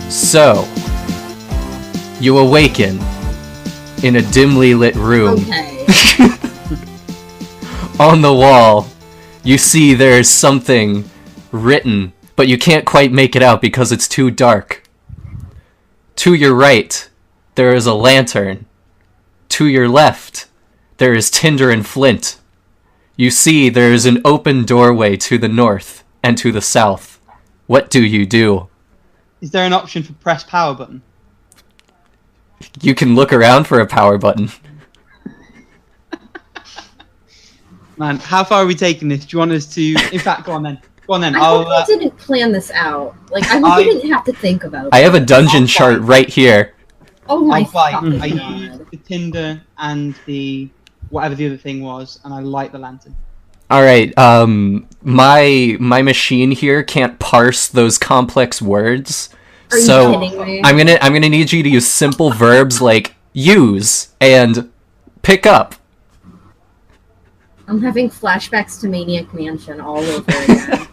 So, you awaken in a dimly lit room. Okay. On the wall, you see there's something written, but you can't quite make it out because it's too dark. To your right, there is a lantern. To your left, there is tinder and flint. You see there is an open doorway to the north and to the south. What do you do? Is there an option for press power button? You can look around for a power button. Man, how far are we taking this? Do you want us to... In fact, go on then. Go on then. I hope I didn't plan this out. Like, I hope you didn't have to think about it. I have a dungeon chart right here. Oh my God. I god. used the tinder and the... whatever the other thing was, and I light the lantern. Alright, my machine here can't parse those complex words. Are you so kidding me? I'm gonna need you to use simple verbs like use and pick up. I'm having flashbacks to Maniac Mansion all over again.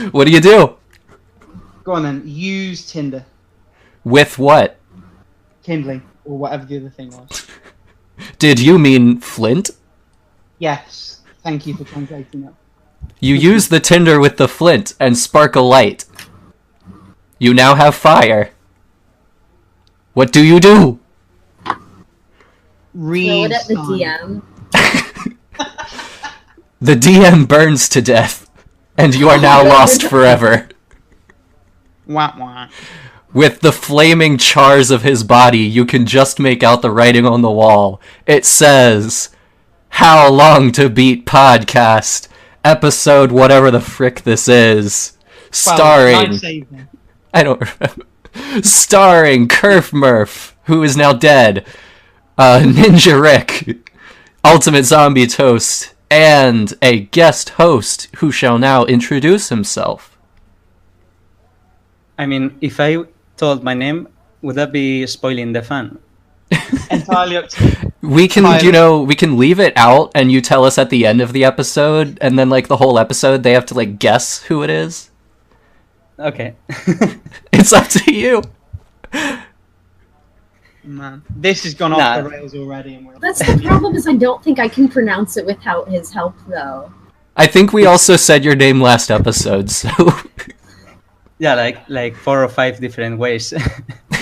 What do you do? Go on then. Use tinder. With what? Kindling. Or whatever the other thing was. Did you mean flint? Yes. Thank you for translating that. You use the tinder with the flint and spark a light. You now have fire. What do you do? Throw it at the DM. The DM burns to death, and you are now lost forever. Wah wah. With the flaming chars of his body, you can just make out the writing on the wall. It says, "How Long to Beat Podcast, episode whatever the frick this is, starring..." I don't remember. Starring Kerf Murph, who is now dead, Ninja Rick, Ultimate Zombie Toast, and a guest host who shall now introduce himself. I mean, if I told my name, would that be spoiling the fun? Entirely up to you. We can, we can leave it out and you tell us at the end of the episode, and then, like, the whole episode, they have to, like, guess who it is. Okay. It's up to you. Man, this has gone off the rails already. And That's the problem, is I don't think I can pronounce it without his help, though. I think we also said your name last episode, so... Yeah, like 4 or 5 different ways.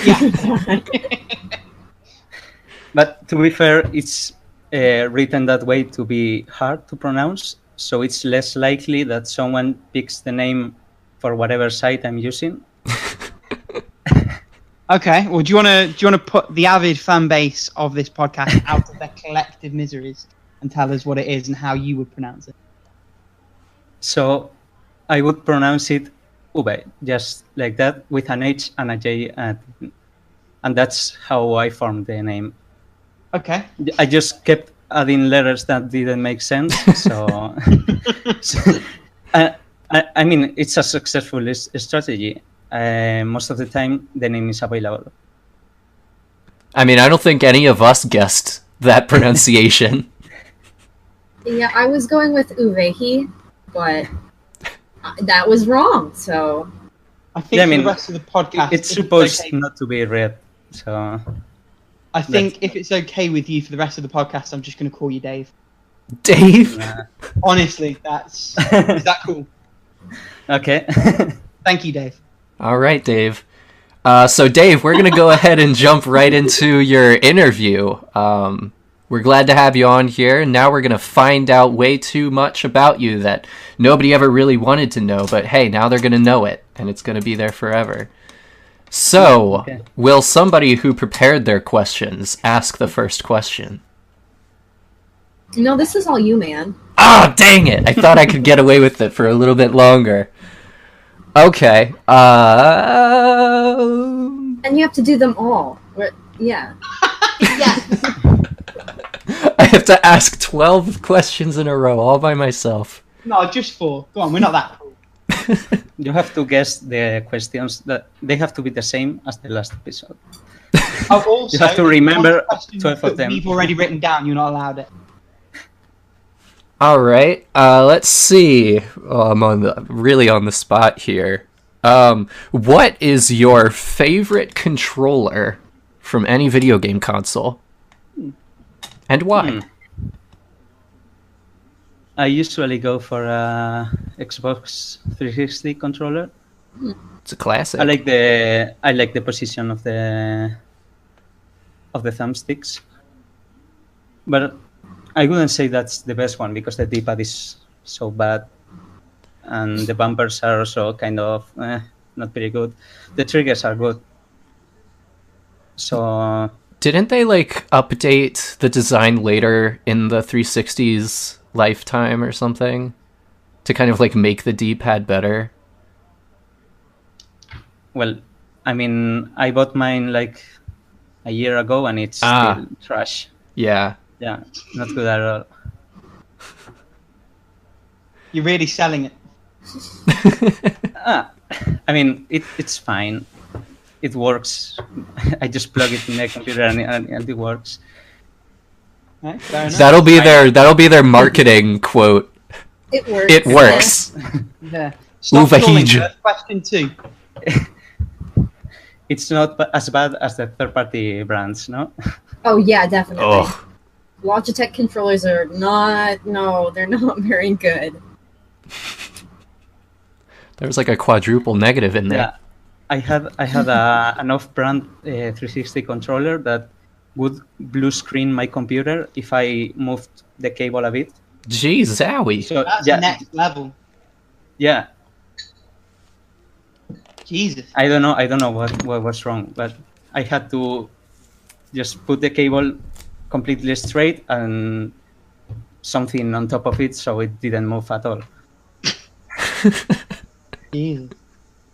Yeah. But to be fair, it's written that way to be hard to pronounce, so it's less likely that someone picks the name for whatever site I'm using. Okay. Well, do you want to put the avid fan base of this podcast out of their collective miseries and tell us what it is and how you would pronounce it? So, I would pronounce it Ube, just like that, with an H and a J, and that's how I formed the name. Okay. I just kept adding letters that didn't make sense, so... I mean, it's a successful strategy. Most of the time, the name is available. I mean, I don't think any of us guessed that pronunciation. Yeah, I was going with Uvehi, but that was wrong, so... I think for the rest of the podcast... It's supposed not to be read, so... I think if it's okay with you for the rest of the podcast, I'm just going to call you Dave. Dave? Honestly, is that cool? Okay. Thank you, Dave. All right, Dave. So, Dave, we're going to go ahead and jump right into your interview. We're glad to have you on here, and now we're going to find out way too much about you that nobody ever really wanted to know, but hey, now they're going to know it, and it's going to be there forever. So, will somebody who prepared their questions ask the first question? No, this is all you, man. Ah, dang it! I thought I could get away with it for a little bit longer. Okay. And you have to do them all. Yeah. Yeah. I have to ask 12 questions in a row all by myself. No, just 4. Go on, we're not that cool. You have to guess the questions, that they have to be the same as the last episode. Oh, also, you have to remember 12 of them. We've already written down, you're not allowed it. All right. Let's see. Oh, I'm really on the spot here. What is your favorite controller from any video game console? And why? I usually go for a Xbox 360 controller. It's a classic. I like the position of the thumbsticks, but I wouldn't say that's the best one because the D-pad is so bad, and the bumpers are also kind of not very good. The triggers are good, so Didn't they like update the design later in the 360's lifetime or something to kind of like make the D-pad better? well, I mean, I bought mine like a year ago, and it's still trash. Yeah. Yeah, not good at all. You're really selling it. I mean, it's fine. It works. I just plug it in the computer and it works. Right, fair enough. That'll be their marketing quote. It works. It works. Yeah. Stop Uwe stalling, Heege. Kurt. Question 2. It's not as bad as the third-party brands, no? Oh yeah, definitely. Oh, Logitech controllers are not. No, they're not very good. there's like a quadruple negative in there. Yeah, I had an off-brand 360 controller that would blue screen my computer if I moved the cable a bit. Jeez, Zowie. So That's yeah, next level. yeah. Jesus. I don't know what was wrong, but I had to just put the cable completely straight and something on top of it so it didn't move at all. Jesus.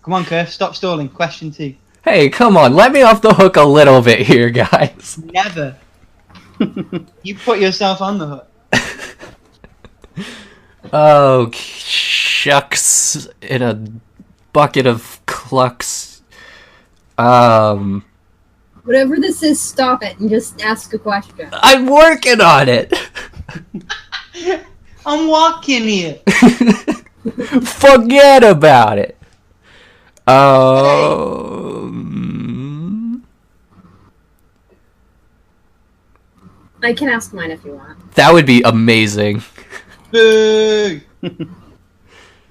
Come on, Kurt. Stop stalling. Question 2. Hey, come on, let me off the hook a little bit here, guys. Never. You put yourself on the hook. Oh, shucks in a bucket of clucks. Whatever this is, stop it and just ask a question. I'm working on it. I'm walking here. Forget about it. I can ask mine if you want. That would be amazing. Boo!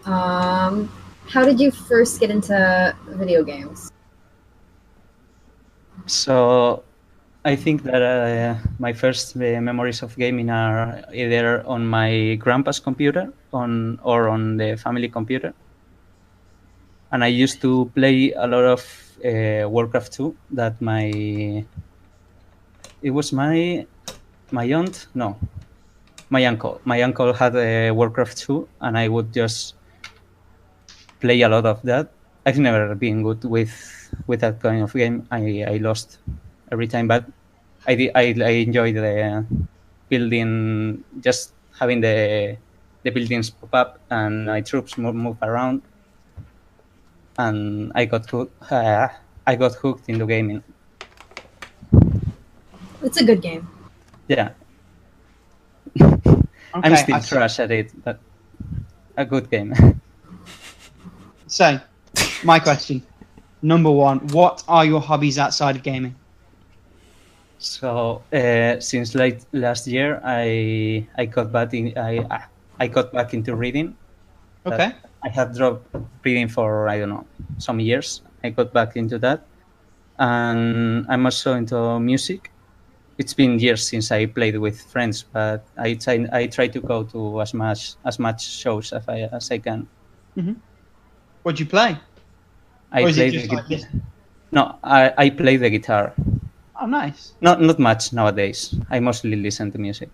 How did you first get into video games? So I think that my first memories of gaming are either on my grandpa's computer or on the family computer. And I used to play a lot of Warcraft 2 that my uncle had Warcraft 2, and I would just play a lot of that. I've never been good with that kind of game. I lost every time, but I enjoyed the building, just having the buildings pop up and my troops move around, and I got hooked into gaming. It's a good game. Yeah. Okay, I'm still trash at it, but a good game. So, my question. Number 1, what are your hobbies outside of gaming? So since late last year, I got back into reading. Okay. I had dropped reading for, I don't know, some years. I got back into that, and I'm also into music. It's been years since I played with friends, but I try to go to as much shows as I can. Mm-hmm. What do you play? I play the guitar. Oh, nice. Not much nowadays. I mostly listen to music.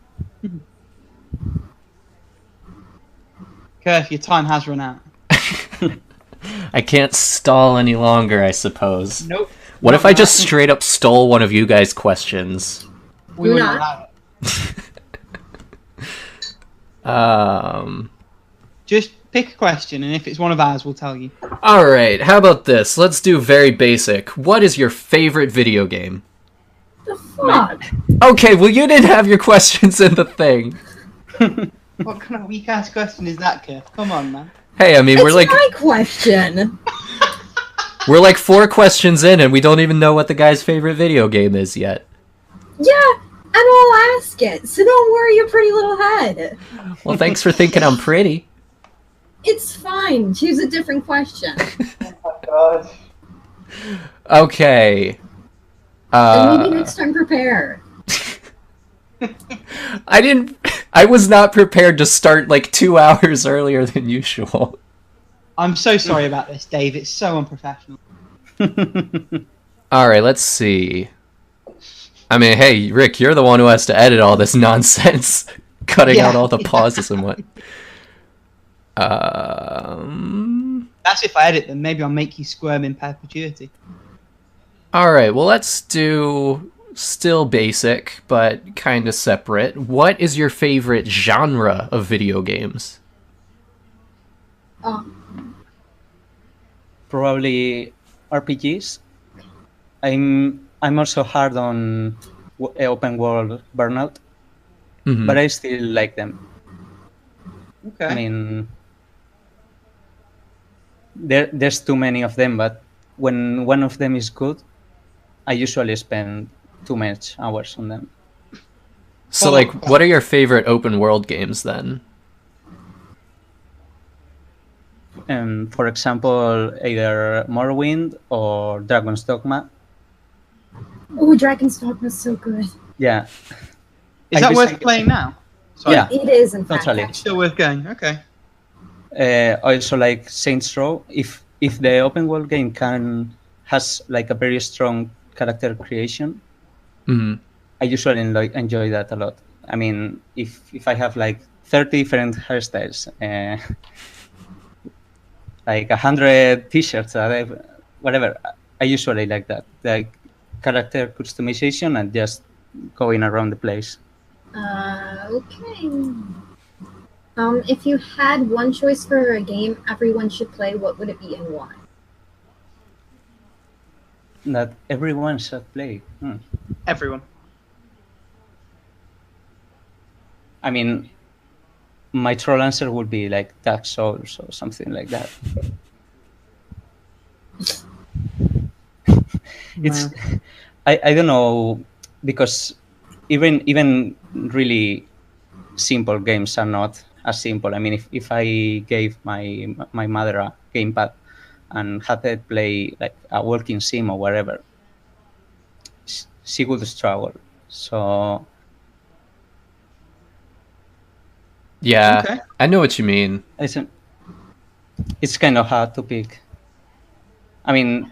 Kurt, your time has run out. I can't stall any longer, I suppose. Nope. What if I just straight up stole one of you guys' questions? We wouldn't allow it. Just pick a question, and if it's one of ours, we'll tell you. Alright, how about this? Let's do very basic. What is your favorite video game? The fuck? Okay, well you didn't have your questions in the thing. What kind of weak ass question is that, Kurt? Come on, man. Hey, I mean, It's we're like... my question. We're like 4 questions in, and we don't even know what the guy's favorite video game is yet. Yeah, and I'll ask it, so don't worry your pretty little head. Well, thanks for thinking I'm pretty. It's fine. Choose a different question. God. Okay. And maybe next time prepare. I was not prepared to start like 2 hours earlier than usual. I'm so sorry about this, Dave. It's so unprofessional. Alright, let's see. I mean, hey, Rick, you're the one who has to edit all this nonsense. Cutting out all the pauses and what. That's if I edit them. Maybe I'll make you squirm in perpetuity. Alright, well, let's do still basic, but kind of separate. What is your favorite genre of video games? Probably RPGs. I'm also hard on open world Burnout, but I still like them. Okay. I mean, there's too many of them, but when one of them is good, I usually spend too much hours on them. So, like, what are your favorite open world games then? For example, either Morrowind or Dragon's Dogma. Oh, Dragon's Dogma is so good. Yeah. Is that worth playing now? Sorry. Yeah. It is, in fact. Totally. Actually. Still worth going. Okay. Also, like Saints Row, if the open world game has like a very strong character creation, I usually enjoy that a lot. I mean, if I have like 30 different hairstyles, like 100 t-shirts, whatever, I usually like that. Like character customization and just going around the place. Okay. If you had one choice for a game everyone should play, what would it be and why? That everyone should play. Everyone. I mean, my troll answer would be like Dark Souls or something like that. It's, I don't know, because even really simple games are not as simple. I mean, if I gave my mother a gamepad and had her play like a walking sim or whatever, she would struggle. So Yeah, Okay. I know what you mean. it's kind of hard to pick. I mean,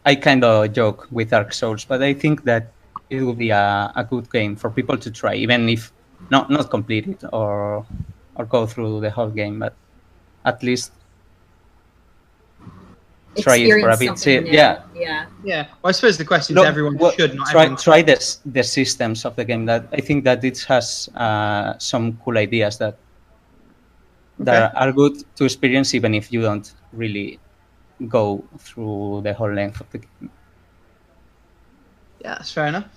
I kind of joke with Dark Souls, but I think that it will be a good game for people to try, even if not complete it or go through the whole game, but at least try it for a bit. Something new. Yeah. Yeah. Well, I suppose the question is Look, everyone well, should, not try everyone. the systems of the game. That I think that it has some cool ideas that are good to experience, even if you don't really go through the whole length of the game. Yeah, that's fair enough.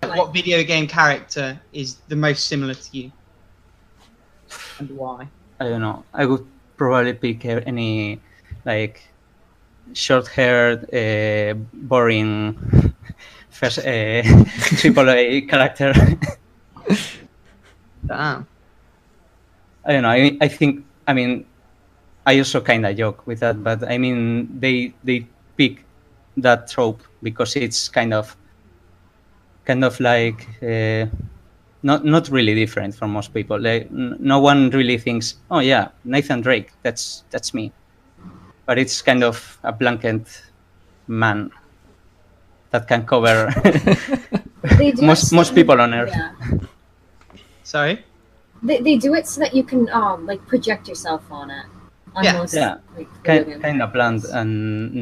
What video game character is the most similar to you? And why? I don't know. I would probably pick any like short-haired, boring first AAA character. Damn. I don't know. I think. I mean, I also kind of joke with that, but I mean, they pick that trope because it's kind of like not really different from most people. Like, no one really thinks, oh yeah, Nathan Drake, that's me. But it's kind of a blanket man that can cover most people on Earth. Yeah. Sorry? They do it so that you can like project yourself on it. On Yeah. most, Yeah, like, video game kind of bland characters. and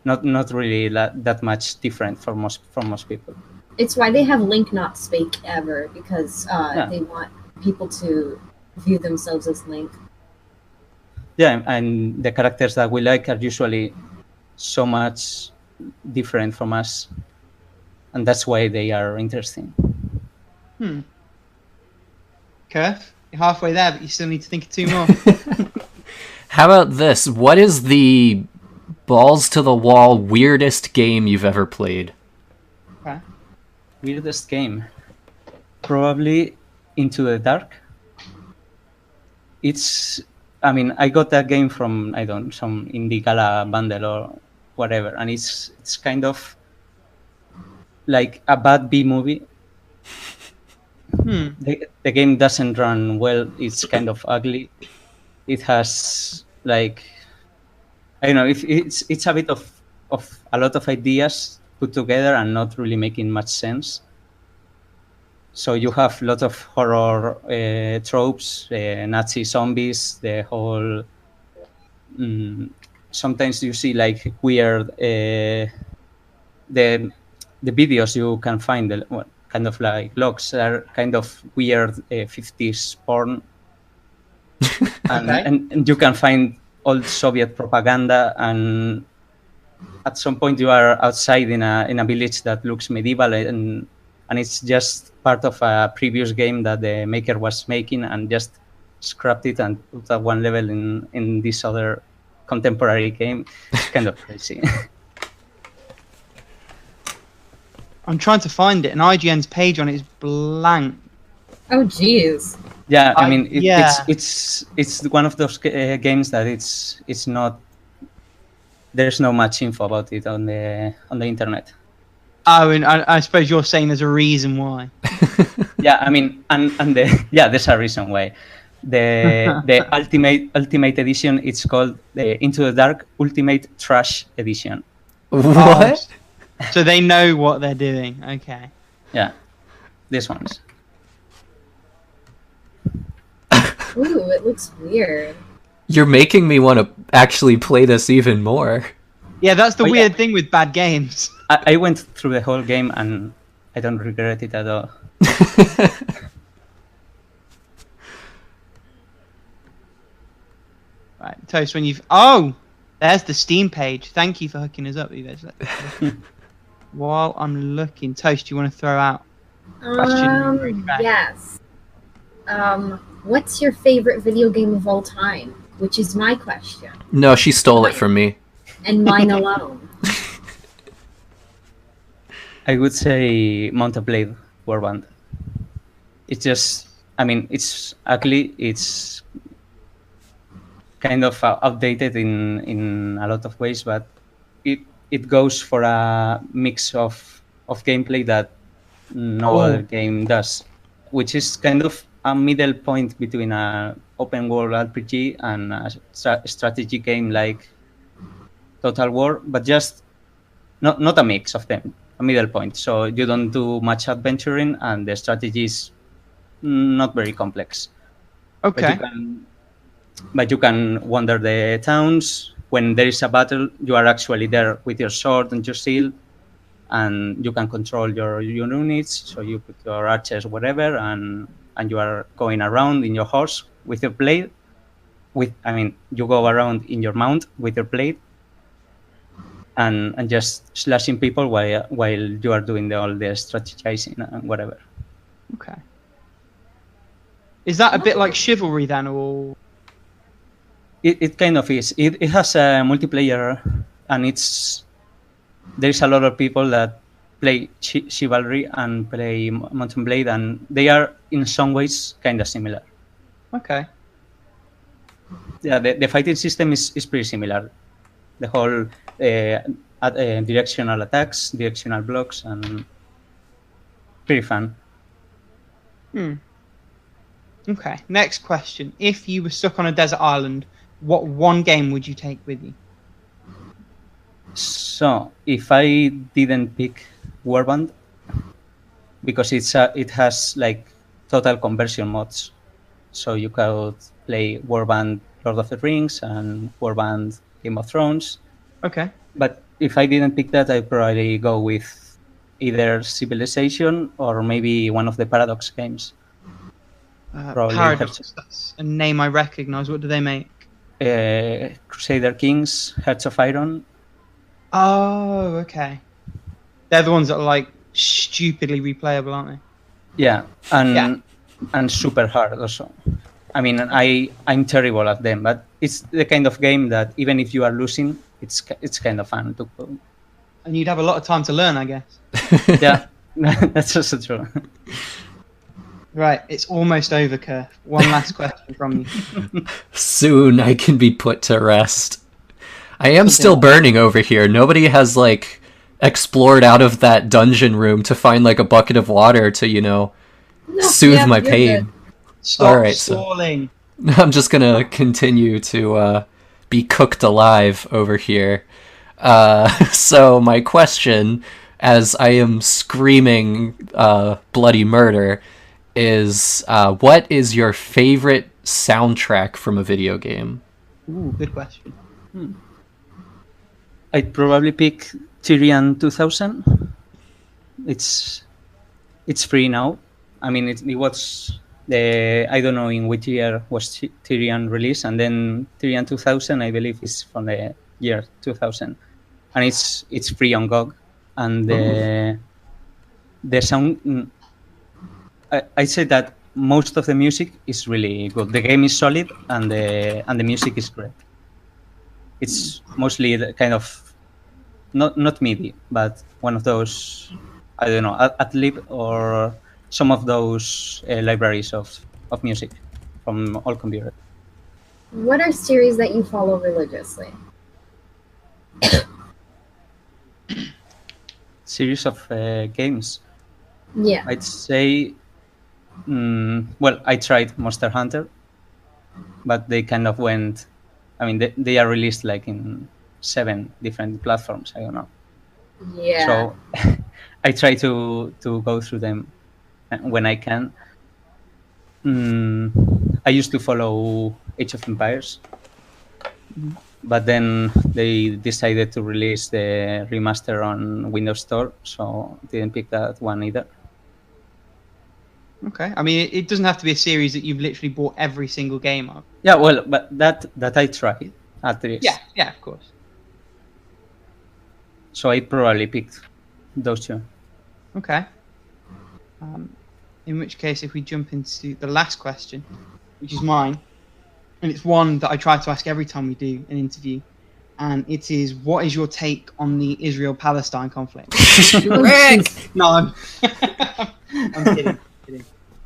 not really that much different for most people. It's why they have Link not speak ever, because they want people to view themselves as Link. Yeah, and the characters that we like are usually so much different from us, and that's why they are interesting. Kurth, you're halfway there, but you still need to think of two more. How about this? What is the balls to the wall weirdest game you've ever played? Okay. Weirdest game, probably Into the Dark. I mean, I got that game from some Indie Gala bundle or whatever, and it's kind of like a bad B movie. The game doesn't run well. It's kind of ugly. It has like, I don't know, if it's a bit of a lot of ideas put together and not really making much sense. So you have a lot of horror tropes, Nazi zombies, the whole. Sometimes you see like weird the videos you can find, kind of like logs are kind of weird 50s porn, and you can find old Soviet propaganda, and at some point you are outside in a village that looks medieval, and it's just part of a previous game that the maker was making and just scrapped it and put at one level in this other contemporary game. It's kind of crazy. I'm trying to find it, and IGN's page on it is blank. Oh, jeez. Yeah, I mean, yeah. it's one of those games that it's not. There's no much info about it on the internet. Oh, and I suppose you're saying there's a reason why. Yeah, I mean, and there's a reason why. The ultimate edition, it's called the Into the Dark Ultimate Trash Edition. What? So they know what they're doing. Okay. Yeah, this one's. Ooh, it looks weird. You're making me want to actually play this even more. Yeah, that's the Oh, weird yeah. thing with bad games. I went through the whole game and I don't regret it at all. Right, Toast, when you've... Oh! There's the Steam page. Thank you for hooking us up, you guys. While I'm looking, Toast, do you want to throw out question? Yes. What's your favorite video game of all time? Which is my question. No, she stole it from me. And mine alone. I would say Mountain Blade Warband. It's just, I mean, it's ugly. It's kind of outdated in a lot of ways, but it goes for a mix of gameplay that no other game does, which is kind of a middle point between an open world RPG and a strategy game like Total War, but just not a mix of them, a middle point. So you don't do much adventuring, and the strategy is not very complex. Okay. But you can wander the towns. When there is a battle, you are actually there with your sword and your shield, and you can control your units. So you put your archers, whatever, and you are going around in your horse with your blade. You go around in your mount with your blade, and just slashing people while you are doing all the strategizing and whatever. Okay. Is that a bit like Chivalry then, or...? It kind of is. It has a multiplayer, and there's a lot of people that play Chivalry and play Mountain Blade, and they are in some ways kind of similar. Okay. Yeah, the fighting system is pretty similar. The whole directional attacks, directional blocks, and pretty fun. Okay, next question. If you were stuck on a desert island, what one game would you take with you? So, if I didn't pick Warband, because it has like total conversion mods, so you could play Warband Lord of the Rings and Warband Game of Thrones. Okay. But if I didn't pick that, I'd probably go with either Civilization or maybe one of the Paradox games. Paradox, that's a name I recognize. What do they make? Crusader Kings, Hearts of Iron. Oh, okay. They're the ones that are like stupidly replayable, aren't they? Yeah, and super hard also. I mean, I'm terrible at them, but it's the kind of game that even if you are losing, it's kind of fun to. And you'd have a lot of time to learn, I guess. Yeah, that's also true. Right, it's almost over, Kerr. One last question from you. Soon I can be put to rest. I am still burning over here. Nobody has, like, explored out of that dungeon room to find, like, a bucket of water to, soothe my pain. Good. Stop All right, stalling. So I'm just gonna continue to be cooked alive over here. So my question, as I am screaming bloody murder, is what is your favorite soundtrack from a video game? Ooh, good question. I'd probably pick Tyrian 2000. It's free now. I mean, it was I don't know in which year was Tyrian released, and then Tyrian 2000, I believe, is from the year 2000, and it's free on GOG, and the sound. I say that most of the music is really good. The game is solid, and the music is great. It's mostly the kind of not MIDI, but one of those, I don't know, Adlib or some of those libraries of music from all computers. What are series that you follow religiously? Series of games. Yeah. I'd say, well, I tried Monster Hunter, but they kind of went. I mean, they are released like in 7 different platforms. I don't know. Yeah. So I try to go through them when I can. I used to follow Age of Empires, but then they decided to release the remaster on Windows Store, so didn't pick that one either. Okay. I mean, it doesn't have to be a series that you've literally bought every single game of. Yeah, well, but that I tried at least. Yeah, of course. So I probably picked those 2. Okay. In which case, if we jump into the last question, which is mine, and it's one that I try to ask every time we do an interview, and it is, what is your take on the Israel-Palestine conflict? No, I'm kidding.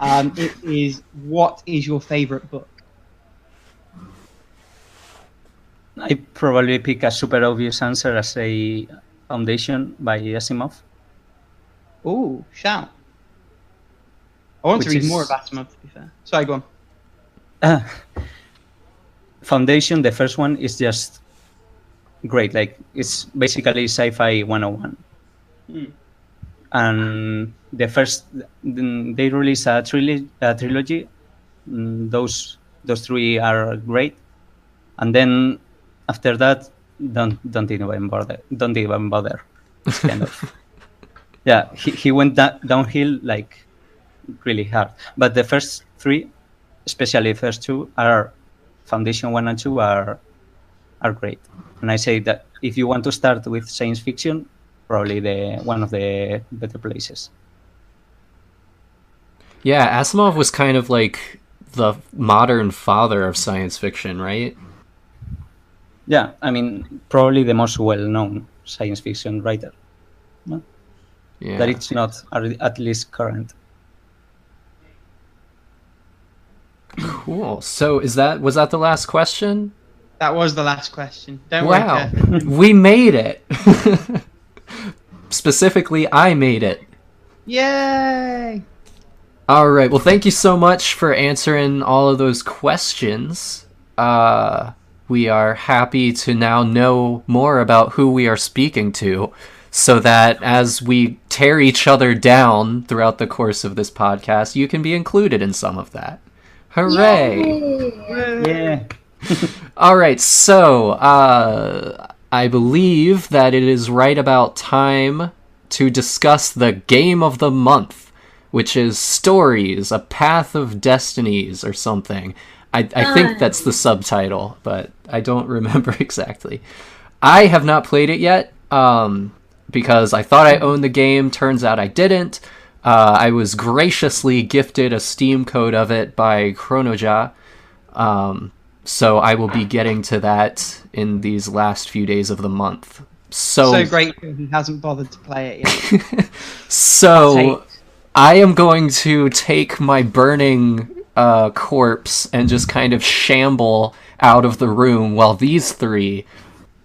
It is, what is your favorite book? I probably pick a super obvious answer as a Foundation by Asimov. Oh, shout. I want to Which read is- more of Asimov, to be fair. Sorry, go on. Foundation, the first one, is just great. Like, it's basically sci-fi 101. And the first, they released a trilogy. Those 3 are great. And then after that, don't even bother. It's kind of yeah. He went downhill like really hard. But the first 3, especially the first 2, are Foundation 1 and 2 are great. And I say that if you want to start with science fiction, probably one of the better places. Yeah, Asimov was kind of like the modern father of science fiction, right? Yeah, I mean, probably the most well-known science fiction writer. No? Yeah. That it's not at least current. Cool. So was that the last question? That was the last question. Don't worry, Wow. Kev. We made it. Specifically, I made it. Yay! All right. Well, thank you so much for answering all of those questions. We are happy to now know more about who we are speaking to, so that as we tear each other down throughout the course of this podcast, you can be included in some of that. Hooray! Yay! Yeah. All right, so I believe that it is right about time to discuss the game of the month, which is Stories, A Path of Destinies or something. I think that's the subtitle, but I don't remember exactly. I have not played it yet, because I thought I owned the game. Turns out I didn't. I was graciously gifted a Steam code of it by Chronoja, So I will be getting to that in these last few days of the month. So grateful he hasn't bothered to play it yet. So I am going to take my burning corpse and just kind of shamble out of the room while these three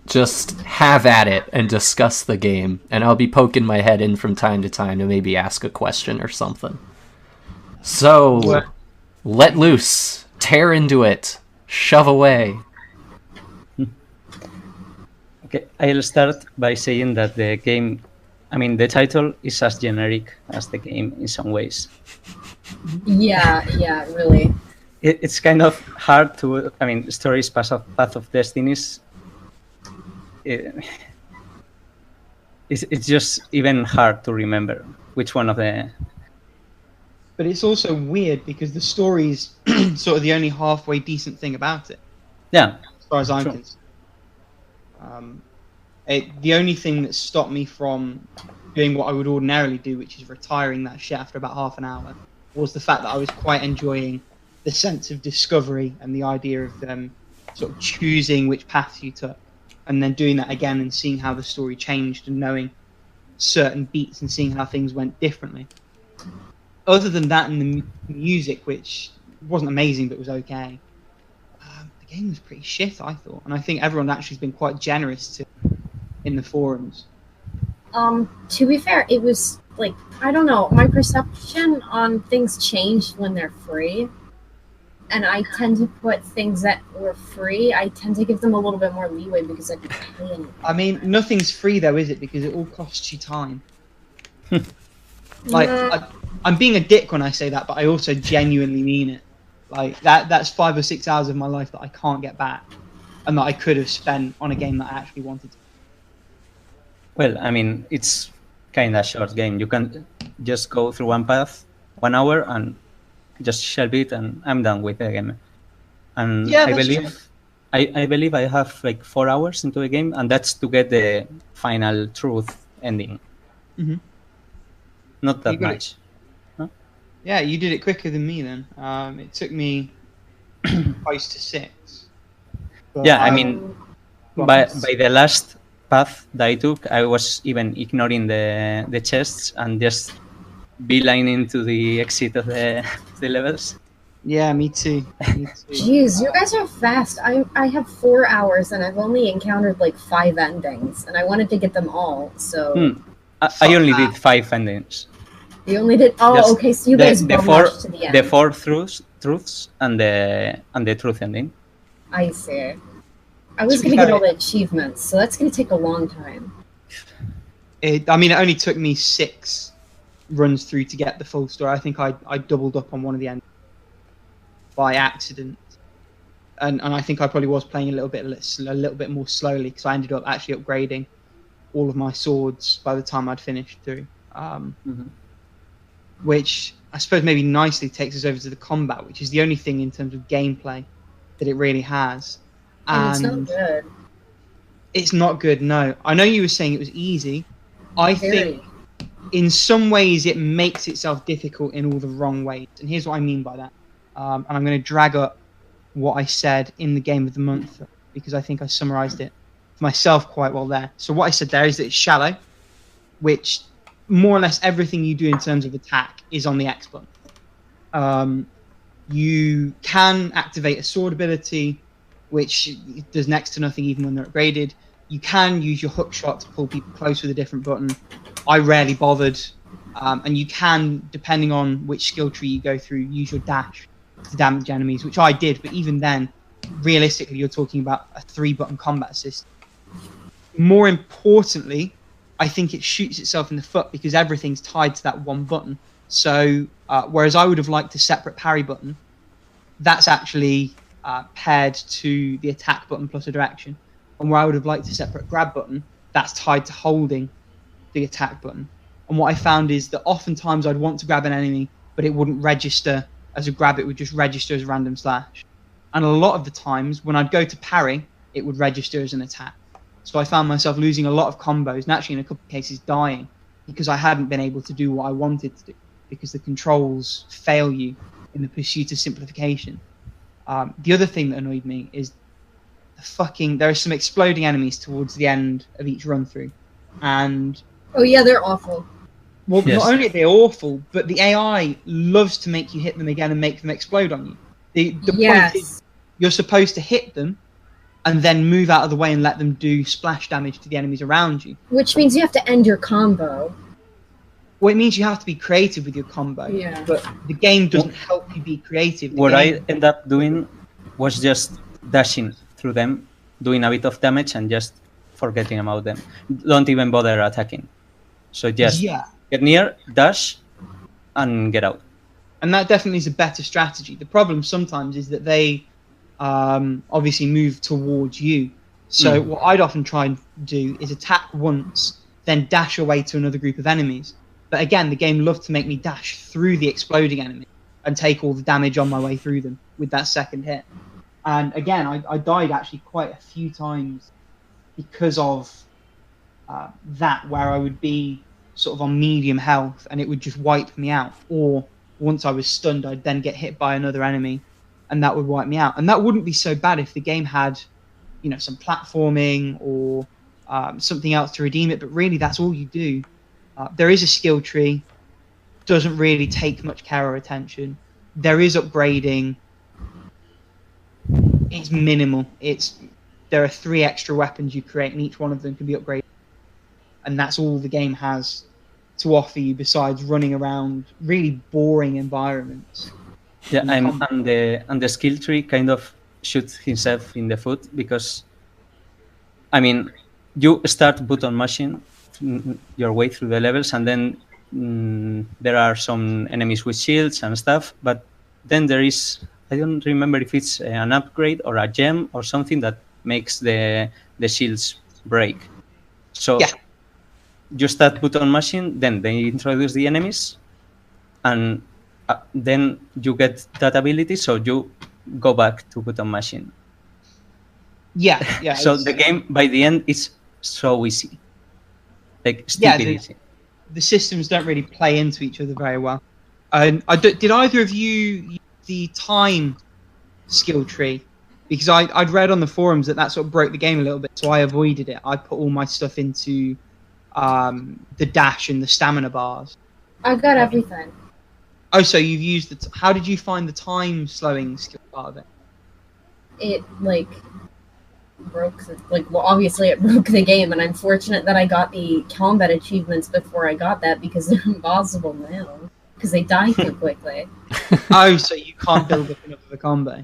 just have at it and discuss the game. And I'll be poking my head in from time to time to maybe ask a question or something. So, let loose. Tear into it. Shove away. Okay, I'll start by saying that the game, the title is as generic as the game in some ways. Yeah, really. It's kind of hard to, stories, Path of Destinies. It's just even hard to remember which one of the... But it's also weird because the story's sort of the only halfway decent thing about it. Yeah. As far as I'm concerned. The only thing that stopped me from doing what I would ordinarily do, which is retiring that shit after about half an hour, was the fact that I was quite enjoying the sense of discovery and the idea of sort of choosing which path you took, and then doing that again and seeing how the story changed and knowing certain beats and seeing how things went differently. Other than that, and the music, which wasn't amazing but was okay, the game was pretty shit, I thought. And I think everyone actually has been quite generous in the forums. To be fair, it was like, I don't know, my perception on things changed when they're free. And I tend to put things that were free, I tend to give them a little bit more leeway because I could pay anything. Nothing's free though, is it? Because it all costs you time. I'm being a dick when I say that, but I also genuinely mean it. Like, that's 5 or 6 hours of my life that I can't get back, and that I could have spent on a game that I actually wanted to. Well, it's kind of a short game. You can just go through one path, 1 hour, and just shelve it, and I'm done with the game. And yeah, I believe I have like 4 hours into the game, and that's to get the final truth ending. Mm-hmm. Not that much. Huh? Yeah, you did it quicker than me then. It took me close to 6. But, yeah, by the last path that I took, I was even ignoring the chests and just beelining to the exit of the levels. Yeah, me too. Jeez, you guys are fast. I have 4 hours and I've only encountered like 5 endings, and I wanted to get them all. So I only did 5 endings. You only did? Oh, just okay. So you guys bum rushed to the end. The 4 truths and the truth ending. I see. I was going to get all the achievements, so that's going to take a long time. It only took me 6 runs through to get the full story. I think I doubled up on one of the endings by accident, and I think I probably was playing a little bit more slowly because I ended up actually upgrading all of my swords by the time I'd finished through. Which I suppose maybe nicely takes us over to the combat, which is the only thing in terms of gameplay that it really has. And it's not good. It's not good, no. I know you were saying it was easy. I think in some ways it makes itself difficult in all the wrong ways. And here's what I mean by that. And I'm going to drag up what I said in the Game of the Month, because I think I summarized it for myself quite well there. So what I said there is that it's shallow, which more or less everything you do in terms of attack is on the X button. You can activate a sword ability, which does next to nothing even when they're upgraded. You can use your hook shot to pull people close with a different button. I rarely bothered. And you can, depending on which skill tree you go through, use your dash to damage enemies, which I did. But even then, realistically, you're talking about a 3-button combat system. More importantly, I think it shoots itself in the foot because everything's tied to that one button. So whereas I would have liked a separate parry button, that's actually paired to the attack button plus a direction. And where I would have liked a separate grab button, that's tied to holding the attack button. And what I found is that oftentimes I'd want to grab an enemy, but it wouldn't register as a grab, it would just register as a random slash. And a lot of the times when I'd go to parry, it would register as an attack. So I found myself losing a lot of combos, and actually in a couple of cases dying, because I hadn't been able to do what I wanted to do, because the controls fail you in the pursuit of simplification. The other thing that annoyed me is there are some exploding enemies towards the end of each run through, and Oh yeah, they're awful. well, Yes. not only are they awful, but the AI loves to make you hit them again and make them explode on you. The point is, you're supposed to hit them and then move out of the way and let them do splash damage to the enemies around you. Which means you have to end your combo. Well, it means you have to be creative with your combo. Yeah. But the game doesn't help you be creative. The What I game- ended up doing was just dashing through them, doing a bit of damage, and just forgetting about them. Don't even bother attacking. So just get near, dash, and get out. And that definitely is a better strategy. The problem sometimes is that they obviously move towards you. So what I'd often try and do is attack once, then dash away to another group of enemies. But again, the game loved to make me dash through the exploding enemy and take all the damage on my way through them with that second hit. And again, I died actually quite a few times because of that, where I would be sort of on medium health and it would just wipe me out. Or once I was stunned, I'd then get hit by another enemy and that would wipe me out. And that wouldn't be so bad if the game had, you know, some platforming or something else to redeem it. But really, that's all you do. There is a skill tree. Doesn't really take much care or attention. There is upgrading. It's minimal. There are 3 extra weapons you create, and each one of them can be upgraded. And that's all the game has to offer you, besides running around really boring environments. Yeah, and the skill tree kind of shoots himself in the foot, because, I mean, you start button mashing your way through the levels, and then there are some enemies with shields and stuff, but then there is, I don't remember if it's an upgrade or a gem or something that makes the shields break. So you start button mashing, then they introduce the enemies, and then you get that ability, so you go back to button mashing. Yeah. So the game, by the end, is so easy. Like, stupid easy. The systems don't really play into each other very well. Did either of you use the time skill tree? Because I'd read on the forums that sort of broke the game a little bit, so I avoided it. I put all my stuff into the dash and the stamina bars. I got everything. Oh, so you've used how did you find the time slowing skill part of it? It broke obviously it broke the game, and I'm fortunate that I got the combat achievements before I got that, because they're impossible now because they die too quickly. Oh, so you can't build up enough of a combo.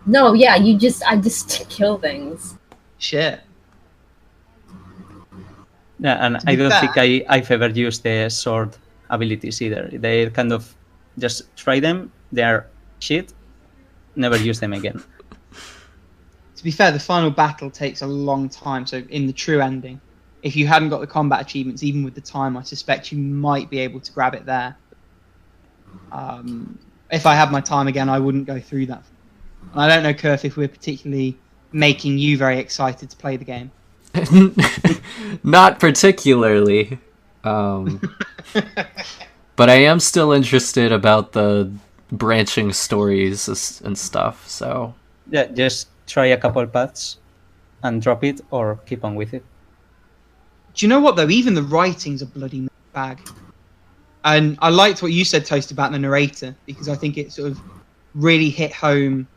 No, yeah, I just kill things. Shit. Yeah, and I don't think I've ever used the sword abilities either. They kind of just try them, they're shit, never use them again. To be fair, the final battle takes a long time, so in the true ending, if you hadn't got the combat achievements, even with the time, I suspect you might be able to grab it there. If I had my time again, I wouldn't go through that. And I don't know, Kurf, if we're particularly making you very excited to play the game. Not particularly. But I am still interested about the branching stories and stuff, so... Yeah, just try a couple paths and drop it, or keep on with it. Do you know what, though? Even the writing's a bloody mixed bag. And I liked what you said, Toast, about the narrator, because I think it sort of really hit home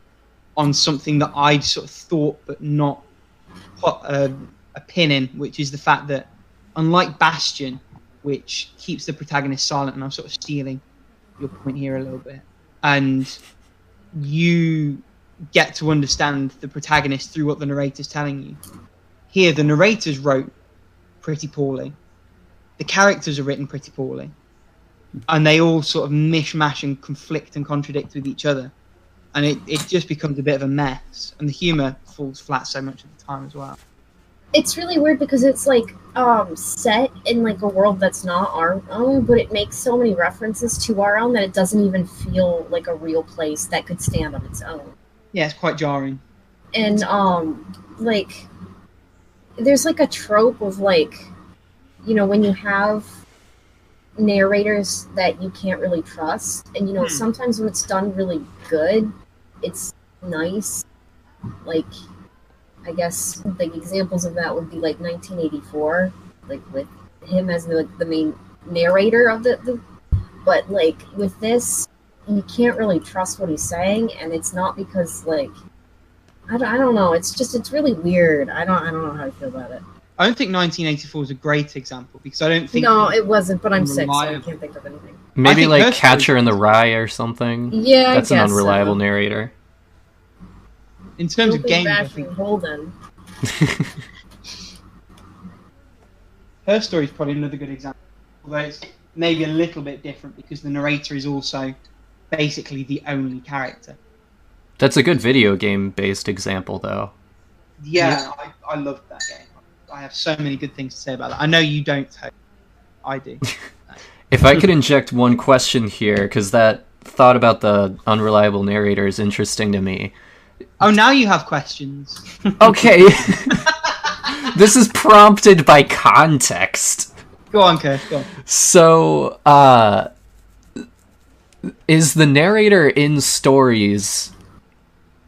on something that I'd sort of thought but not put a pin in, which is the fact that, unlike Bastion, which keeps the protagonist silent, and I'm sort of stealing your point here a little bit, and you get to understand the protagonist through what the narrator's telling you. Here, the narrators wrote pretty poorly. The characters are written pretty poorly. And they all sort of mishmash and conflict and contradict with each other. And it just becomes a bit of a mess. And the humour falls flat so much of the time as well. It's really weird because it's like set in like a world that's not our own, but it makes so many references to our own that it doesn't even feel like a real place that could stand on its own. Yeah, it's quite jarring. And like there's like a trope of like, you know, when you have narrators that you can't really trust, and you know, sometimes when it's done really good, it's nice. Like, I guess like examples of that would be like 1984, like with him as the main narrator of the. But like with this, you can't really trust what he's saying, and it's not because like I don't know. It's really weird. I don't know how to feel about it. I don't think 1984 is a great example because I don't think. No, it wasn't. But I'm sick, so I unreliable. can't think of anything. Maybe think like her Catcher story- in the Rye or something. Yeah, That's I an guess unreliable so. narrator. In terms of Don't games, I bash think Holden. her story is probably another good example. Although it's maybe a little bit different because the narrator is also basically the only character. That's a good video game based example, though. Yeah, I loved that game. I have so many good things to say about that. I know you don't, Toby. I do. If I could inject one question here, because that thought about the unreliable narrator is interesting to me. Oh, now you have questions. Okay. This is prompted by context. Go on, Kirk. Go on. So, is the narrator in stories...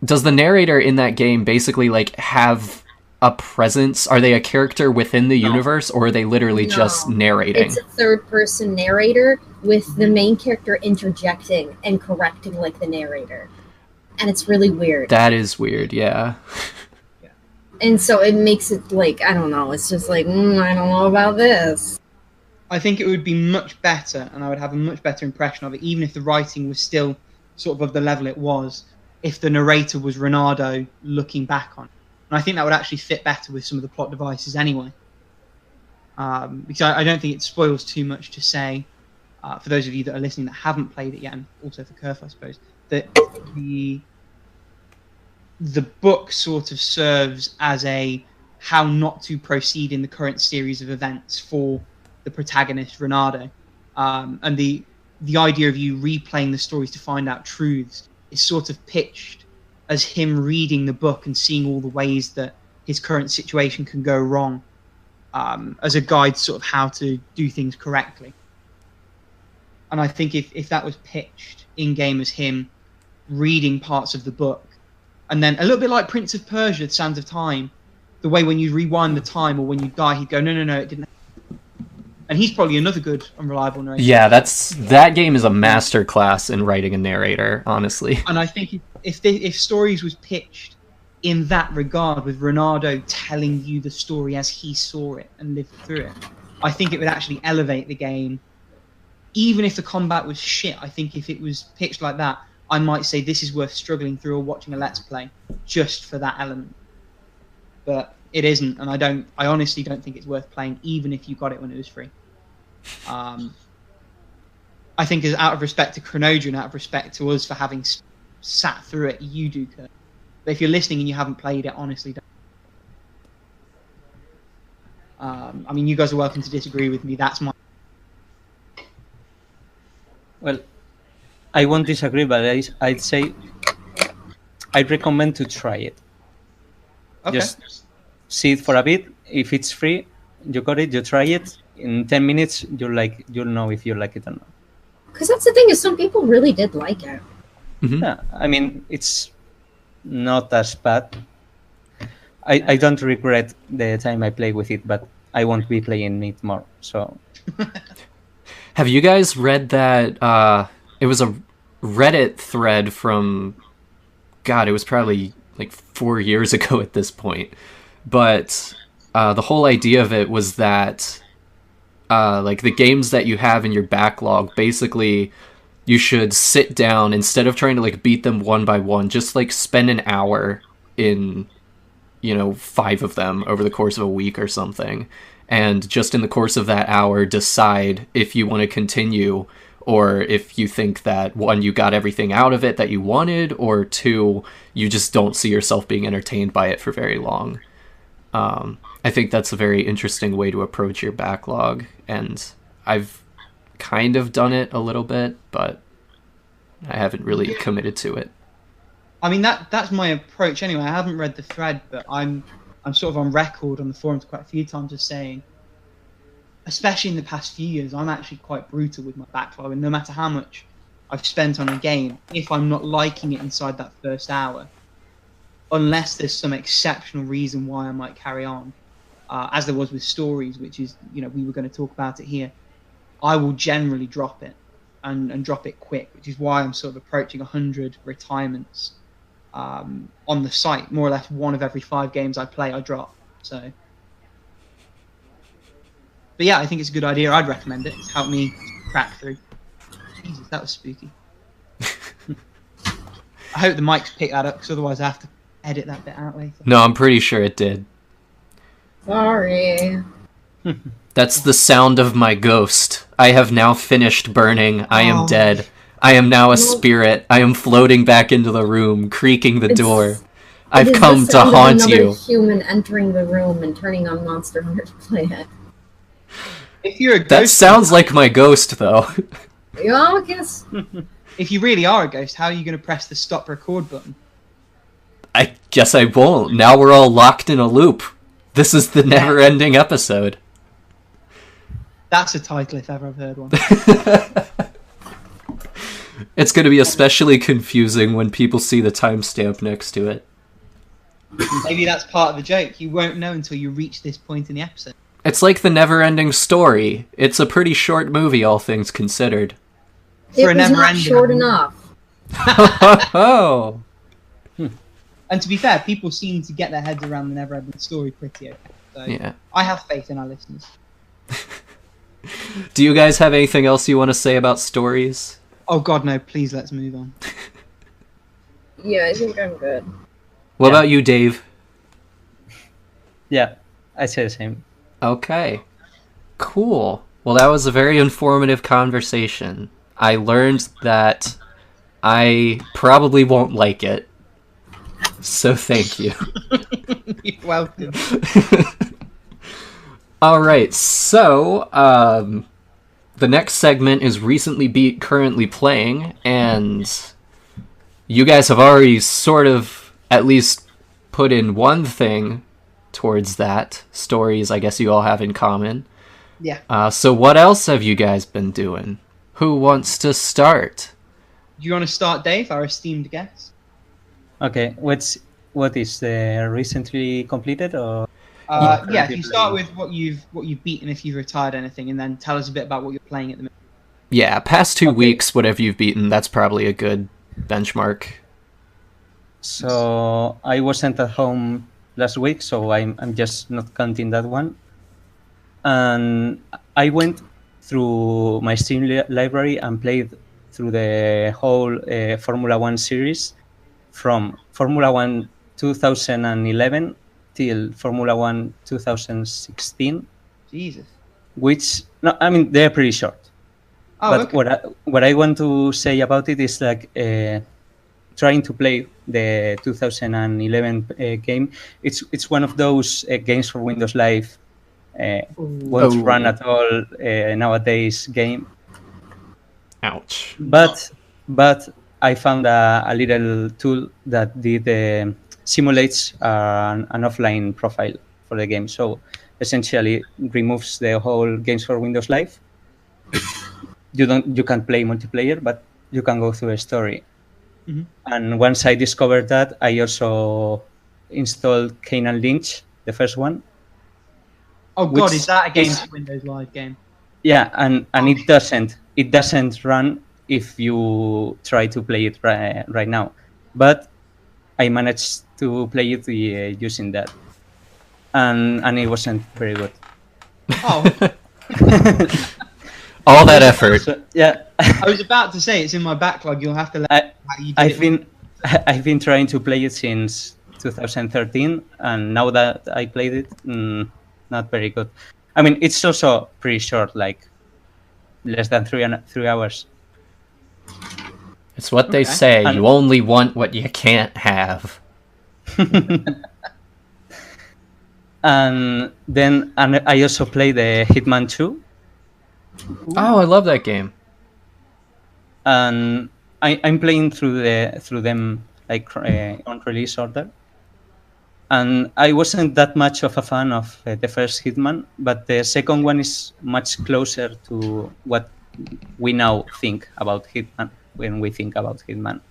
Does the narrator in that game basically, like, have a presence? Are they a character within the universe, or are they literally just No. narrating? It's a third-person narrator with the main character interjecting and correcting like the narrator, and it's really weird. That is weird, yeah. And so it makes it like I don't know. It's just like I don't know about this. I think it would be much better, and I would have a much better impression of it, even if the writing was still sort of the level it was, if the narrator was Reynardo looking back on it. And I think that would actually fit better with some of the plot devices anyway. Because I don't think it spoils too much to say, for those of you that are listening that haven't played it yet, and also for Kerf, I suppose, that the book sort of serves as a how not to proceed in the current series of events for the protagonist, Reynardo. And the idea of you replaying the stories to find out truths is sort of pitched as him reading the book and seeing all the ways that his current situation can go wrong, as a guide sort of how to do things correctly. And I think if that was pitched in-game as him reading parts of the book, and then a little bit like Prince of Persia, The Sands of Time, the way when you rewind the time or when you die, he'd go, no, it didn't. And he's probably another good unreliable narrator. Yeah, that game is a masterclass in writing a narrator, honestly. And I think if stories was pitched in that regard, with Reynardo telling you the story as he saw it and lived through it, I think it would actually elevate the game. Even if the combat was shit, I think if it was pitched like that, I might say this is worth struggling through or watching a Let's Play just for that element. But it isn't, and I honestly don't think it's worth playing, even if you got it when it was free. I think as out of respect to Chronoja and out of respect to us for having sat through it, you do, Kurt. But if you're listening and you haven't played it, honestly don't. I mean, you guys are welcome to disagree with me. That's my... Well, I won't disagree, but I'd say I'd recommend to try it. Okay. Just see it for a bit. If it's free, you got it, you try it. In 10 minutes, you'll know if you like it or not. Because that's the thing is, some people really did like it. Mm-hmm. Yeah, I mean, it's not as bad. I don't regret the time I played with it, but I won't be playing it more. So, Have you guys read that? It was a Reddit thread from, God, it was probably like 4 years ago at this point. But the whole idea of it was that like the games that you have in your backlog, basically you should sit down instead of trying to like beat them one by one, just like spend an hour in, 5 of them over the course of a week or something. And just in the course of that hour, decide if you want to continue, or if you think that 1, you got everything out of it that you wanted, or 2, you just don't see yourself being entertained by it for very long. I think that's a very interesting way to approach your backlog, and I've kind of done it a little bit, but I haven't really committed to it. I mean, that's my approach anyway. I haven't read the thread, but I'm sort of on record on the forums quite a few times as saying, especially in the past few years, I'm actually quite brutal with my backlog, and no matter how much I've spent on a game, if I'm not liking it inside that first hour, unless there's some exceptional reason why I might carry on, as there was with stories, which is, we were going to talk about it here. I will generally drop it and drop it quick, which is why I'm sort of approaching 100 retirements on the site. More or less one of every 5 games I play, I drop. So, but yeah, I think it's a good idea. I'd recommend it. It's helped me crack through. Jesus, that was spooky. I hope the mics pick that up, because otherwise I have to edit that bit out later. No, I'm pretty sure it did. Sorry. That's the sound of my ghost. I have now finished burning. I am dead. I am now a spirit. I am floating back into the room, creaking the door. I've come to haunt you. Human entering the room and turning on Monster Hunter to play it. If you're a ghost, that sounds like my ghost, though. Yeah, I guess. If you really are a ghost, how are you going to press the stop record button? I guess I won't. Now we're all locked in a loop. This is the never-ending episode. That's a title if ever I've heard one. It's going to be especially confusing when people see the timestamp next to it. Maybe that's part of the joke. You won't know until you reach this point in the episode. It's like the never-ending story. It's a pretty short movie, all things considered. It was not short enough. Oh. And to be fair, people seem to get their heads around the never-ending story pretty okay. So yeah. I have faith in our listeners. Do you guys have anything else you want to say about stories? Oh god, no, please let's move on. Yeah, I think I'm good. What about you, Dave? Yeah, I say the same. Okay. Cool. Well, that was a very informative conversation. I learned that I probably won't like it. So thank you. You're welcome. Alright, so the next segment is Recently Beat Currently Playing, and you guys have already sort of at least put in one thing towards that. Stories, I guess you all have in common. Yeah. So what else have you guys been doing? Who wants to start? Do you want to start, Dave, our esteemed guest? Okay, what is recently completed or? Yeah, if you start with what you've beaten, if you've retired anything, and then tell us a bit about what you're playing at the minute. Yeah, past 2 weeks, whatever you've beaten, that's probably a good benchmark. So I wasn't at home last week, so I'm just not counting that one. And I went through my Steam library and played through the whole Formula One series, from Formula One 2011 till Formula One 2016. Jesus. Which, no, I mean, they're pretty short. Oh, but okay. what I want to say about it is like trying to play the 2011 game. It's one of those games for Windows Live won't run at all nowadays game. Ouch. But I found a little tool that did simulates an offline profile for the game. So essentially removes the whole games for Windows Live. You can't play multiplayer, but you can go through a story. Mm-hmm. And once I discovered that, I also installed Kane and Lynch, the first one. Oh god, is that a game Windows Live game? Yeah, and it doesn't run if you try to play it right now. But I managed to play it using that, and it wasn't very good. Oh. All that effort. So, yeah. I was about to say it's in my backlog. You'll have to let me know how you did I've been trying to play it since 2013, and now that I played it, not very good. I mean, it's also pretty short, like less than 3 hours. It's what they say. You only want what you can't have. And I also played the Hitman 2. Oh, I love that game. And I'm playing through them like on release order. And I wasn't that much of a fan of the first Hitman, but the second one is much closer to what we now think about Hitman when we think about Hitman.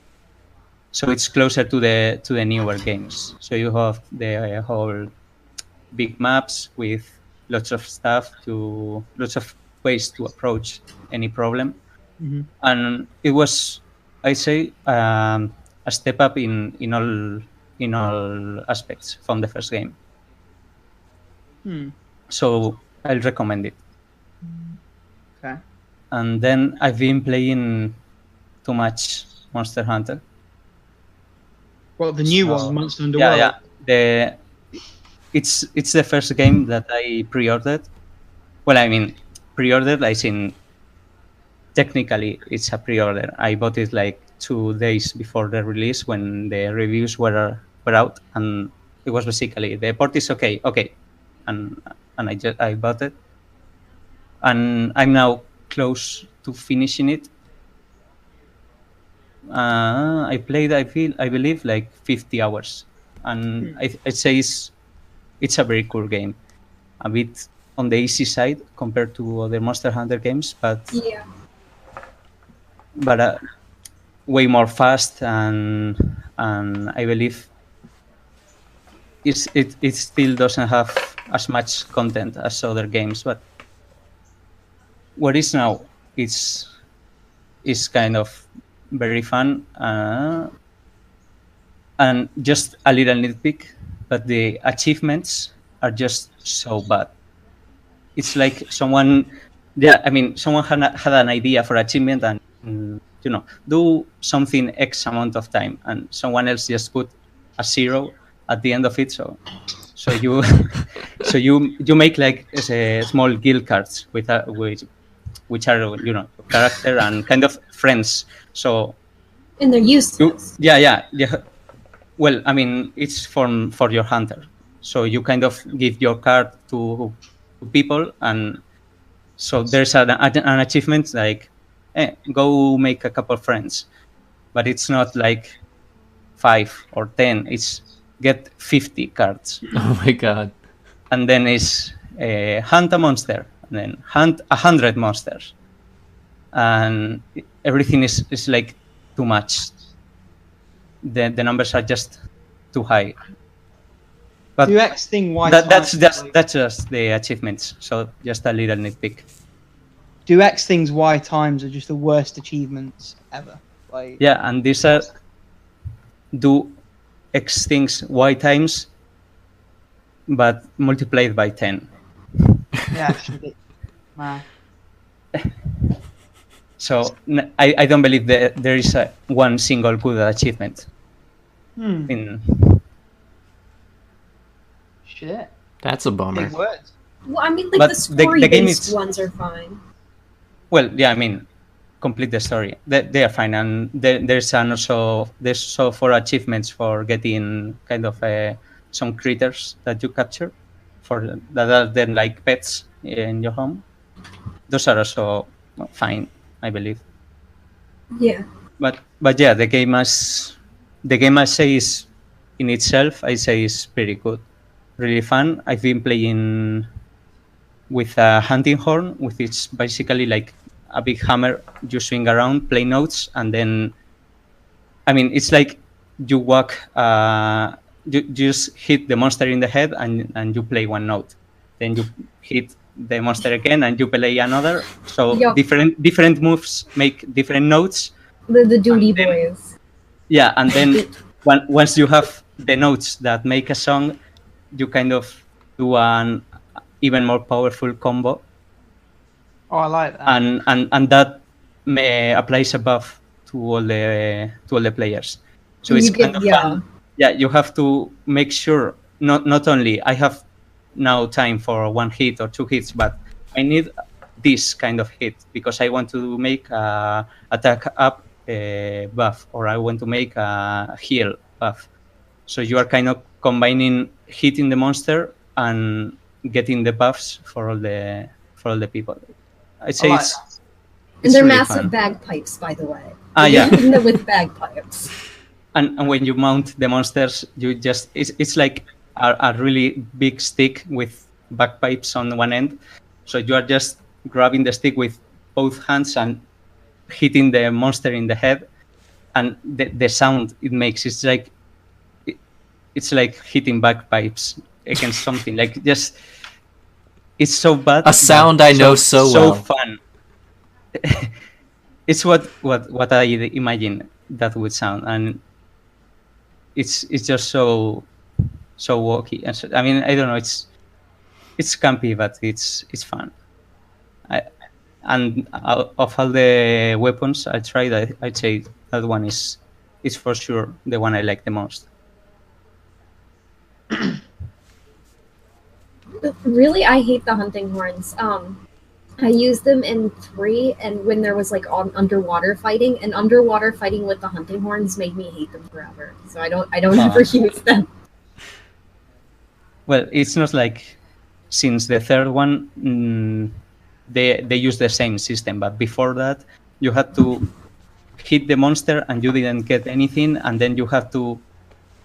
So it's closer to the newer games. So you have the whole big maps with lots of lots of ways to approach any problem, Mhm. and it was, I say, a step up in all aspects from the first game. So I'll recommend it. Okay. And then I've been playing too much Monster Hunter. Well, the new So, one, Monster Underworld. yeah. It's the first game that I pre-ordered. Well, I mean, pre-ordered, as in technically it's a pre-order. I bought it like 2 days before the release when the reviews were out, and it was basically the port is okay, and I bought it, and I'm now close to finishing it. I played, I believe, like 50 hours, and I'd say it's a very cool game. A bit on the easy side compared to other Monster Hunter games, but Yeah. way more fast, and I believe it still doesn't have as much content as other games. But what is now is kind of very fun, and just a little nitpick, but the achievements are just so bad. It's like someone had an idea for achievement, and do something X amount of time, and someone else just put a 0 at the end of it. So you you make like small guild cards with which are character and kind of friends. So And they're useless. yeah. Well, I mean, it's for your hunter. So you kind of give your card to people, and so there's an achievement like, go make a couple friends, but it's not like 5 or 10. It's get 50 cards, Oh my god. and then it's hunt a monster, and then hunt 100 monsters, and everything is like too much. The numbers are just too high. But Do X thing why that's times, just the achievements. So just a little nitpick. do X things Y times are just the worst achievements ever. Like Yeah, and these are do X things Y times, but multiplied by 10. yeah, it's ridiculous. Man. So I don't believe that there is one single good achievement. Shit. That's a bummer. Big words. Well, I mean, like But the the game story-based is- ones are fine. Well, yeah, I mean, complete the story. They are fine, and there's also 4 achievements for getting kind of some critters that you capture that are then like pets in your home. Those are also fine, I believe. Yeah. But yeah, the game I say is in itself, I say is pretty good, really fun. I've been playing with a hunting horn, which is basically like a big hammer. You swing around, play notes, and then, I mean, it's like you walk, you just hit the monster in the head, and you play one note. Then you hit the monster again, and you play another. So Yup. different moves make different notes. The duty boys. Yeah, and then once you have the notes that make a song, you kind of do an even more powerful combo, Oh, I like that. and that applies above to all the players. So You it's get- kind of yeah. fun. Yeah, you have to make sure not only I have now time for 1 hit or 2 hits, but I need this kind of hit because I want to make a attack up buff, or I want to make a heal buff. So you are kind of combining hitting the monster and getting the buffs for all the people. I'd say like it's And they're really massive fun. bagpipes, by the way. Ah, yeah. With bagpipes. And when you mount the monsters, you just it's like a really big stick with bagpipes on one end. So you are just grabbing the stick with both hands and hitting the monster in the head, and the sound it makes, it's like hitting bagpipes against something. Like just it's so bad. A sound I know so well. Fun. It's what I imagine that would sound, and it's just so wacky. And so, I mean, I don't know. It's campy, but it's fun. And of all the weapons I tried, I'd say that one is for sure the one I like the most. Really, I hate the hunting horns. I used them in 3, and when there was like underwater fighting, and underwater fighting with the hunting horns made me hate them forever. So I don't ever use them. Well, it's not like since the third one, they use the same system, but before that, you had to hit the monster and you didn't get anything, and then you have to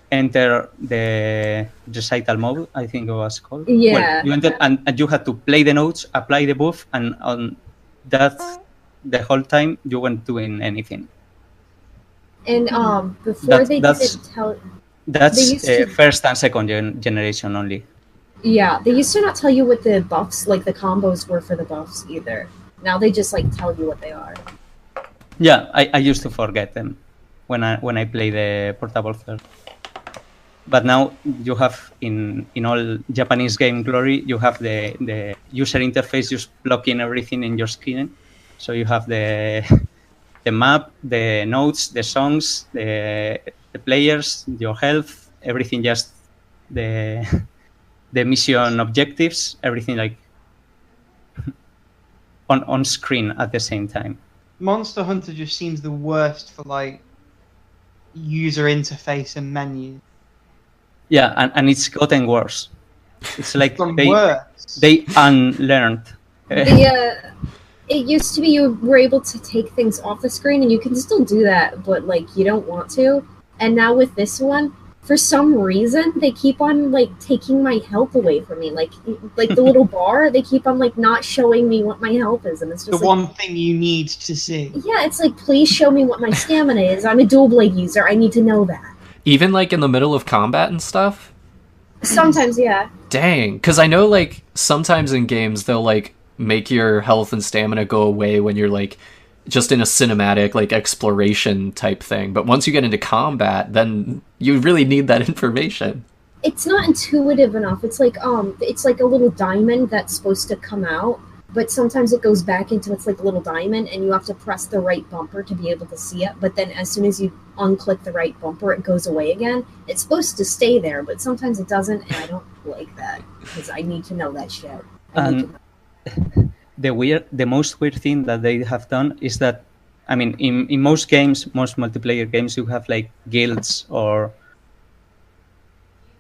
enter the recital mode, I think it was called. Yeah. Well, you entered, and you had to play the notes, apply the buff, and on that, the whole time you weren't doing anything. And before they didn't tell. That's first and second generation only. Yeah, they used to not tell you what the buffs, like the combos were for the buffs either. Now they just like tell you what they are. Yeah, I used to forget them when I play the portable third. But now you have in all Japanese game glory, you have the user interface just blocking everything in your screen. So you have the map, the notes, the songs, the players, your health, everything, just the mission objectives, everything like on screen at the same time. Monster Hunter just seems the worst for like user interface and menu. Yeah, and it's gotten worse. It's like worse. They unlearned. It used to be you were able to take things off the screen, and you can still do that, but like you don't want to. And now with this one, for some reason, they keep on like taking my health away from me. Like the little bar, they keep on like not showing me what my health is, and it's just the one thing you need to see. Yeah, it's like, please show me what my stamina is. I'm a dual blade user. I need to know that. Even like in the middle of combat and stuff? Sometimes, yeah. Dang, because I know like sometimes in games they'll like make your health and stamina go away when you're like just in a cinematic like exploration type thing, but once you get into combat, then you really need that information. It's not intuitive enough. It's like a little diamond that's supposed to come out, but sometimes it goes back into its like little diamond, and you have to press the right bumper to be able to see it. But then as soon as you unclick the right bumper, it goes away again. It's supposed to stay there, but sometimes it doesn't, and I don't like that because I need to know that shit. The most weird thing that they have done is that, I mean, in most games, most multiplayer games, you have like guilds or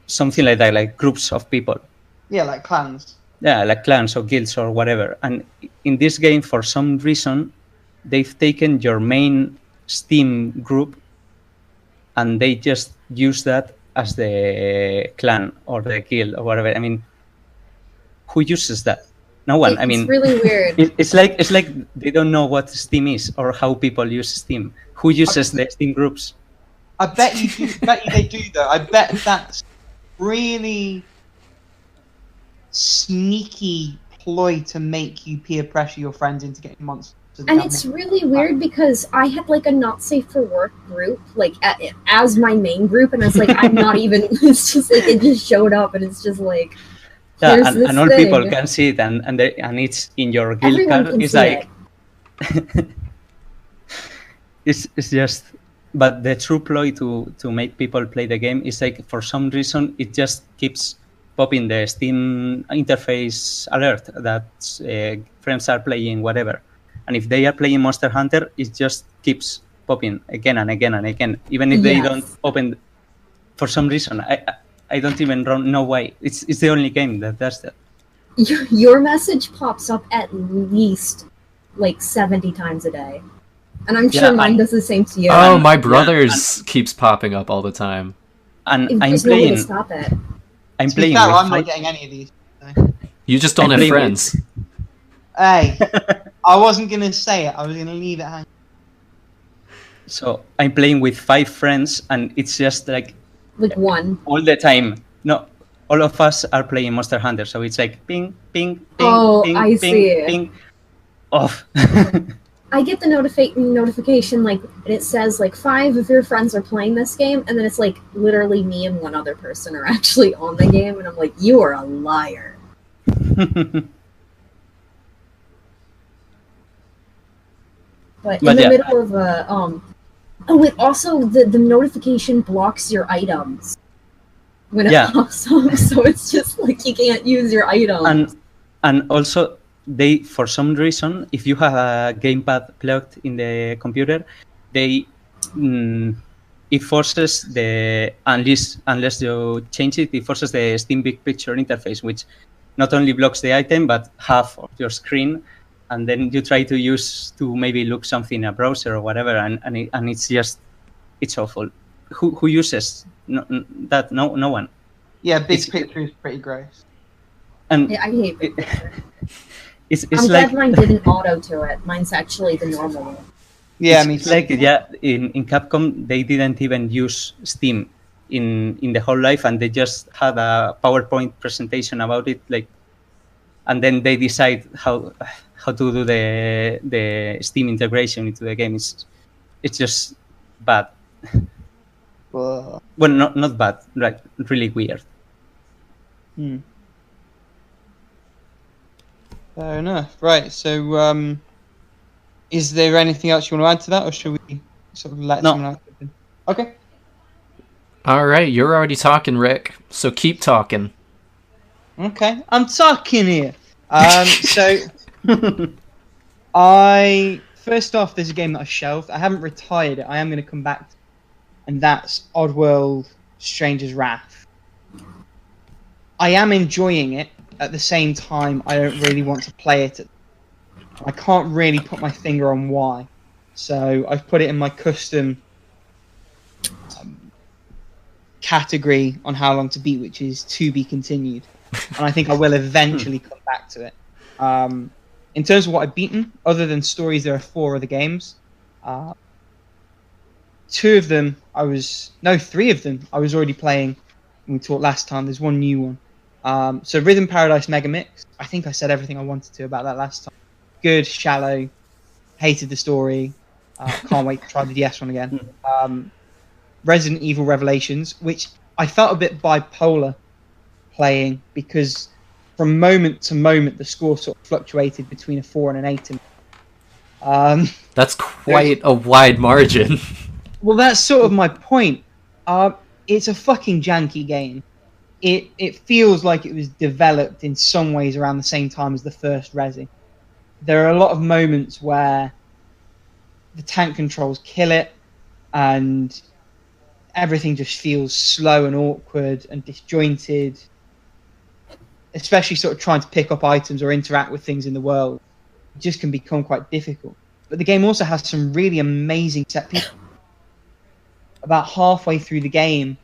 something like that, like groups of people. Yeah, like clans. Yeah, like clans or guilds or whatever. And in this game, for some reason, they've taken your main Steam group and they just use that as the clan or the guild or whatever. I mean, who uses that? No one. It's really weird. It's like they don't know what Steam is or how people use Steam. Who uses the Steam groups? I bet you they do though. I bet that's really sneaky ploy to make you peer pressure your friends into getting monsters. And it's really weird because I had like a not safe for work group like as my main group, and it's like I'm not even. It's just like it just showed up, and it's just like. Yeah, and all people can see it, and it's in your guild card. It's like it's just. But the true ploy to make people play the game is like for some reason it just keeps popping the Steam interface alert that friends are playing whatever, and if they are playing Monster Hunter, it just keeps popping again and again and again, even if they don't open. For some reason, I don't even know why. It's the only game that does that. Your message pops up at least like 70 times a day. And I'm sure mine does the same to you. Oh, my brother's keeps popping up all the time. And I'm playing. To stop it. I'm playing. Fair, I'm not getting any of these. So. You just don't have friends. Hey, I wasn't gonna say it. I was gonna leave it hanging. So I'm playing with 5 friends, and it's just like one. all the time. No, all of us are playing Monster Hunter, so it's like ping, ping, ping, Oh, ping, I ping, see. ping, off. I get the notification like it says like 5 of your friends are playing this game, and then it's like literally me and one other person are actually on the game, and I'm like, you are a liar. But in the yeah. middle of a oh, it also the notification blocks your items when it pops up, so it's just like you can't use your items. And also they, for some reason, if you have a gamepad plugged in the computer, they it forces the unless you change it, it forces the Steam Big Picture interface, which not only blocks the item but half of your screen, and then you try to use to maybe look something in a browser or whatever, and it's just it's awful. Who uses that? No one. Yeah, Big Picture is pretty gross. And yeah, I hate Big Picture. It's I'm like, glad mine didn't auto to it. Mine's actually the normal one. Yeah, it's like in Capcom they didn't even use Steam in the whole life, and they just had a PowerPoint presentation about it, like, and then they decide how to do the Steam integration into the game. It's just bad. Well, not bad, like really weird. Fair enough. Right. So, is there anything else you want to add to that, or should we sort of let someone else in? Okay. All right, you're already talking, Rick. So keep talking. Okay, I'm talking here. So, first off, there's a game that I shelved. I haven't retired it. I am going to come back to it, and that's Oddworld: Stranger's Wrath. I am enjoying it. At the same time, I don't really want to play it. I can't really put my finger on why. So I've put it in my custom category on how long to beat, which is to be continued. And I think I will eventually come back to it. In terms of what I've beaten, other than stories, there are 4 other games. 3 of them I was already playing when we talked last time. There's one new one. So Rhythm Paradise Mega Mix. I think I said everything I wanted to about that last time. Good, shallow, hated the story. Can't wait to try the DS one again. Resident Evil Revelations, which I felt a bit bipolar playing, because from moment to moment the score sort of fluctuated between a 4 and an 8. That's quite a wide margin. Well, that's sort of my point. It's a fucking janky game. It feels like it was developed in some ways around the same time as the first Resi. There are a lot of moments where the tank controls kill it, and everything just feels slow and awkward and disjointed, especially sort of trying to pick up items or interact with things in the world. It just can become quite difficult. But the game also has some really amazing set pieces. About halfway through the game,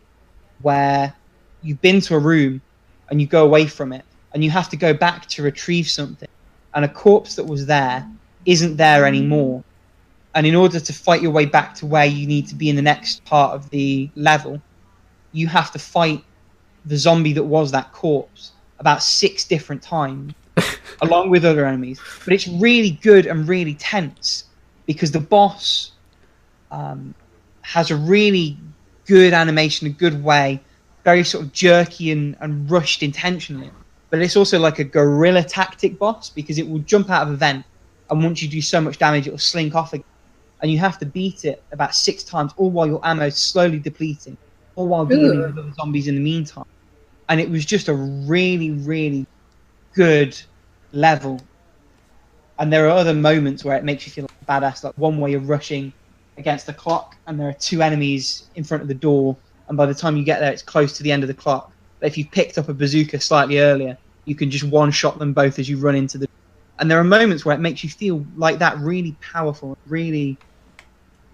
where you've been to a room and you go away from it and you have to go back to retrieve something, and a corpse that was there isn't there anymore. And in order to fight your way back to where you need to be in the next part of the level, you have to fight the zombie that was that corpse about 6 different times, along with other enemies. But it's really good and really tense, because the boss has a really good animation, a good way, very sort of jerky and rushed intentionally. But it's also like a guerrilla tactic boss, because it will jump out of a vent, and once you do so much damage, it will slink off again. And you have to beat it about 6 times, all while your ammo is slowly depleting, all while dealing with other zombies in the meantime. And it was just a really, really good level. And there are other moments where it makes you feel like a badass, like one where you're rushing against the clock, and there are 2 enemies in front of the door, and by the time you get there, it's close to the end of the clock. But if you picked up a bazooka slightly earlier, you can just one-shot them both as you run into the... And there are moments where it makes you feel like that really powerful, really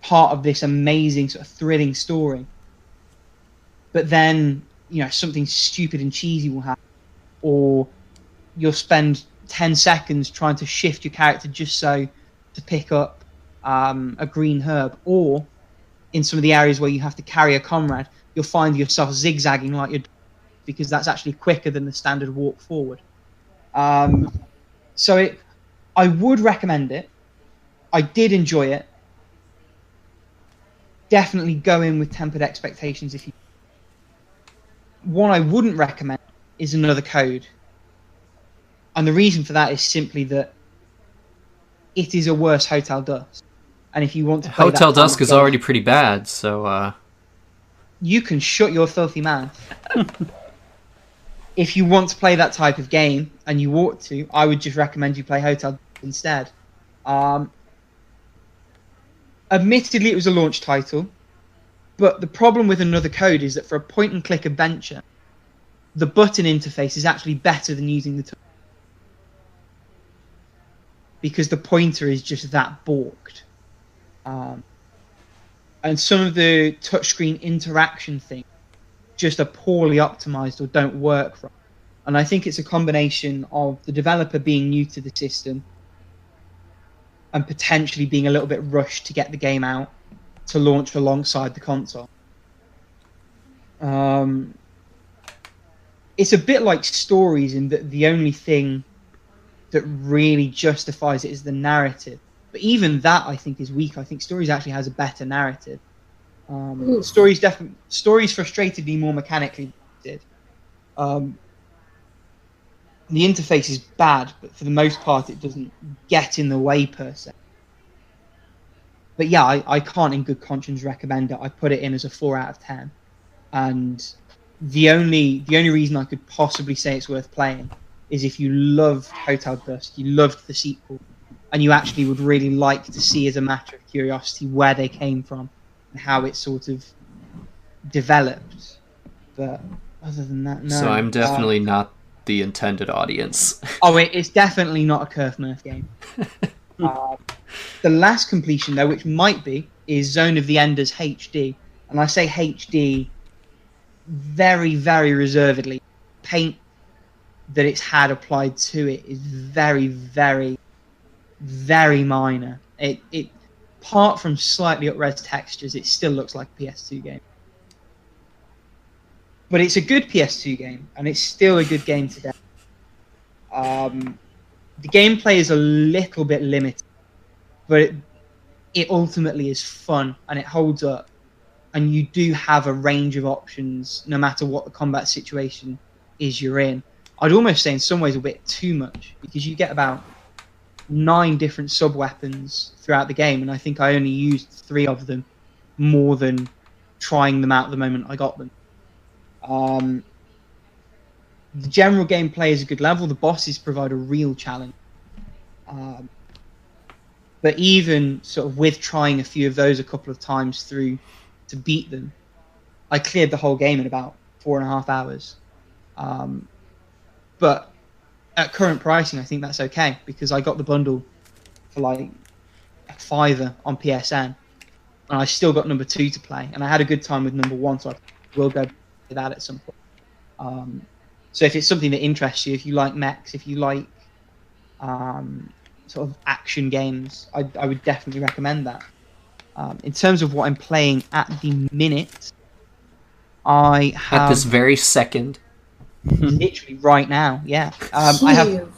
part of this amazing sort of thrilling story. But then, you know, something stupid and cheesy will happen, or you'll spend 10 seconds trying to shift your character just so to pick up a green herb, or in some of the areas where you have to carry a comrade, you'll find yourself zigzagging like you're, because that's actually quicker than the standard walk forward. So I would recommend it. I did enjoy it. Definitely go in with tempered expectations if you. What I wouldn't recommend is another code. And the reason for that is simply that it is a worse Hotel Dusk. And if you want to play Hotel that Dusk is already pretty bad, so you can shut your filthy mouth. If you want to play that type of game, and you ought to, I would just recommend you play Hotel Dusk instead. Admittedly, it was a launch title, but the problem with another code is that for a point-and-click adventure, the button interface is actually better than using the tool. Because the pointer is just that balked. And some of the touchscreen interaction things just are poorly optimized or don't work right. And I think it's a combination of the developer being new to the system and potentially being a little bit rushed to get the game out to launch alongside the console. It's a bit like Stories in that the only thing that really justifies it is the narrative. But even that, I think, is weak. I think Stories actually has a better narrative. Stories frustrated me more mechanically than it did. The interface is bad, but for the most part, it doesn't get in the way per se. But yeah, I can't in good conscience recommend it. I put it in as a 4 out of 10. And the only reason I could possibly say it's worth playing is if you loved Hotel Dusk, you loved the sequel, and you actually would really like to see, as a matter of curiosity, where they came from and how it sort of developed. But other than that, no. So I'm definitely not the intended audience. It's definitely not a Curve Murph game. The last completion, though, which might be, is Zone of the Enders HD. And I say HD very, very reservedly. Paint that it's had applied to it is very, very, very minor. It apart from slightly up-res textures, it still looks like a PS2 game. But it's a good PS2 game, and it's still a good game today. The gameplay is a little bit limited, but it ultimately is fun, and it holds up. And you do have a range of options, no matter what the combat situation is you're in. I'd almost say in some ways a bit too much, because you get about 9 different sub-weapons throughout the game, and I think I only used 3 of them more than trying them out the moment I got them. The general gameplay is a good level. The bosses provide a real challenge. But even sort of with trying a few of those a couple of times through to beat them, I cleared the whole game in about 4.5 hours. But at current pricing, I think that's okay, because I got the bundle for like a £5 on PSN, and I still got number 2 to play, and I had a good time with number 1, so I will go to that at some point. So if it's something that interests you, if you like mechs, if you like sort of action games, I would definitely recommend that. In terms of what I'm playing at the minute, I have... At this very second. Literally right now, yeah. I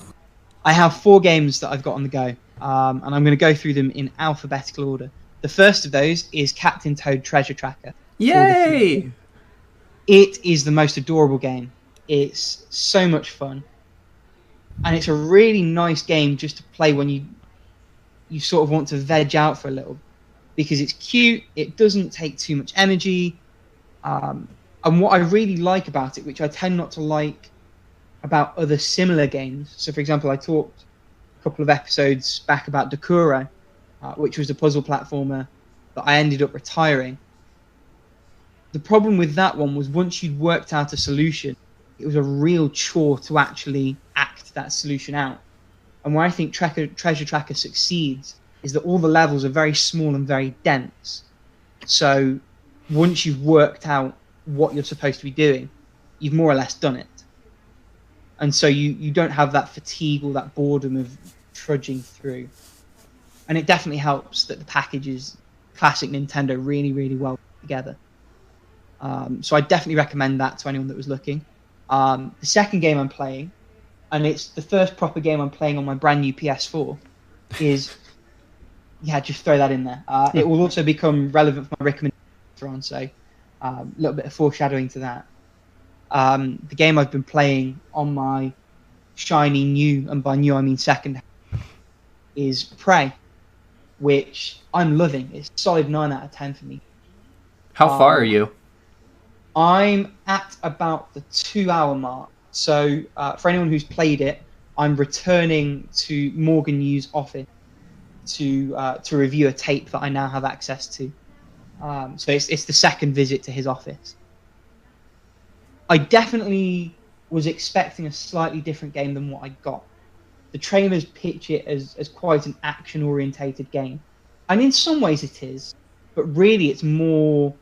have 4 games that I've got on the go, and I'm going to go through them in alphabetical order. The first of those is Captain Toad Treasure Tracker. Yay! It is the most adorable game. It's so much fun, and it's a really nice game just to play when you sort of want to veg out for a little, because it's cute, it doesn't take too much energy, and what I really like about it, which I tend not to like about other similar games, so for example, I talked a couple of episodes back about Dakuro, which was a puzzle platformer that I ended up retiring. The problem with that one was once you'd worked out a solution, it was a real chore to actually act that solution out. And where I think Treasure Tracker succeeds is that all the levels are very small and very dense. So once you've worked out what you're supposed to be doing, you've more or less done it. And so you don't have that fatigue or that boredom of trudging through. And it definitely helps that the classic Nintendo really, really well together. So I definitely recommend that to anyone that was looking. The second game I'm playing, and it's the first proper game I'm playing on my brand new PS4, is just throw that in there. It will also become relevant for my recommendation later on, so a little bit of foreshadowing to that. The game I've been playing on my shiny new, and by new I mean second, is Prey, which I'm loving. It's a solid 9 out of 10 for me. How far are you? I'm at about the 2-hour mark. So for anyone who's played it, I'm returning to Morgan Yu's office to review a tape that I now have access to. So it's the second visit to his office. I definitely was expecting a slightly different game than what I got. The trailers pitch it as quite an action-orientated game. And in some ways it is, but really it's more...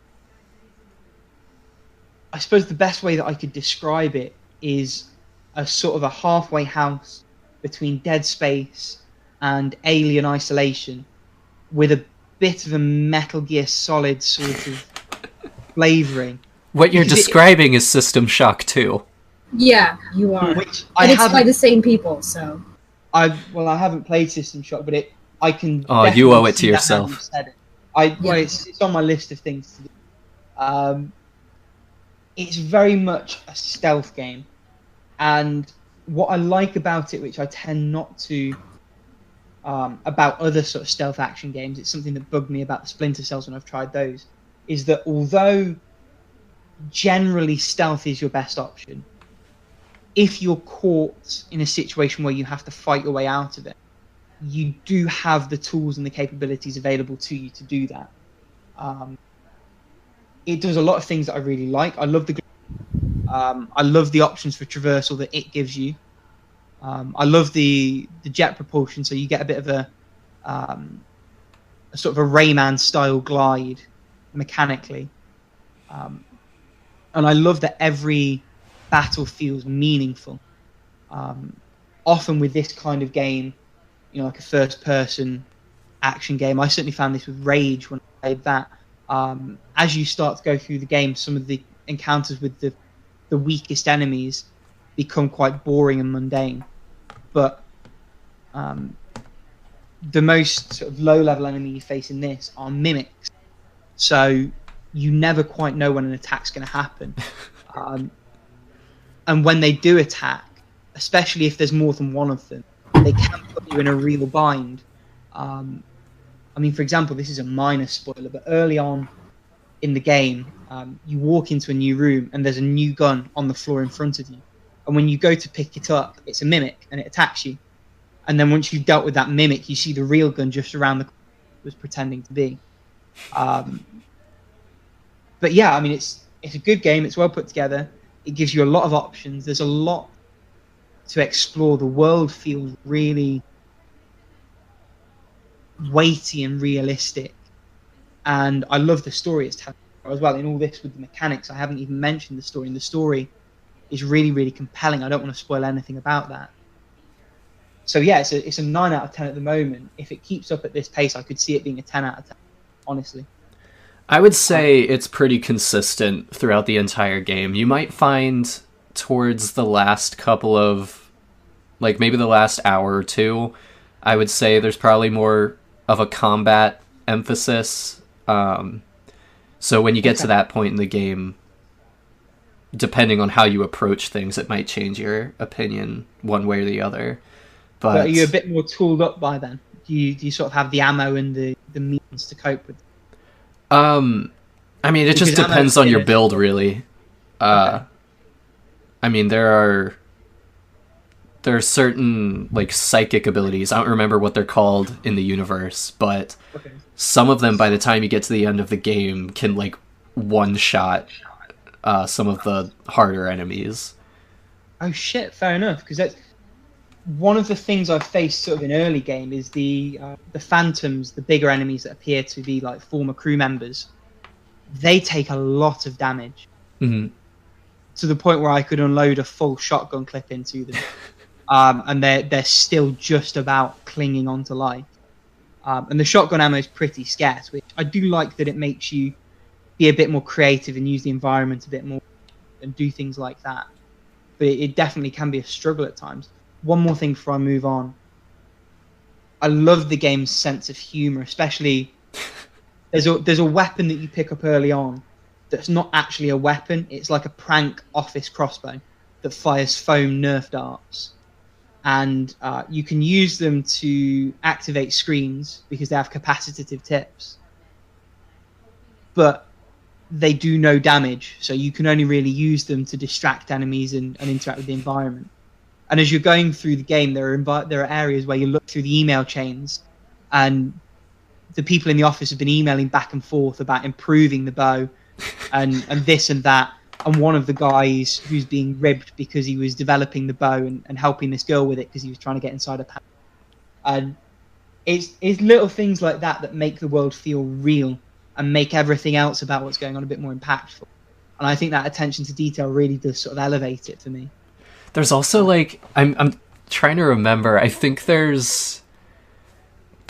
I suppose the best way that I could describe it is a sort of a halfway house between Dead Space and Alien Isolation, with a bit of a Metal Gear Solid sort of flavouring. What you're describing is System Shock 2. Yeah, you are. Which and it's by the same people, so... I haven't played System Shock, but I can... Oh, you owe it to yourself. It's on my list of things to do. It's very much a stealth game, and what I like about it, which I tend not to about other sort of stealth action games, it's something that bugged me about the Splinter Cells when I've tried those, is that although generally stealth is your best option, if you're caught in a situation where you have to fight your way out of it, you do have the tools and the capabilities available to you to do that. It does a lot of things that I really like. I love the options for traversal that it gives you. I love the jet propulsion, so you get a bit of a sort of a Rayman style glide mechanically. And I love that every battle feels meaningful. Often with this kind of game, like a first person action game, I certainly found this with Rage when I played that. As you start to go through the game, some of the encounters with the weakest enemies become quite boring and mundane. But the most sort of low-level enemy you face in this are mimics. So you never quite know when an attack's going to happen. And when they do attack, especially if there's more than one of them, they can put you in a real bind. For example, this is a minor spoiler, but early on in the game, you walk into a new room and there's a new gun on the floor in front of you. And when you go to pick it up, it's a mimic and it attacks you. And then once you've dealt with that mimic, you see the real gun just around the corner it was pretending to be. But yeah, it's a good game. It's well put together. It gives you a lot of options. There's a lot to explore. The world feels really weighty and realistic, and I love the story it's telling as well. In all this with the mechanics, I haven't even mentioned the story, and the story is really, really compelling. I don't want to spoil anything about that. So yeah, it's a 9 out of 10 at the moment. If it keeps up at this pace, I could see it being a 10 out of 10, honestly. I would say it's pretty consistent throughout the entire game. You might find towards the last couple of, maybe the last hour or two, I would say there's probably more of a combat emphasis. So when you get to that point in the game, depending on how you approach things, it might change your opinion one way or the other. But are you a bit more tooled up by then? Do you sort of have the ammo and the means to cope with it? It just depends on your build, really. Okay. There are certain psychic abilities. I don't remember what they're called in the universe, but some of them, by the time you get to the end of the game, can one-shot some of the harder enemies. Oh shit! Fair enough, because that's one of the things I've faced sort of in early game is the phantoms, the bigger enemies that appear to be former crew members. They take a lot of damage, to the point where I could unload a full shotgun clip into them, and they're still just about clinging on to life. And the shotgun ammo is pretty scarce, which I do like that it makes you be a bit more creative and use the environment a bit more and do things like that. But it definitely can be a struggle at times. One more thing before I move on. I love the game's sense of humor, especially there's a weapon that you pick up early on that's not actually a weapon. It's like a prank office crossbow that fires foam Nerf darts. And you can use them to activate screens because they have capacitive tips. But they do no damage, so you can only really use them to distract enemies and interact with the environment. And as you're going through the game, there are areas where you look through the email chains, and the people in the office have been emailing back and forth about improving the bow and this and that. And one of the guys who's being ribbed because he was developing the bow and helping this girl with it because he was trying to get inside her pants. And it's little things like that make the world feel real and make everything else about what's going on a bit more impactful. And I think that attention to detail really does sort of elevate it for me. There's also like I'm trying to remember. I think there's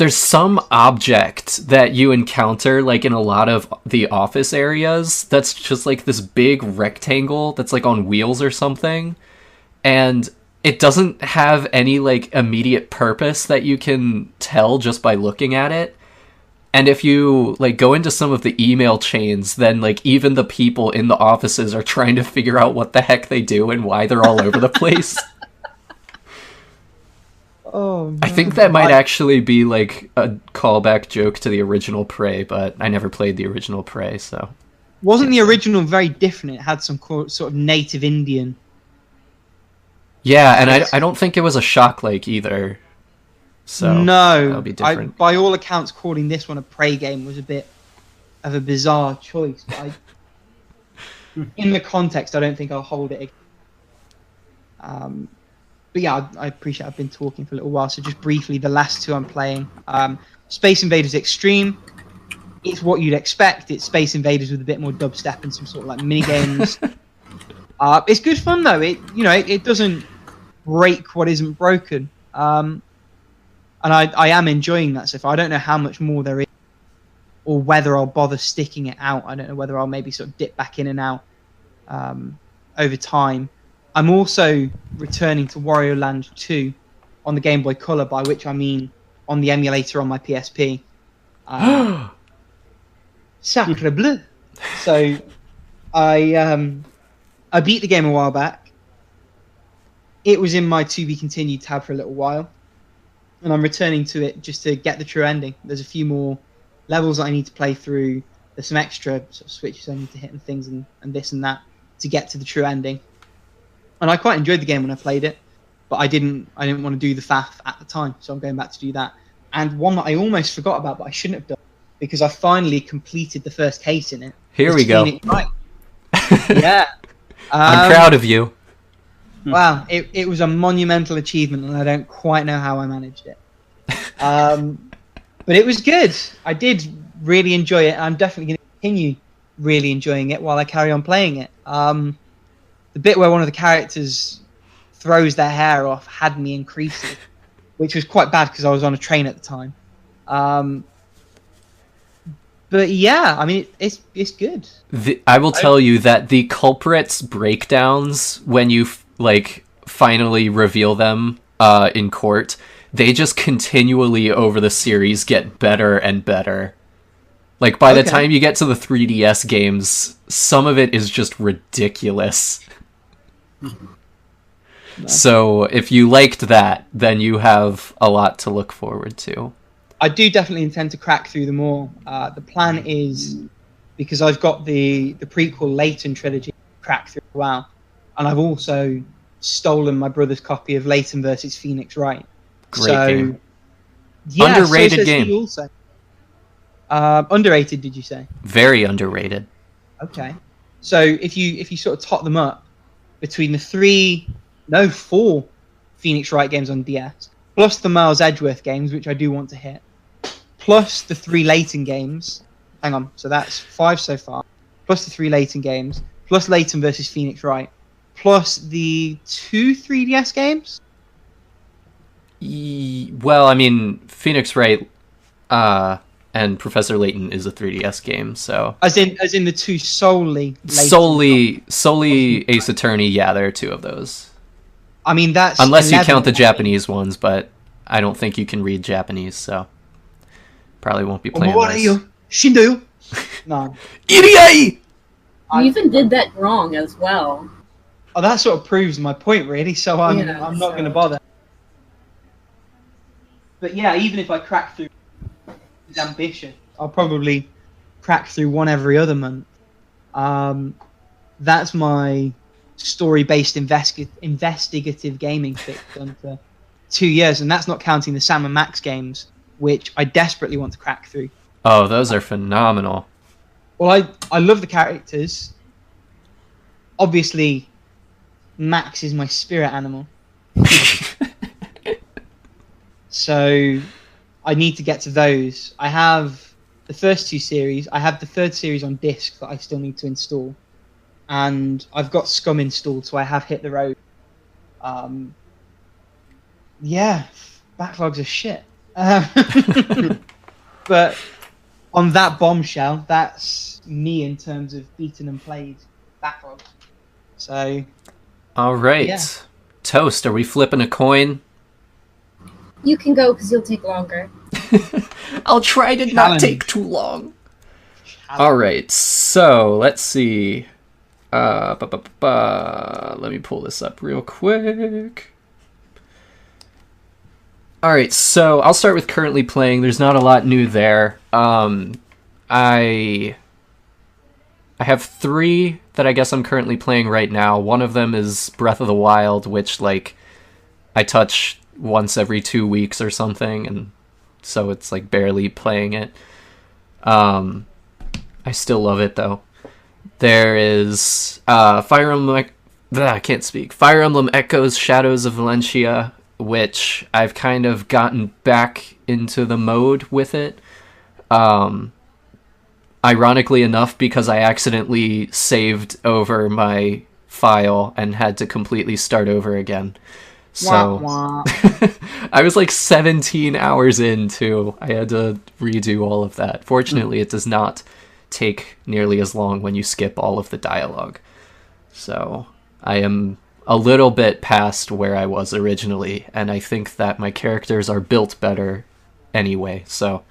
some object that you encounter like in a lot of the office areas that's just like this big rectangle that's like on wheels or something, and it doesn't have any like immediate purpose that you can tell just by looking at it. And if you like go into some of the email chains, then like even the people in the offices are trying to figure out what the heck they do and why they're all over the place. Oh, man. I think that might actually be like a callback joke to the original Prey, but I never played the original Prey, so. Wasn't the original very different? It had some sort of native Indian. Yeah, and I don't think it was a shock lake either. So no, that'll be different. By all accounts, calling this one a Prey game was a bit of a bizarre choice. But in the context, I don't think I'll hold it. But yeah, I appreciate I've been talking for a little while. So just briefly, the last two I'm playing. Space Invaders Extreme. It's what you'd expect. It's Space Invaders with a bit more dubstep and some sort of like mini games. It's good fun though. It doesn't break what isn't broken. And I am enjoying that so far. I don't know how much more there is or whether I'll bother sticking it out. I don't know whether I'll maybe sort of dip back in and out over time. I'm also returning to Wario Land 2 on the Game Boy Color, by which I mean on the emulator on my PSP. Sacre bleu! So I beat the game a while back. It was in my to be continued tab for a little while, and I'm returning to it just to get the true ending. There's a few more levels that I need to play through. There's some extra sort of switches I need to hit and things and this and that to get to the true ending. And I quite enjoyed the game when I played it, but I didn't want to do the faff at the time, so I'm going back to do that. And one that I almost forgot about, but I shouldn't have done, because I finally completed the first case in it. Here we go. Right. Yeah. I'm proud of you. Wow, it was a monumental achievement, and I don't quite know how I managed it. But it was good. I did really enjoy it. I'm definitely going to continue really enjoying it while I carry on playing it. The bit where one of the characters throws their hair off had me increasing, which was quite bad because I was on a train at the time. But yeah, I mean, it's good. I will tell you that the culprits' breakdowns, when you finally reveal them in court, they just continually over the series get better and better. Like by the time you get to the 3DS games, some of it is just ridiculous. So if you liked that, then you have a lot to look forward to. I do definitely intend to crack through them all. The plan is, because I've got the prequel Layton trilogy to crack through as well, and I've also stolen my brother's copy of Layton versus Phoenix Wright. Great game. Yeah, underrated game. Also. Underrated, did you say? Very underrated. Okay. So if you sort of tot them up between the 4 Phoenix Wright games on DS, plus the Miles Edgeworth games, which I do want to hit, plus the 3 Layton games. Hang on, so that's 5 so far. Plus the 3 Layton games, plus Layton versus Phoenix Wright, plus the 2 3DS games. Well, I mean, Phoenix Wright And Professor Layton is a 3DS game, so As in the two solely Ace Attorney. Yeah, there are two of those. I mean, that's unless you count the 11. Japanese ones, but I don't think you can read Japanese, so probably won't be playing What are those. you? Shindu? No. Idiot! You even did that wrong as well. Oh, that sort of proves my point, really. So I'm Yeah, not so- going to bother. But yeah, even if I crack through his ambition, I'll probably crack through one every other month. That's my story-based investigative gaming fix done for 2 years, and that's not counting the Sam and Max games, which I desperately want to crack through. Oh, those are phenomenal. Well, I love the characters. Obviously, Max is my spirit animal. So I need to get to those. I have the first two series. I have the third series on disc that I still need to install. And I've got Scum installed, so I have hit the road. Yeah, backlogs are shit. But on that bombshell, that's me in terms of beaten and played backlog. So, All right. Yeah. Toast, are we flipping a coin? You can go because you'll take longer. I'll try to not Challenge. take too long. All right, so let's see. Let me pull this up real quick. All right, so I'll start with currently playing. There's not a lot new there. I have 3 that I guess I'm currently playing right now. One of them is Breath of the Wild, which like I touch once every 2 weeks or something, and so it's like barely playing it. I still love it though. There is Fire Emblem. I can't speak. Fire Emblem Echoes: Shadows of Valentia, which I've kind of gotten back into the mode with it. Ironically enough, because I accidentally saved over my file and had to completely start over again. So wah, wah. I was like 17 hours into. I had to redo all of that. Fortunately, it does not take nearly as long when you skip all of the dialogue. So I am a little bit past where I was originally, and I think that my characters are built better anyway. So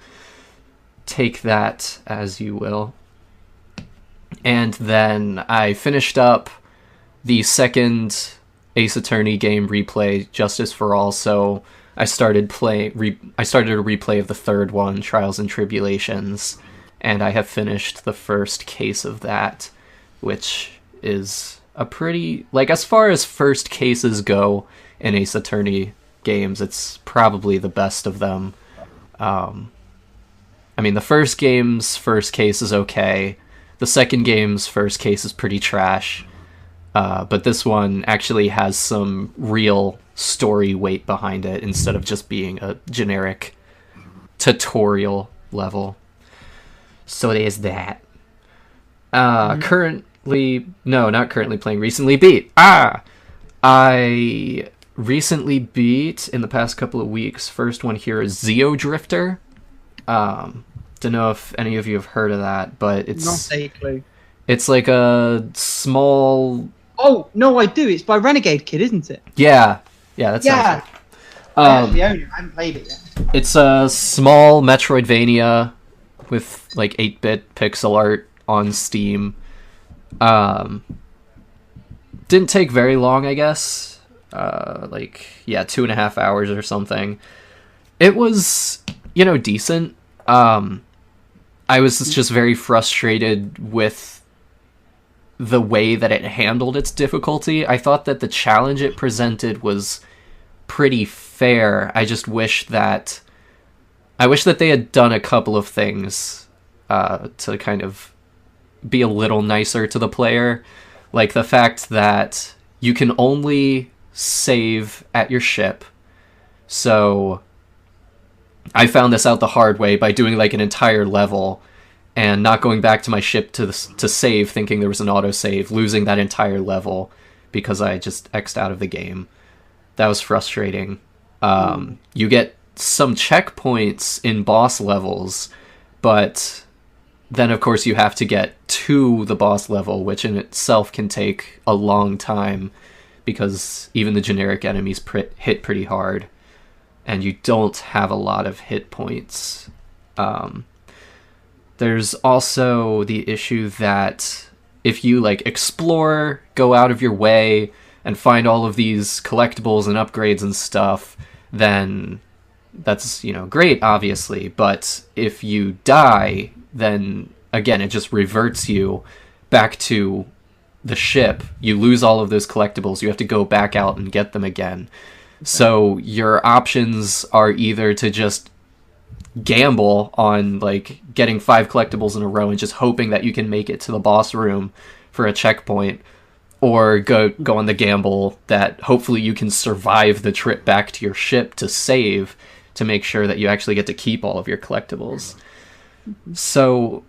take that as you will. And then I finished up the second Ace Attorney game replay, Justice for All, so I started a replay of the third one, Trials and Tribulations, and I have finished the first case of that, which is a pretty, like, as far as first cases go in Ace Attorney games, it's probably the best of them. I mean, the first game's first case is okay. The second game's first case is pretty trash. But this one actually has some real story weight behind it instead of just being a generic tutorial level. So there's that. Not currently playing, recently beat. I recently beat, in the past couple of weeks, first one here is Zeo Drifter. Don't know if any of you have heard of that, but Not a clue. it's like a small... Oh, no, I do. It's by Renegade Kid, isn't it? Yeah, that sounds Yeah. right. I actually own it. I haven't played it yet. It's a small Metroidvania with like 8-bit pixel art on Steam. Didn't take very long, I guess. 2.5 hours or something. It was, decent. I was just very frustrated with the way that it handled its difficulty. I thought that the challenge it presented was pretty fair. I just wish that they had done a couple of things to kind of be a little nicer to the player. Like the fact that you can only save at your ship. So I found this out the hard way by doing like an entire level and not going back to my ship to save, thinking there was an autosave, losing that entire level because I just X'd out of the game. That was frustrating. You get some checkpoints in boss levels, but then of course you have to get to the boss level, which in itself can take a long time because even the generic enemies hit pretty hard, and you don't have a lot of hit points. There's also the issue that if you like explore, go out of your way, and find all of these collectibles and upgrades and stuff, then that's, you know, great, obviously. But if you die, then again, it just reverts you back to the ship. You lose all of those collectibles. You have to go back out and get them again. Okay. So your options are either to just gamble on like getting 5 collectibles in a row and just hoping that you can make it to the boss room for a checkpoint, or go on the gamble that hopefully you can survive the trip back to your ship to save, to make sure that you actually get to keep all of your collectibles. So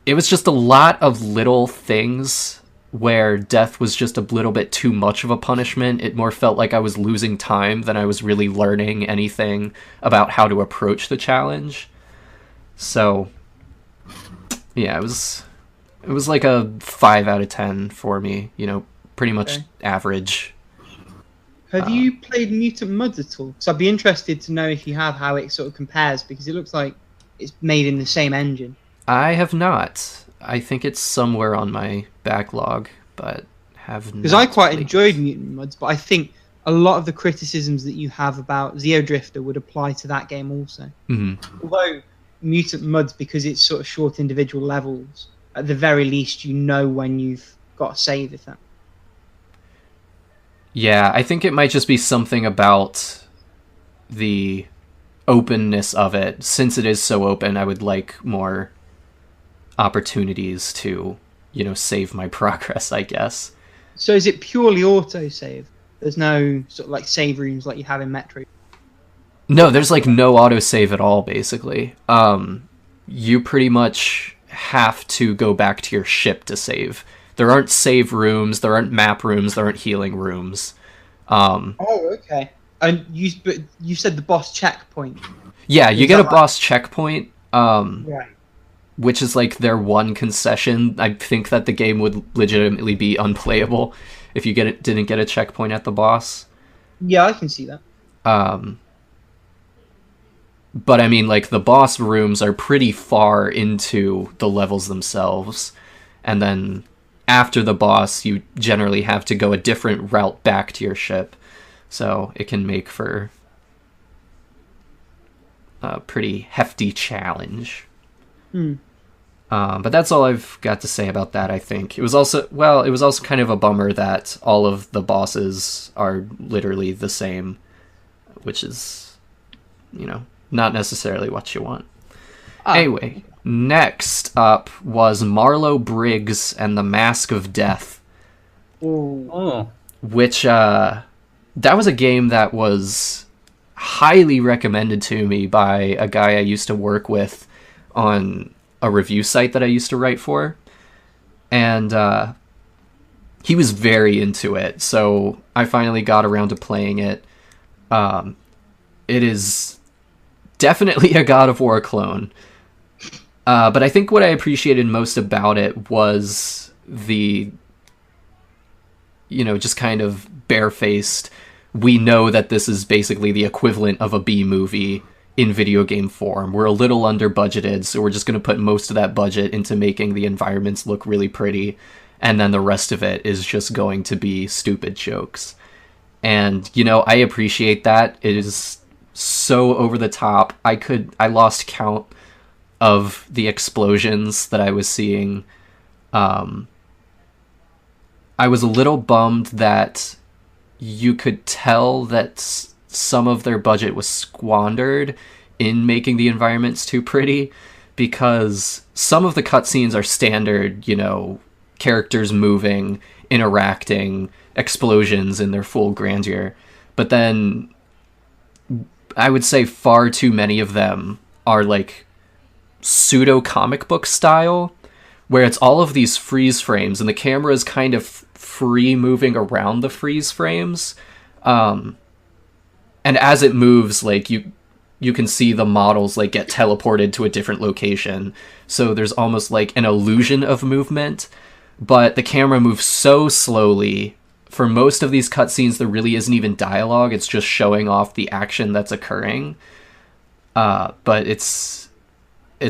it was just a lot of little things where death was just a little bit too much of a punishment. It more felt like I was losing time than I was really learning anything about how to approach the challenge. So yeah, it was like a 5 out of 10 for me, you know, pretty much average. Have you played Mutant Mudds at all? So I'd be interested to know if you have, how it sort of compares, because it looks like it's made in the same engine. I have not. I think it's somewhere on my backlog, but have not. Because I quite enjoyed Mutant Mudds, but I think a lot of the criticisms that you have about Xeodrifter would apply to that game also. Mm-hmm. Although Mutant Mudds, because it's sort of short individual levels, at the very least you know when you've got to save it. Yeah, I think it might just be something about the openness of it. Since it is so open, I would like more opportunities to, you know, save my progress, I guess. So is it purely autosave? There's no sort of like save rooms like you have in Metro? No, there's like no autosave at all, basically. You pretty much have to go back to your ship to save. There aren't save rooms, there aren't map rooms, there aren't healing rooms. Oh, okay. And you said the boss checkpoint. Yeah, you get a boss checkpoint, right. which is like their one concession. I think that the game would legitimately be unplayable if you didn't get a checkpoint at the boss. Yeah, I can see that. But I mean, like, the boss rooms are pretty far into the levels themselves, and then after the boss, you generally have to go a different route back to your ship, so it can make for a pretty hefty challenge. But that's all I've got to say about that, I think. It was also kind of a bummer that all of the bosses are literally the same, which is, you know, not necessarily what you want. Anyway, next up was Marlowe Briggs and the Mask of Death. Which, that was a game that was highly recommended to me by a guy I used to work with on a review site that I used to write for. And he was very into it, so I finally got around to playing it. It is definitely a God of War clone. But I think what I appreciated most about it was the, you know, just kind of barefaced, we know that this is basically the equivalent of a B movie in video game form. We're a little under budgeted, so we're just going to put most of that budget into making the environments look really pretty, and then the rest of it is just going to be stupid jokes. And, you know, I appreciate that. It is so over the top. I lost count of the explosions that I was seeing. I was a little bummed that you could tell that some of their budget was squandered in making the environments too pretty, because some of the cutscenes are standard, you know, characters moving, interacting, explosions in their full grandeur. But then I would say far too many of them are like pseudo comic book style, where it's all of these freeze frames and the camera is kind of free moving around the freeze frames. And as it moves, like, you can see the models like get teleported to a different location. So there's almost like an illusion of movement, but the camera moves so slowly. For most of these cutscenes, there really isn't even dialogue. It's just showing off the action that's occurring. But it's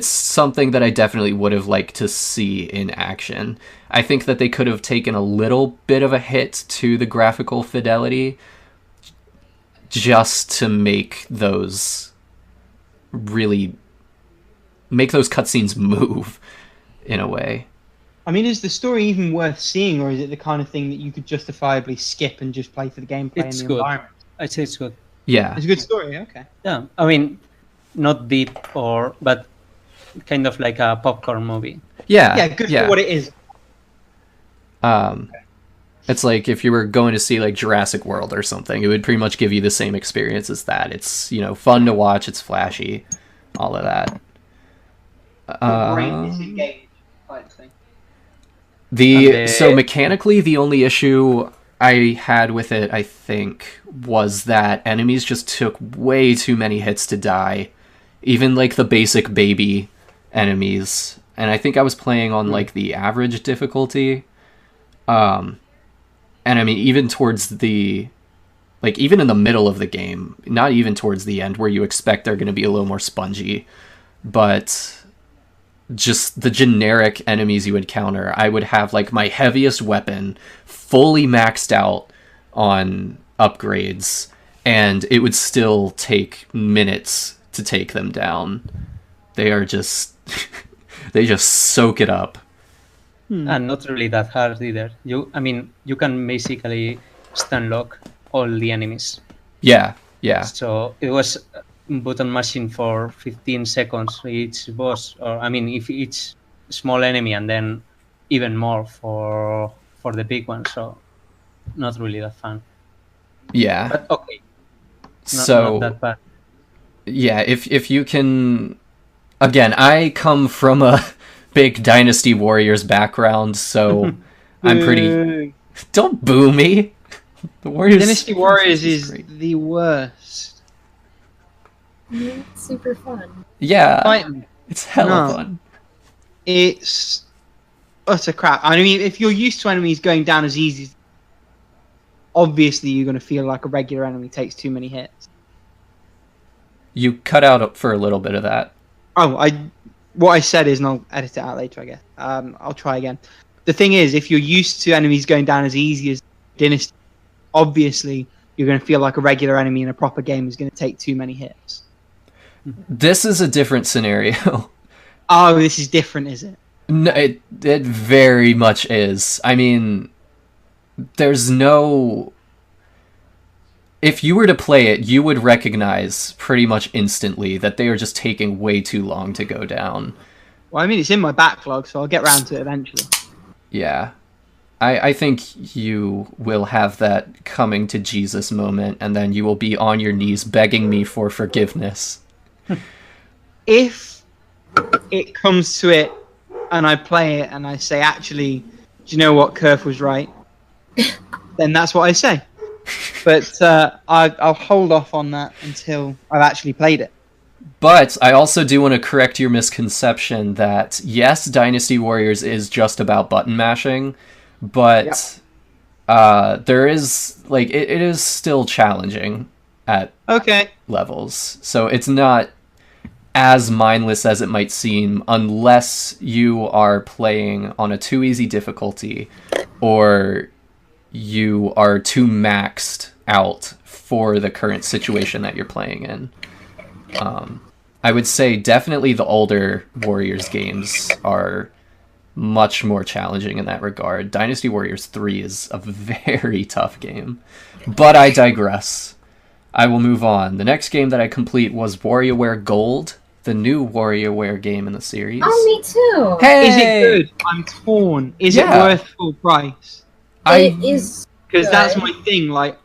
something that I definitely would have liked to see in action. I think that they could have taken a little bit of a hit to the graphical fidelity just to make those cutscenes move in a way. I mean, is the story even worth seeing, or is it the kind of thing that you could justifiably skip and just play for the gameplay and the environment? I'd say it's good. Yeah. It's a good story, okay. Yeah, I mean, not deep but kind of like a popcorn movie. Yeah. Yeah, good for what it is. It's like if you were going to see like Jurassic World or something, it would pretty much give you the same experience as that. It's, fun to watch, it's flashy, all of that. Brain disengaged type thing. So mechanically, the only issue I had with it, I think, was that enemies just took way too many hits to die. Even like the basic baby enemies. And I think I was playing on like the average difficulty. And I mean, even towards even in the middle of the game, not even towards the end where you expect they're going to be a little more spongy, but just the generic enemies you encounter, I would have like my heaviest weapon fully maxed out on upgrades, and it would still take minutes to take them down. They are just they just soak it up. And not really that hard either. You can basically stun lock all the enemies. Yeah. So it was button mashing for 15 seconds each boss, or if each small enemy, and then even more for the big one. So not really that fun. Yeah. But okay. Not that bad. Yeah, if you can, again, I come from a big Dynasty Warriors background, so I'm pretty. Don't boo me. The Warriors. Dynasty Warriors is the worst. It's super fun. Yeah, it's hella fun. It's utter crap. I mean, if you're used to enemies going down as easy, obviously you're going to feel like a regular enemy takes too many hits. You cut out for a little bit of that. Oh, what I said is, and I'll edit it out later, I guess. I'll try again. The thing is, if you're used to enemies going down as easy as Dynasty, obviously you're going to feel like a regular enemy in a proper game is going to take too many hits. This is a different scenario. Oh, this is different, is it? No, it very much is. I mean, there's no... If you were to play it, you would recognize pretty much instantly that they are just taking way too long to go down. Well, I mean, it's in my backlog, so I'll get around to it eventually. Yeah. I think you will have that coming to Jesus moment, and then you will be on your knees begging me for forgiveness. If it comes to it, and I play it, and I say, actually, do you know what, Kurf was right? Then that's what I say. But I'll hold off on that until I've actually played it. But I also do want to correct your misconception that, yes, Dynasty Warriors is just about button mashing, but there is, like, it is still challenging at levels. So it's not as mindless as it might seem unless you are playing on a too easy difficulty or you are too maxed out for the current situation that you're playing in. I would say definitely the older Warriors games are much more challenging in that regard. Dynasty Warriors 3 is a very tough game. But I digress. I will move on. The next game that I complete was WarioWare Gold, the new WarioWare game in the series. Oh, me too! Hey! Is it good? I'm torn. Is it worth full price? It is Because good. that's my thing. Like,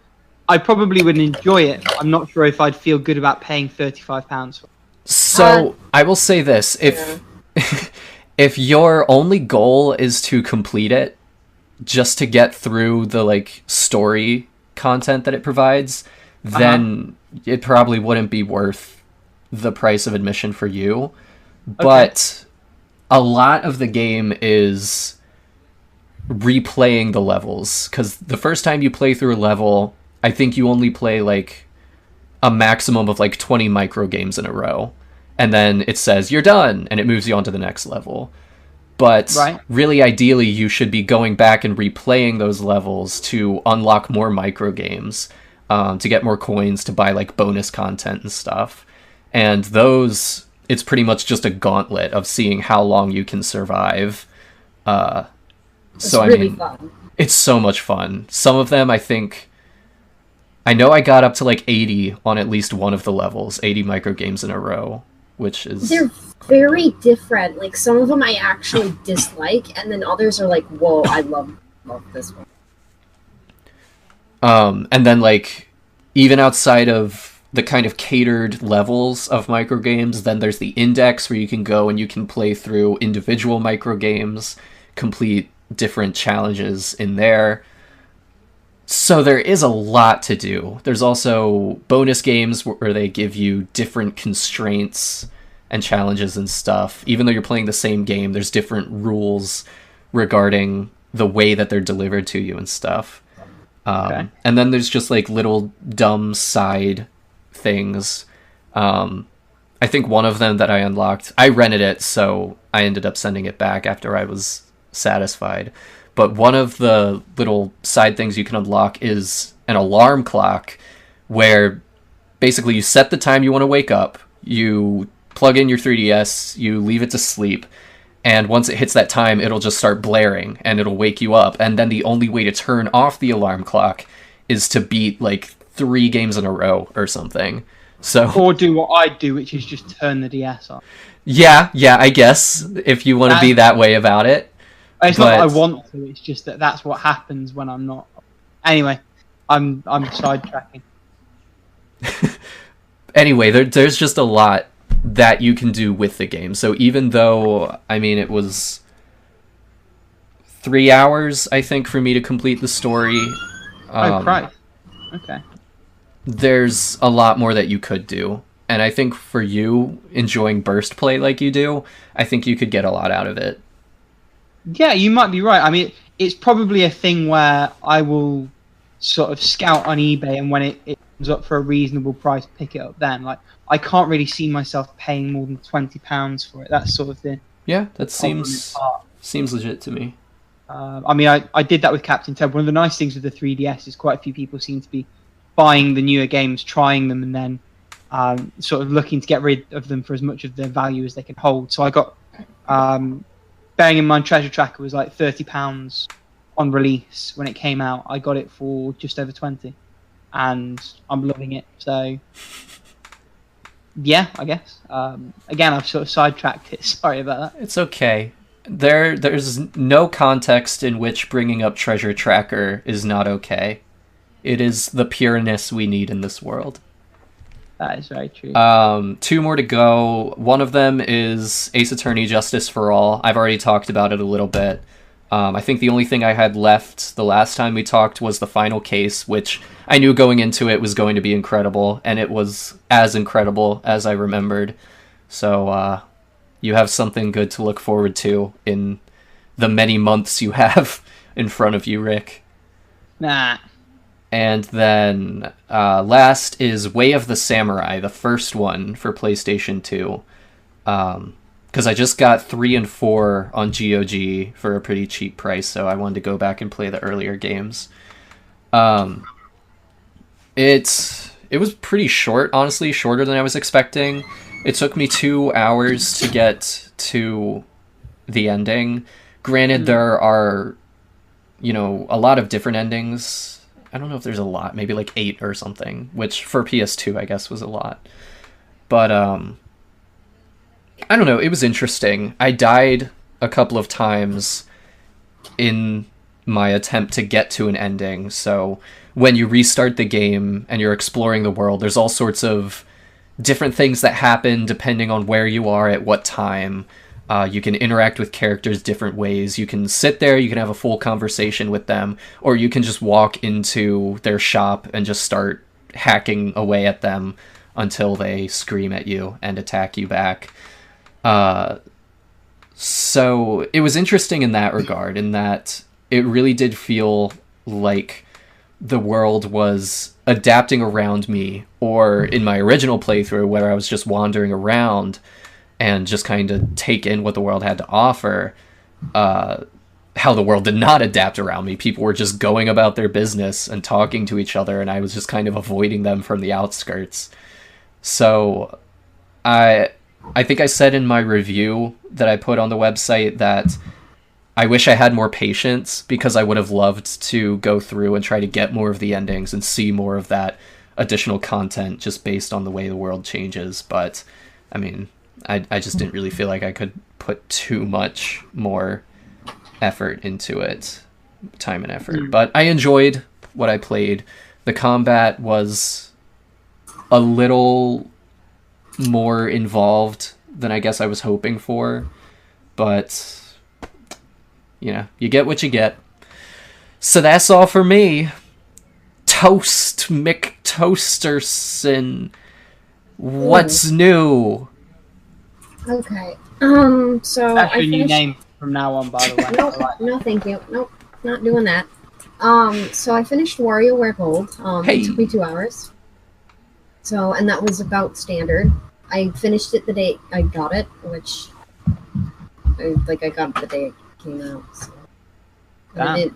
I probably would enjoy it. But I'm not sure if I'd feel good about paying £35 for it. So, I will say this. If your only goal is to complete it, just to get through the, like, story content that it provides, then it probably wouldn't be worth the price of admission for you, but a lot of the game is replaying the levels, because the first time you play through a level, I think you only play like a maximum of like 20 micro games in a row, and then it says you're done and it moves you on to the next level. But really, ideally, you should be going back and replaying those levels to unlock more micro games, to get more coins, to buy like bonus content and stuff. And those, it's pretty much just a gauntlet of seeing how long you can survive. It's really fun. It's so much fun. Some of them, I know I got up to like 80 on at least one of the levels, 80 micro games in a row, which is... They're very different. Like, some of them I actually dislike, and then others are like, whoa, I love this one. And then, like, even outside of the kind of catered levels of micro games, then there's the index where you can go and you can play through individual micro games, complete different challenges in there. So there is a lot to do. There's also bonus games where they give you different constraints and challenges and stuff. Even though you're playing the same game, there's different rules regarding the way that they're delivered to you and stuff. And then there's just like little dumb side things. I think one of them that I unlocked, I rented it, so I ended up sending it back after I was satisfied. But one of the little side things you can unlock is an alarm clock, where basically you set the time you want to wake up, you plug in your 3DS, you leave it to sleep, and once it hits that time, it'll just start blaring, and it'll wake you up. And then the only way to turn off the alarm clock is to beat, like, 3 games in a row or something. So, or do what I do, which is just turn the DS off. Yeah, I guess, if you want to be that way about it. It's not that I want to, it's just that that's what happens when I'm not. Anyway, I'm sidetracking. Anyway, there's just a lot that you can do with the game. So even though, I mean, it was 3 hours, I think, for me to complete the story. Right. Okay. There's a lot more that you could do. And I think for you, enjoying burst play like you do, I think you could get a lot out of it. Yeah, you might be right. I mean, it's probably a thing where I will sort of scout on eBay, and when it comes up for a reasonable price, pick it up then. Like, I can't really see myself paying more than £20 for it. That's sort of the... Yeah, that seems legit to me. I mean, I did that with Captain Toad. One of the nice things with the 3DS is quite a few people seem to be buying the newer games, trying them, and then sort of looking to get rid of them for as much of their value as they can hold. So I got... bearing in mind Treasure Tracker was like £30 on release when it came out. I got it for just over 20, and I'm loving it. So yeah, I guess. Again, I've sort of sidetracked it. Sorry about that. It's okay. There's no context in which bringing up Treasure Tracker is not okay. It is the pureness we need in this world. That is very true. 2 more to go. One of them is Ace Attorney Justice for All. I've already talked about it a little bit. I think the only thing I had left the last time we talked was the final case, which I knew going into it was going to be incredible, and it was as incredible as I remembered. So you have something good to look forward to in the many months you have in front of you, Rick. Nah. And then last is Way of the Samurai, the first one for PlayStation 2. Because I just got 3 and 4 on GOG for a pretty cheap price, so I wanted to go back and play the earlier games. It was pretty short, honestly, shorter than I was expecting. It took me 2 hours to get to the ending. Granted, there are, a lot of different endings. I don't know if there's a lot, maybe like 8 or something, which for PS2, I guess, was a lot. But, I don't know, it was interesting. I died a couple of times in my attempt to get to an ending, so when you restart the game and you're exploring the world, there's all sorts of different things that happen depending on where you are at what time. You can interact with characters different ways. You can sit there, you can have a full conversation with them, or you can just walk into their shop and just start hacking away at them. until they scream at you and attack you back. So it was interesting in that regard, in that it really did feel like the world was adapting around me, or in my original playthrough where I was just wandering around and just kind of take in what the world had to offer, how the world did not adapt around me. People were just going about their business and talking to each other, and I was just kind of avoiding them from the outskirts. So I think I said in my review that I put on the website that I wish I had more patience, because I would have loved to go through and try to get more of the endings and see more of that additional content just based on the way the world changes. But I mean, I just didn't really feel like I could put too much more effort into it, time and effort. But I enjoyed what I played. The combat was a little more involved than I guess I was hoping for, but you know, you get what you get. So that's all for me. Toast McToasterson. What's new? Okay. So That's I your new finished... name from now on, by the way. Nope, no, thank you. Nope, not doing that. So I finished WarioWare Gold. Hey. It took me 2 hours. So, and that was about standard. I finished it the day I got it, which I got it the day it came out. So. I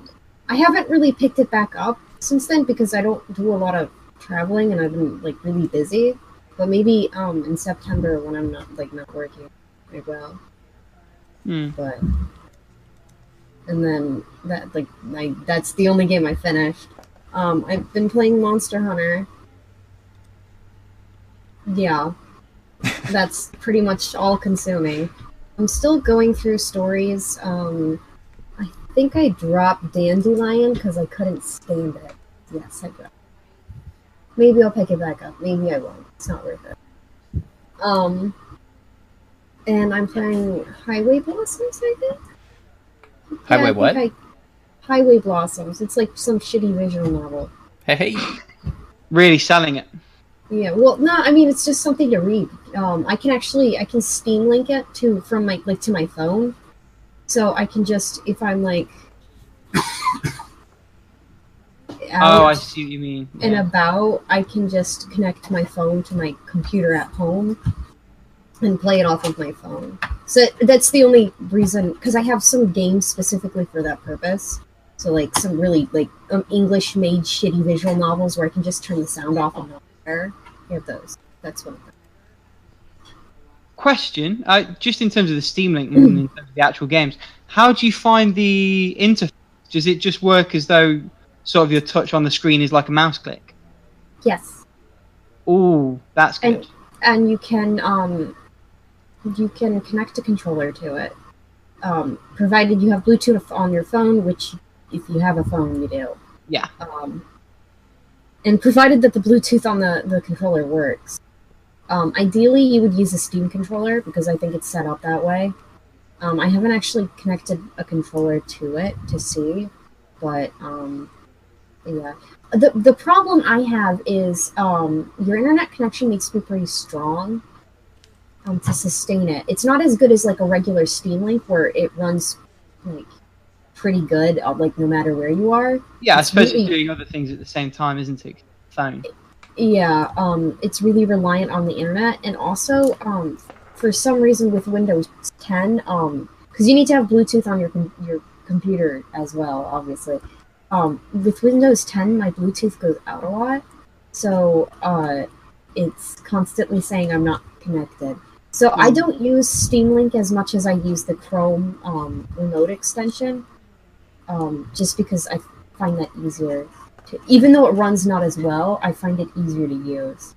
haven't really picked it back up since then, because I don't do a lot of traveling and I've been like really busy. But maybe in September, when I'm not working, I will. But and then that's the only game I finished. I've been playing Monster Hunter. Yeah, that's pretty much all consuming. I'm still going through stories. I think I dropped Dandelion because I couldn't stand it. Yes, I dropped. Maybe I'll pick it back up. Maybe I won't. It's not worth it. And I'm playing Highway Blossoms, I think. Highway what? Highway Blossoms. It's like some shitty visual novel. Hey. Really selling it. Yeah, well, no, I mean, it's just something to read. I can Steam link it to my phone, so I can just, if I'm out I see what you mean. and about, I can just connect my phone to my computer at home and play it off of my phone. So that's the only reason, because I have some games specifically for that purpose. So some really English-made shitty visual novels where I can just turn the sound off and not care. I have those. That's one of them. Question, just in terms of the Steam Link more than in terms of the actual games, how do you find the interface? Does it just work as though sort of your touch on the screen is like a mouse click? Yes. Ooh, that's good. And you can connect a controller to it, provided you have Bluetooth on your phone, which if you have a phone, you do. Yeah. And provided that the Bluetooth on the controller works. Ideally, you would use a Steam controller, because I think it's set up that way. I haven't actually connected a controller to it to see, but yeah. The problem I have is your internet connection needs to be pretty strong to sustain it. It's not as good as a regular Steam Link where it runs pretty good no matter where you are. Yeah, I suppose it's doing other things at the same time, isn't it? Phone. Yeah, it's really reliant on the internet, and also for some reason with Windows 10, because you need to have Bluetooth on your computer as well, obviously. With Windows 10, my Bluetooth goes out a lot, so it's constantly saying I'm not connected. So I don't use Steam Link as much as I use the Chrome remote extension, just because I find that easier. Even though it runs not as well, I find it easier to use.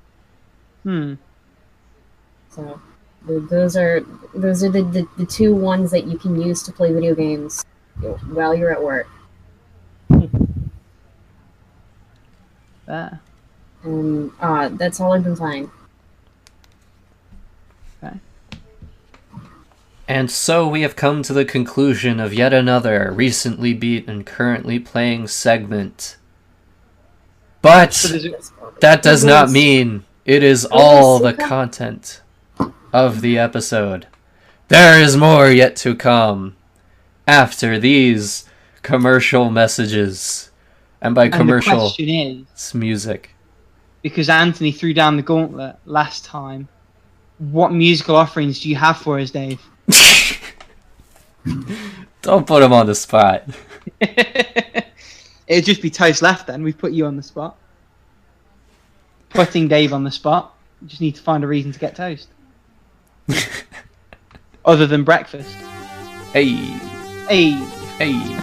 So those are the two ones that you can use to play video games while you're at work. And that's all I've been playing. Okay. And so we have come to the conclusion of yet another recently beat and currently playing segment. But that does not mean It is all the content of the episode. There is more yet to come after these commercial messages. And by commercial, the question is, it's music. Because Anthony threw down the gauntlet last time, what musical offerings do you have for us, Dave? Don't put him on the spot. It'd just be toast left then. We've put you on the spot. Putting Dave on the spot. You just need to find a reason to get toast. Other than breakfast. Hey. Hey. Hey.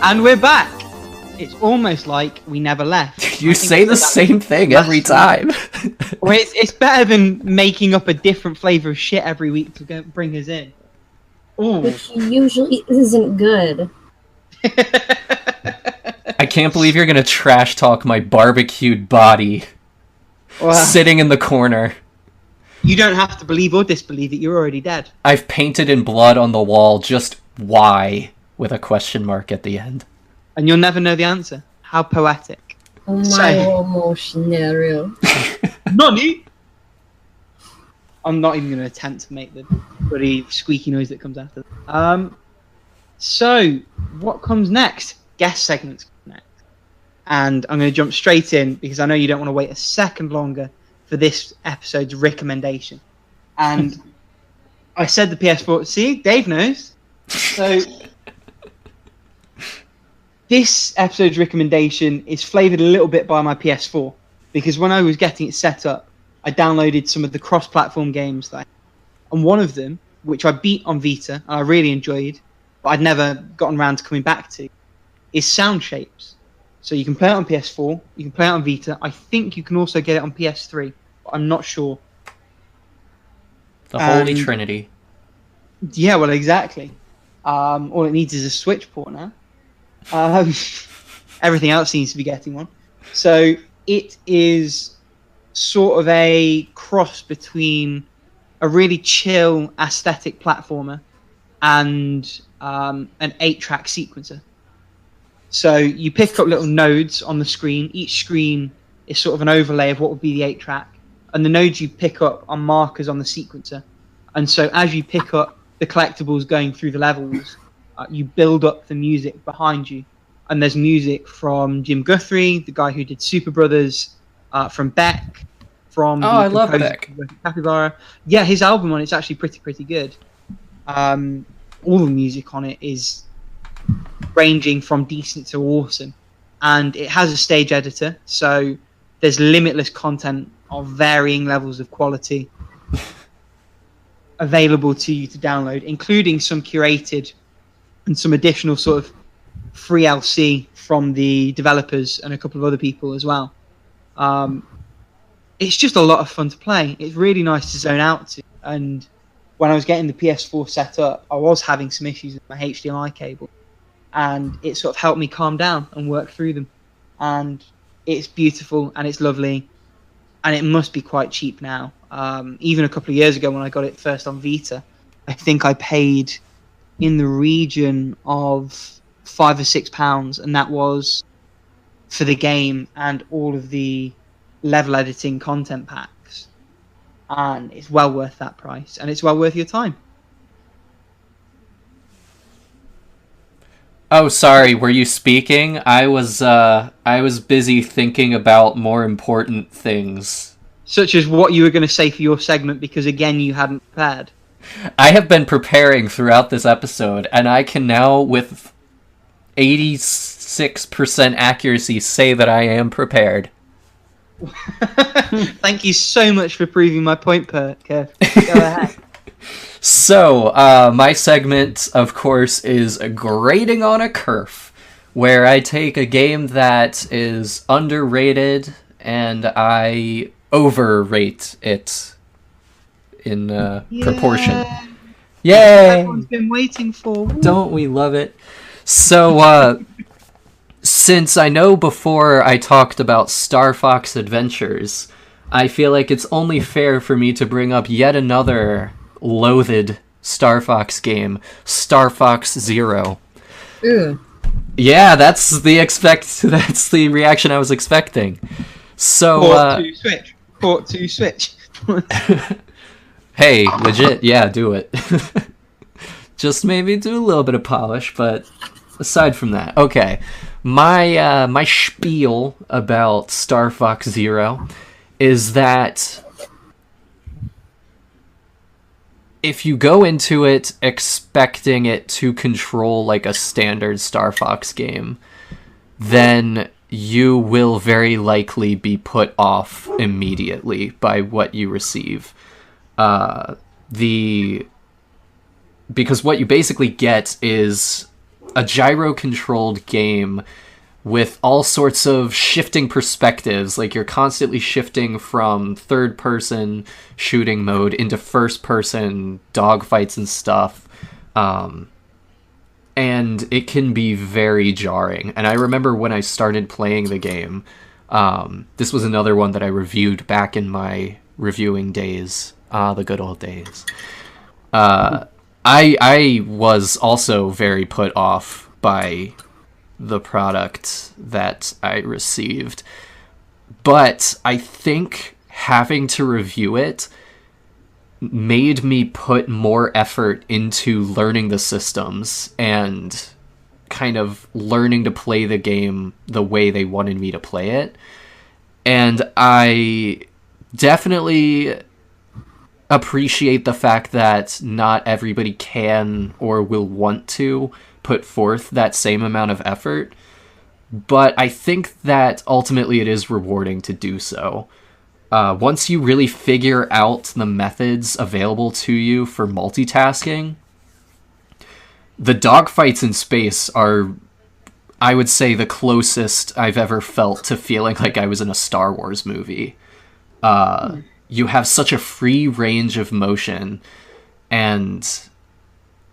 And we're back. It's almost like we never left. You say the same thing every time. Well, it's better than making up a different flavour of shit every week to bring us in. Ooh. Which usually isn't good. I can't believe you're gonna trash talk my barbecued body sitting in the corner. You don't have to believe or disbelieve it. You're already dead. I've painted in blood on the wall just why with a question mark at the end. And you'll never know the answer. How poetic. Oh my emotional. Nani? I'm not even going to attempt to make the bloody squeaky noise that comes after. So, what comes next? Guest segments come next. And I'm going to jump straight in because I know you don't want to wait a second longer for this episode's recommendation. And I said the PS4. See, Dave knows. So, this episode's recommendation is flavoured a little bit by my PS4 because when I was getting it set up, I downloaded some of the cross-platform games that I had. And one of them, which I beat on Vita and I really enjoyed, but I'd never gotten around to coming back to, is Sound Shapes. So you can play it on PS4, you can play it on Vita. I think you can also get it on PS3, but I'm not sure. The Holy Trinity. Yeah, well, exactly. All it needs is a Switch port now. Everything else seems to be getting one. So it is sort of a cross between a really chill aesthetic platformer and an 8-track sequencer. So you pick up little nodes on the screen. Each screen is sort of an overlay of what would be the 8-track. And the nodes you pick up are markers on the sequencer. And so as you pick up the collectibles going through the levels, you build up the music behind you. And there's music from Jim Guthrie, the guy who did Super Brothers, from Beck, from I love Beck. Capybara. Yeah, his album on it's actually pretty good. All the music on it is ranging from decent to awesome. And it has a stage editor, so there's limitless content of varying levels of quality available to you to download, including some curated and some additional sort of free LC from the developers and a couple of other people as well. It's just a lot of fun to play. It's really nice to zone out to. And when I was getting the PS4 set up, I was having some issues with my HDMI cable, and it sort of helped me calm down and work through them. And it's beautiful and it's lovely, and it must be quite cheap now. Even a couple of years ago when I got it first on Vita, I think I paid in the region of £5 or £6, and that was for the game and all of the level editing content packs. And it's well worth that price, and it's well worth your time. Oh, sorry, were you speaking? I was busy thinking about more important things. Such as what you were going to say for your segment, because again, you hadn't prepared. I have been preparing throughout this episode, and I can now, with 86% accuracy, say that I am prepared. Thank you so much for proving my point, Kirk. Go ahead. So, my segment, of course, is Grading on a Curve, where I take a game that is underrated and I overrate it in proportion. Yay! Everyone's been waiting for. Don't we love it? So, since I know before I talked about Star Fox Adventures, I feel like it's only fair for me to bring up yet another loathed Star Fox game, Star Fox Zero. Ooh. Yeah, that's the reaction I was expecting. So, Port to Switch. Hey, legit, yeah, do it. Just maybe do a little bit of polish, but aside from that, okay. My spiel about Star Fox Zero is that if you go into it expecting it to control like a standard Star Fox game, then you will very likely be put off immediately by what you receive. Because what you basically get is a gyro-controlled game with all sorts of shifting perspectives. Like, you're constantly shifting from third-person shooting mode into first-person dogfights and stuff. And it can be very jarring. And I remember when I started playing the game, this was another one that I reviewed back in my reviewing days. The good old days. I was also very put off by the product that I received. But I think having to review it made me put more effort into learning the systems and kind of learning to play the game the way they wanted me to play it. And I definitely appreciate the fact that not everybody can or will want to put forth that same amount of effort, but I think that ultimately it is rewarding to do so. Once you really figure out the methods available to you for multitasking, the dogfights in space are, I would say, the closest I've ever felt to feeling like I was in a Star Wars movie. You have such a free range of motion, and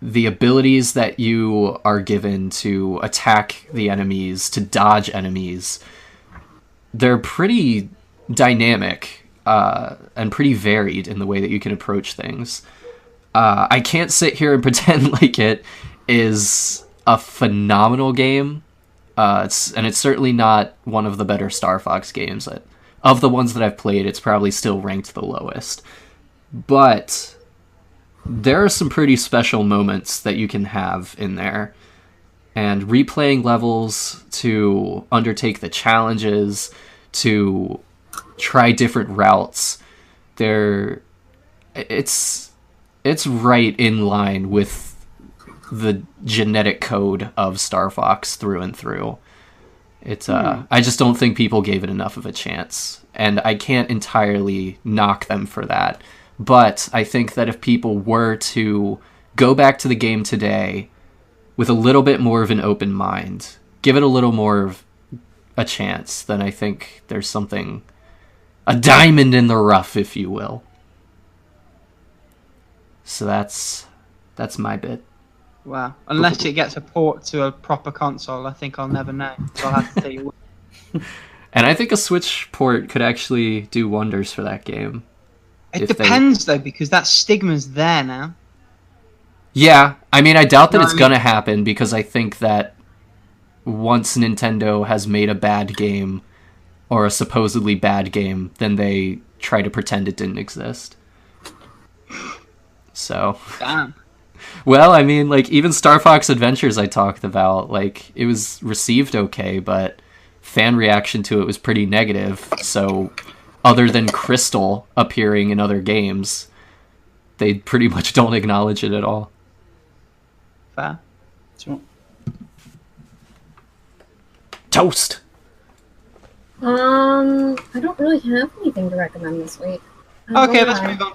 the abilities that you are given to attack the enemies, to dodge enemies, they're pretty dynamic and pretty varied in the way that you can approach things. I can't sit here and pretend like it is a phenomenal game. It's certainly not one of the better Star Fox games. Of the ones that I've played, it's probably still ranked the lowest. But there are some pretty special moments that you can have in there. And replaying levels to undertake the challenges, to try different routes, it's right in line with the genetic code of Star Fox through and through. I just don't think people gave it enough of a chance, and I can't entirely knock them for that. But I think that if people were to go back to the game today with a little bit more of an open mind, give it a little more of a chance, then I think there's something, a diamond in the rough, if you will. So that's my bit. Wow. Unless it gets a port to a proper console, I think I'll never know. So I'll have to tell you what. And I think a Switch port could actually do wonders for that game. It depends, though, because that stigma's there now. Yeah, I mean, I doubt that it's gonna happen, because I think that once Nintendo has made a bad game, or a supposedly bad game, then they try to pretend it didn't exist. So... Damn. Well, I mean, like, even Star Fox Adventures I talked about, like, it was received okay, but fan reaction to it was pretty negative, so other than Crystal appearing in other games, they pretty much don't acknowledge it at all. Fair. So, Toast! I don't really have anything to recommend this week. Okay, let's move on.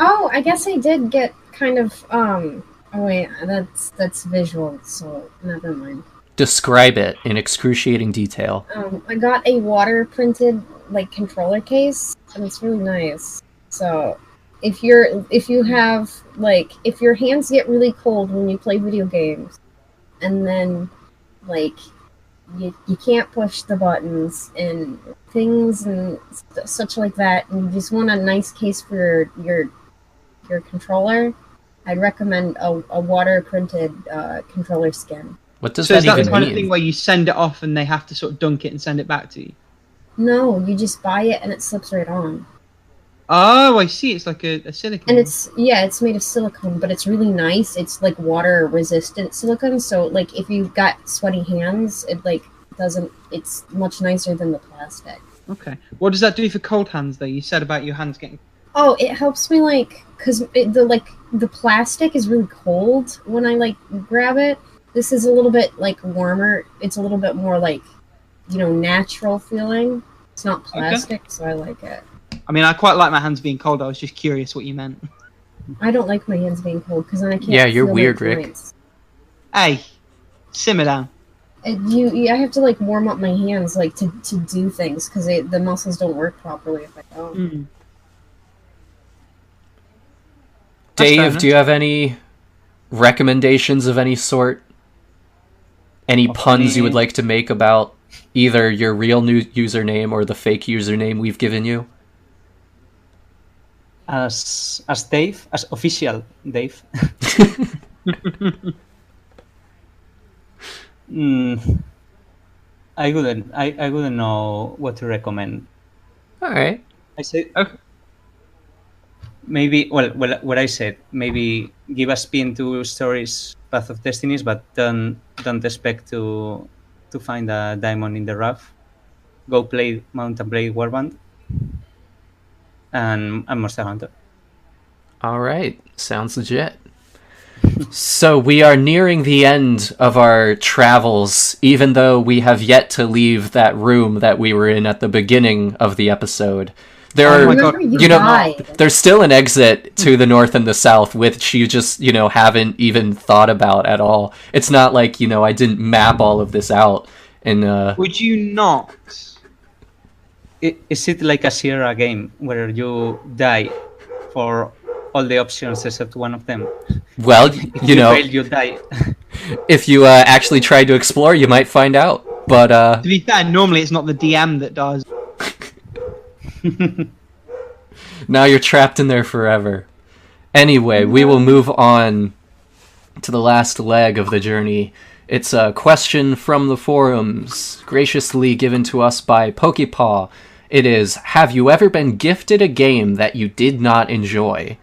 Oh, I guess I did get kind of, oh wait, that's visual, so never mind. Describe it in excruciating detail. I got a water printed, like, controller case, and it's really nice. So, if you have, like, if your hands get really cold when you play video games, and then, like, you can't push the buttons and things and such like that, and you just want a nice case for your controller, I'd recommend a water printed controller skin. What does So that is that even the kind mean? of thing where you send it off and they have to sort of dunk it and send it back to you? No, you just buy it and it slips right on. Oh, I see. It's like a silicone. And it's made of silicone, but it's really nice. It's like water resistant silicone, so like if you've got sweaty hands, it like doesn't. It's much nicer than the plastic. Okay. What does that do for cold hands, though? You said about your hands getting... Oh, it helps me, like, because the plastic is really cold when I, like, grab it. This is a little bit, like, warmer. It's a little bit more, like, natural feeling. It's not plastic, so I like it. I mean, I quite like my hands being cold. I was just curious what you meant. I don't like my hands being cold, because then I can't Yeah, you're feel weird, my Rick. joints. Hey, simmer down. I have to, like, warm up my hands, like, to do things, because the muscles don't work properly if I don't. Mm. Dave, do you have any recommendations of any sort? Any puns you would like to make about either your real new username or the fake username we've given you? as Dave, as official Dave. I wouldn't know what to recommend. All right. I said Okay. maybe what I said, maybe give a spin to stories Path of Destinies, but don't expect to find a diamond in the rough. Go play Mount and Blade Warband and Monster Hunter. All right. Sounds legit. So we are nearing the end of our travels, even though we have yet to leave that room that we were in at the beginning of the episode. There Oh are, my God. Remember you died. there's still an exit to the north and the south, which you just, haven't even thought about at all. It's not like, I didn't map all of this out. And Would you not? Is it like a Sierra game where you die for all the options except one of them? well, You fail, you die. if you actually tried to explore, you might find out. But To be fair, normally it's not the DM that does. now you're trapped in there forever. Anyway, we will move on to the last leg of the journey. It's a question from the forums, graciously given to us by Pokepaw. It is, have you ever been gifted a game that you did not enjoy?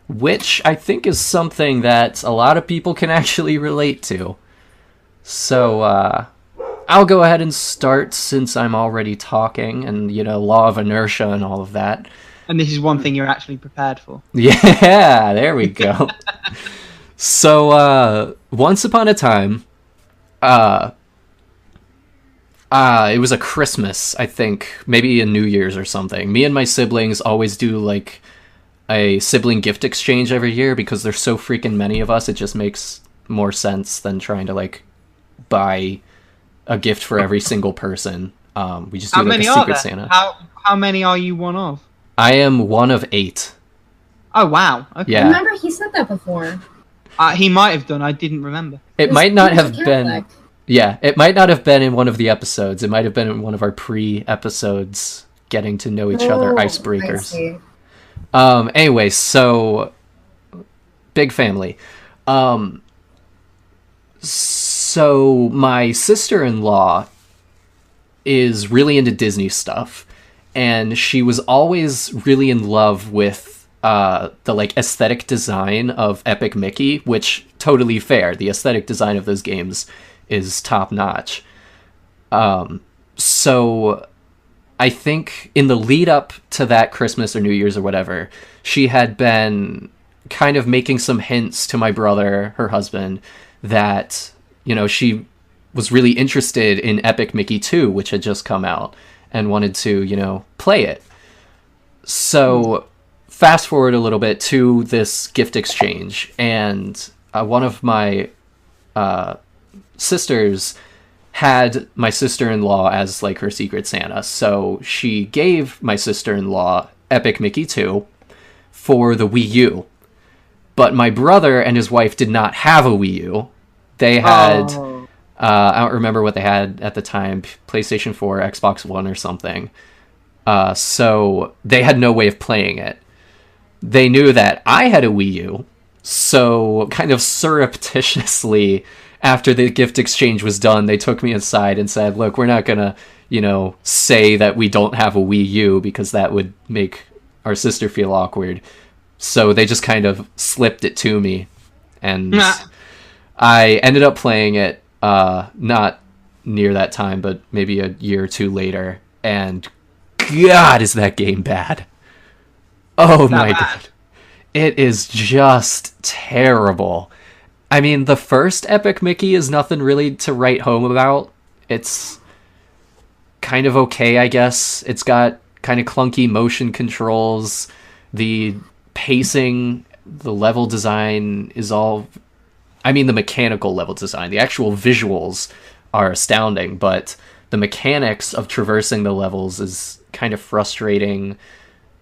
Which I think is something that a lot of people can actually relate to. So, I'll go ahead and start since I'm already talking and, law of inertia and all of that. And this is one thing you're actually prepared for. Yeah, there we go. So, once upon a time, it was a Christmas, I think, maybe a New Year's or something. Me and my siblings always do, like, a sibling gift exchange every year because there's so freaking many of us. It just makes more sense than trying to like buy a gift for every single person. We just do like a Secret Santa. How many are you one of? I am one of 8. Oh wow! Okay. Yeah. I remember he said that before. He might have done. I didn't remember. It might not have been. Yeah, it might not have been in one of the episodes. It might have been in one of our pre-episodes, getting to know each other, icebreakers. Anyway, so big family. So my sister-in-law is really into Disney stuff, and she was always really in love with the like aesthetic design of Epic Mickey, which totally fair. The aesthetic design of those games is top notch. So I think in the lead up to that Christmas or New Year's or whatever, she had been kind of making some hints to my brother, her husband, that, you know, she was really interested in Epic Mickey 2, which had just come out, and wanted to, you know, play it. So fast forward a little bit to this gift exchange, and one of my sisters had my sister-in-law as like her Secret Santa, so she gave my sister-in-law Epic Mickey 2 for the Wii U. But my brother and his wife did not have a Wii U. They had I don't remember what they had at the time, PlayStation 4, Xbox One or something. So they had no way of playing it. They knew that I had a Wii U, so kind of surreptitiously, after the gift exchange was done, they took me aside and said, look, we're not going to, you know, say that we don't have a Wii U because that would make our sister feel awkward. So they just kind of slipped it to me, and I ended up playing it, not near that time, but maybe a year or two later, and God, is that game bad. Oh my God. It is just terrible. I mean, the first Epic Mickey is nothing really to write home about. It's kind of okay, I guess. It's got kind of clunky motion controls. The pacing, the level design is all... I mean, the mechanical level design. The actual visuals are astounding, but the mechanics of traversing the levels is kind of frustrating.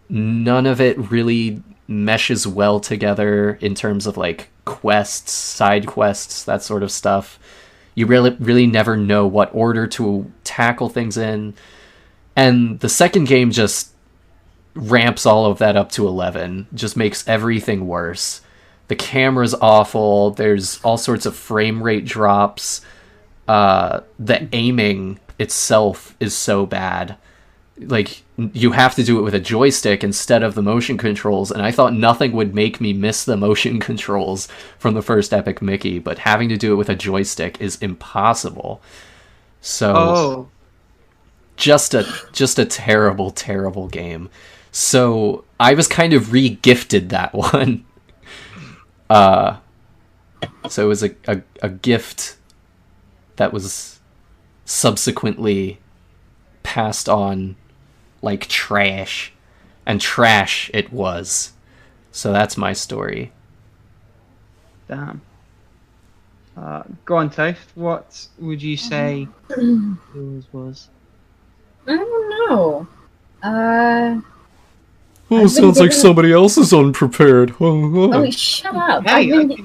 None of it really meshes well together in terms of like quests, side quests, that sort of stuff. You really never know what order to tackle things in. And the second game just ramps all of that up to 11, just makes everything worse. The camera's awful. There's all sorts of frame rate drops. The aiming itself is so bad. Like, you have to do it with a joystick instead of the motion controls, and I thought nothing would make me miss the motion controls from the first Epic Mickey, but having to do it with a joystick is impossible. So, just a terrible, terrible game. So, I was kind of re-gifted that one. So it was a gift that was subsequently passed on like trash, and trash it was. So that's my story. Damn. Go on, Toast. What would you say yours was? I don't know. Oh, sounds like somebody else is unprepared. Oh, shut up. Hey,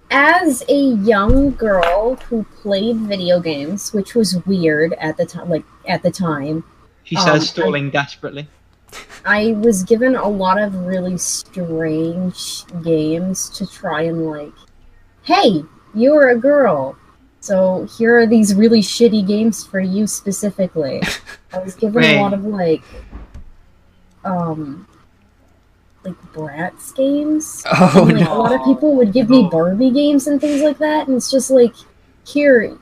as a young girl who played video games, which was weird at the time, she says, stalling desperately. I was given a lot of really strange games to try and like, hey, you're a girl, so here are these really shitty games for you specifically. I was given a lot of like Bratz games. Oh, and, like, no. A lot of people would give me Barbie games and things like that, and it's just like, here,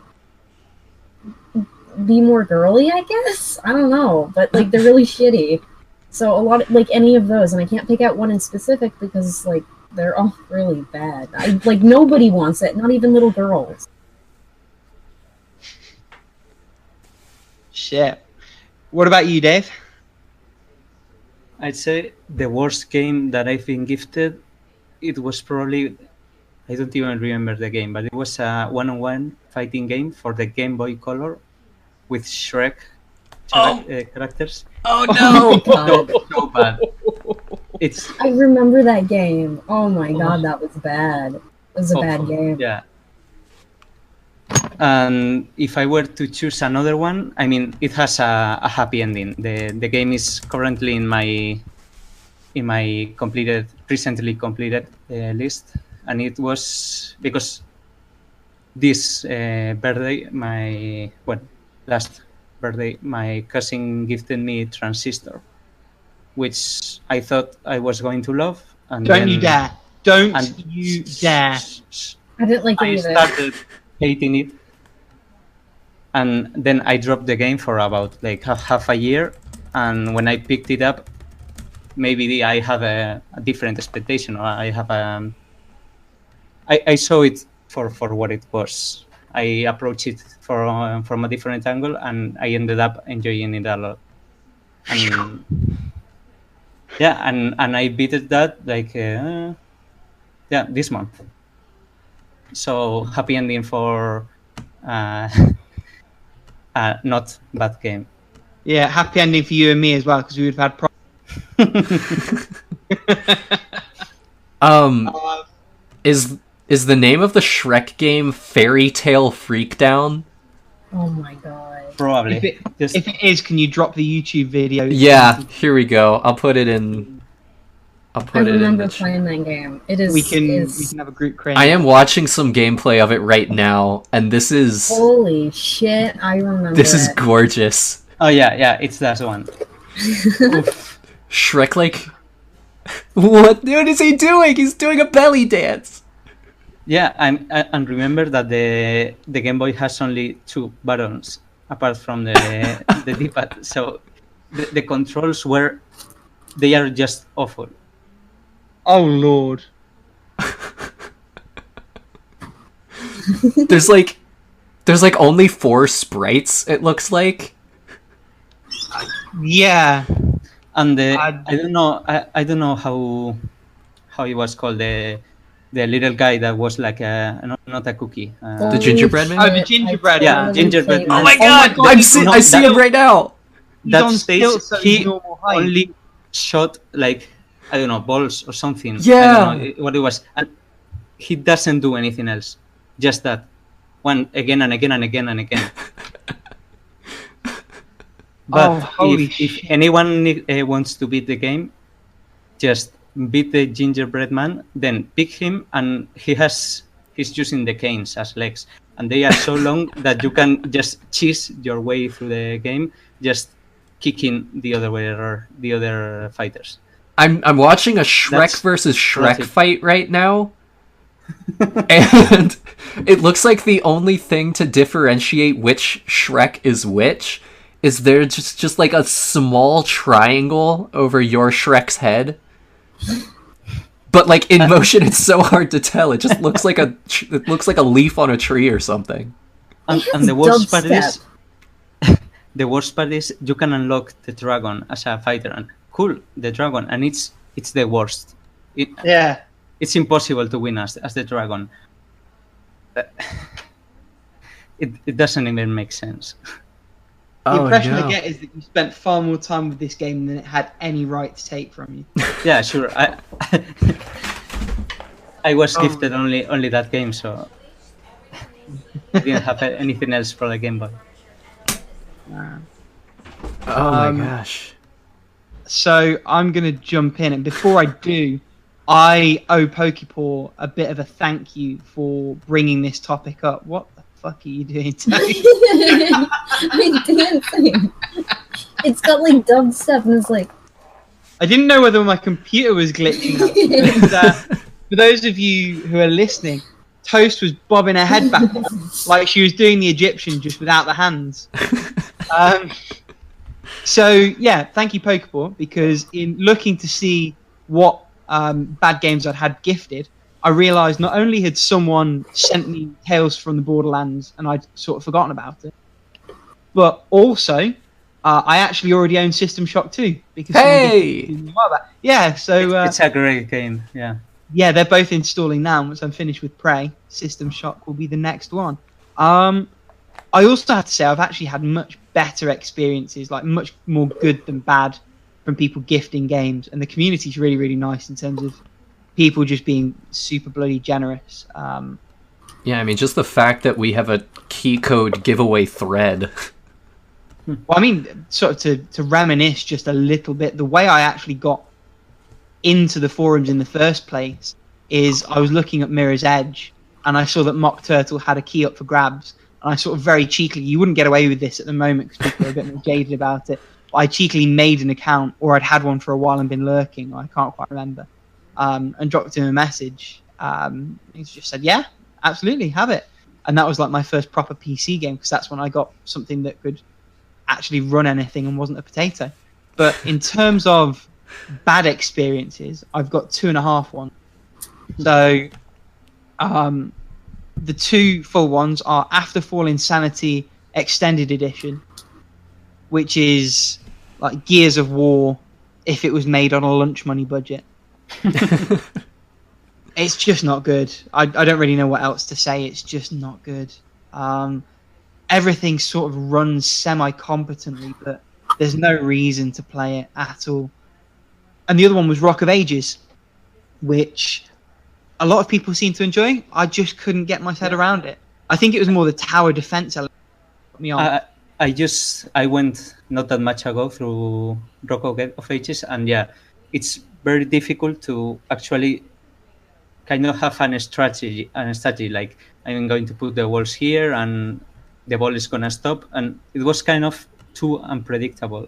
be more girly, I guess? I don't know, but like they're really shitty. So a lot of, like, any of those, and I can't pick out one in specific because like they're all really bad. Like nobody wants it, not even little girls. Shit. What about you, Dave? I'd say the worst game that I've been gifted, it was probably, I don't even remember the game, but it was a one-on-one fighting game for the Game Boy Color with Shrek characters. Oh Oh no! my god. So bad. It's I remember that game. Oh my god, that was bad. It was a bad awful. game. Yeah. And if I were to choose another one, I mean, it has a happy ending. The game is currently in my recently completed list, and it was because this birthday, last birthday, my cousin gifted me Transistor, which I thought I was going to love, and Don't then, you dare! Don't and you dare! I didn't like it I either. started hating it, and then I dropped the game for about like half a year, and when I picked it up, maybe I have a different expectation, or I have I saw it for what it was. I approached it from a different angle, and I ended up enjoying it a lot. And yeah, and I beat it that like this month. So happy ending for not bad game. Yeah, happy ending for you and me as well, because we would have had Is the name of the Shrek game Fairy Tale Freakdown? Oh my god. Probably. If it is, can you drop the YouTube video? Yeah, here we go. I'll put it in. I remember playing that game. It is. We can have a group create. I am watching some gameplay of it right now, and this is Holy shit! I remember. this is gorgeous. Oh yeah, it's that one. Shrek, like, what is he doing? He's doing a belly dance. Yeah, and remember that the Game Boy has only 2 buttons apart from the D-pad, so the controls they are just awful. Oh lord! There's like only 4 sprites. It looks like. Yeah. And I don't know how it was called, the little guy that was like not a cookie. The gingerbread man? Oh, the gingerbread. Yeah, gingerbread man. Oh my god! I see him right now. That on stage, stilts at he normal height. only shot like, I don't know, balls or something. Yeah. I don't know what it was, and he doesn't do anything else. Just that one again and again and again and again. But if anyone wants to beat the game, just beat the gingerbread man, then pick him, and he's using the canes as legs, and they are so long that you can just cheese your way through the game, just kicking the other fighters. I'm watching a Shrek versus Shrek classic. fight right now. And it looks like the only thing to differentiate which Shrek is which is there just like a small triangle over your Shrek's head. But like in motion it's so hard to tell. It just looks like a leaf on a tree or something. And the worst part is you can unlock the dragon as a fighter, and cool, the dragon, and it's the worst. It's impossible to win as the dragon. It doesn't even make sense. The impression I get is that you spent far more time with this game than it had any right to take from you. Yeah, sure. I was gifted only that game, so I didn't have anything else for the Game Boy. Oh my gosh. So I'm going to jump in, and before I do, I owe Pokepaw a bit of a thank you for bringing this topic up. What the fuck are you doing, Tony? I'm dancing. It's got like dubstep, and it's like. I didn't know whether my computer was glitching out. For those of you who are listening, Toast was bobbing her head back like she was doing the Egyptian, just without the hands. So yeah, thank you, Pokepaw, because in looking to see what bad games I'd had gifted, I realised not only had someone sent me Tales from the Borderlands and I'd sort of forgotten about it, but also I actually already own System Shock 2 because Hey! someone gifted me a while back. Yeah, so It's a great game. Yeah. they're both installing now. Once I'm finished with Prey, System Shock will be the next one. I also have to say I've actually had much better experiences, like much more good than bad, from people gifting games, and the community's really, really nice in terms of people just being super bloody generous. Yeah, I mean, just the fact that we have a key code giveaway thread. Well, I mean, sort of to reminisce just a little bit, the way I actually got into the forums in the first place is I was looking at Mirror's Edge and I saw that Mock Turtle had a key up for grabs, and I sort of very cheekily, you wouldn't get away with this at the moment because people are a bit more jaded about it, but I cheekily made an account, or I'd had one for a while and been lurking, I can't quite remember, and dropped him a message. He just said, yeah, absolutely, have it. And that was like my first proper PC game, because that's when I got something that could actually run anything and wasn't a potato. But in terms of bad experiences, I've got 2.5 ones. So the 2 full ones are Afterfall Insanity Extended Edition, which is like Gears of War if it was made on a lunch money budget. It's just not good. I don't really know what else to say. It's just not good. Everything sort of runs semi-competently, but there's no reason to play it at all. And the other one was Rock of Ages, which a lot of people seem to enjoy. I just couldn't get my head around it. I think it was more the tower defense element that put me on. I went not that much ago through Rock of Ages, and yeah, it's very difficult to actually kind of have a strategy, like I'm going to put the walls here and the ball is gonna stop, and it was kind of too unpredictable.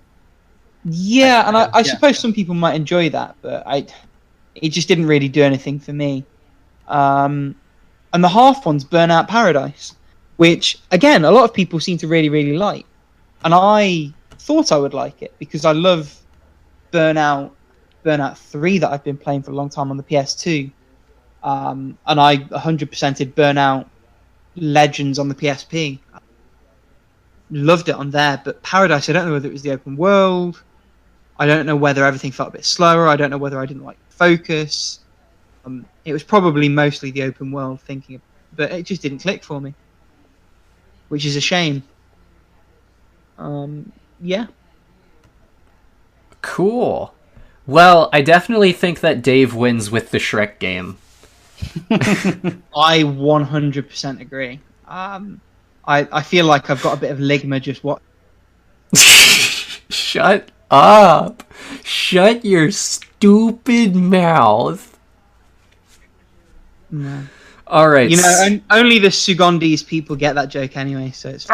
Yeah, and I suppose some people might enjoy that, but it just didn't really do anything for me. And the half one's Burnout Paradise, which again a lot of people seem to really, really like, and I thought I would like it because I love Burnout 3 that I've been playing for a long time on the PS2, and I 100%ed Burnout Legends on the PSP. Loved it on there, but Paradise, I don't know whether it was the open world, I don't know whether everything felt a bit slower, I don't know whether I didn't like focus. It was probably mostly the open world thinking, but it just didn't click for me, which is a shame. Yeah. Cool. Well, I definitely think that Dave wins with the Shrek game. I 100% agree. I feel like I've got a bit of ligma just what. Shut up! Shut your stupid mouth. No. All right. You know, only the Sugandis people get that joke anyway, so it's.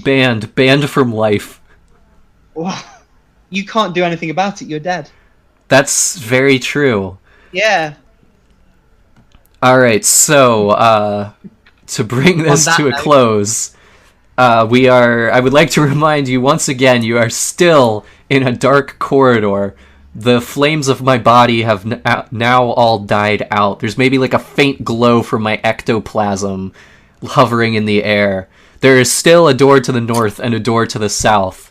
Banned from life. You can't do anything about it. You're dead. That's very true. Yeah. All right. So, to bring this to a close, I would like to remind you once again, you are still in a dark corridor. The flames of my body have now all died out. There's maybe like a faint glow from my ectoplasm hovering in the air. There is still a door to the north and a door to the south.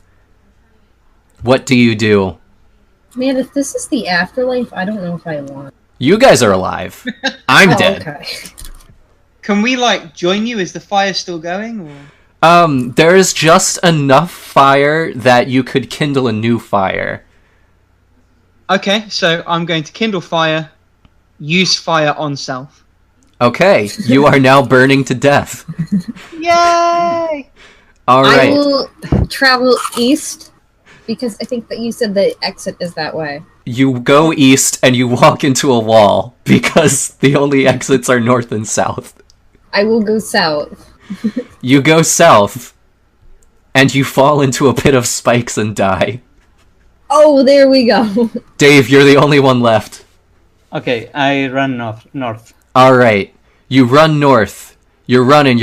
What do you do? Man, if this is the afterlife, I don't know if I want. You guys are alive. I'm dead. Okay. Can we join you? Is the fire still going? Or? There is just enough fire that you could kindle a new fire. Okay, so I'm going to kindle fire, use fire on self. Okay, you are now burning to death. Yay! All right. I will travel east because I think that you said the exit is that way. You go east and you walk into a wall because the only exits are north and south. I will go south. You go south and you fall into a pit of spikes and die. Oh, there we go. Dave, you're the only one left. Okay, I run north. All right. You run north. You're running.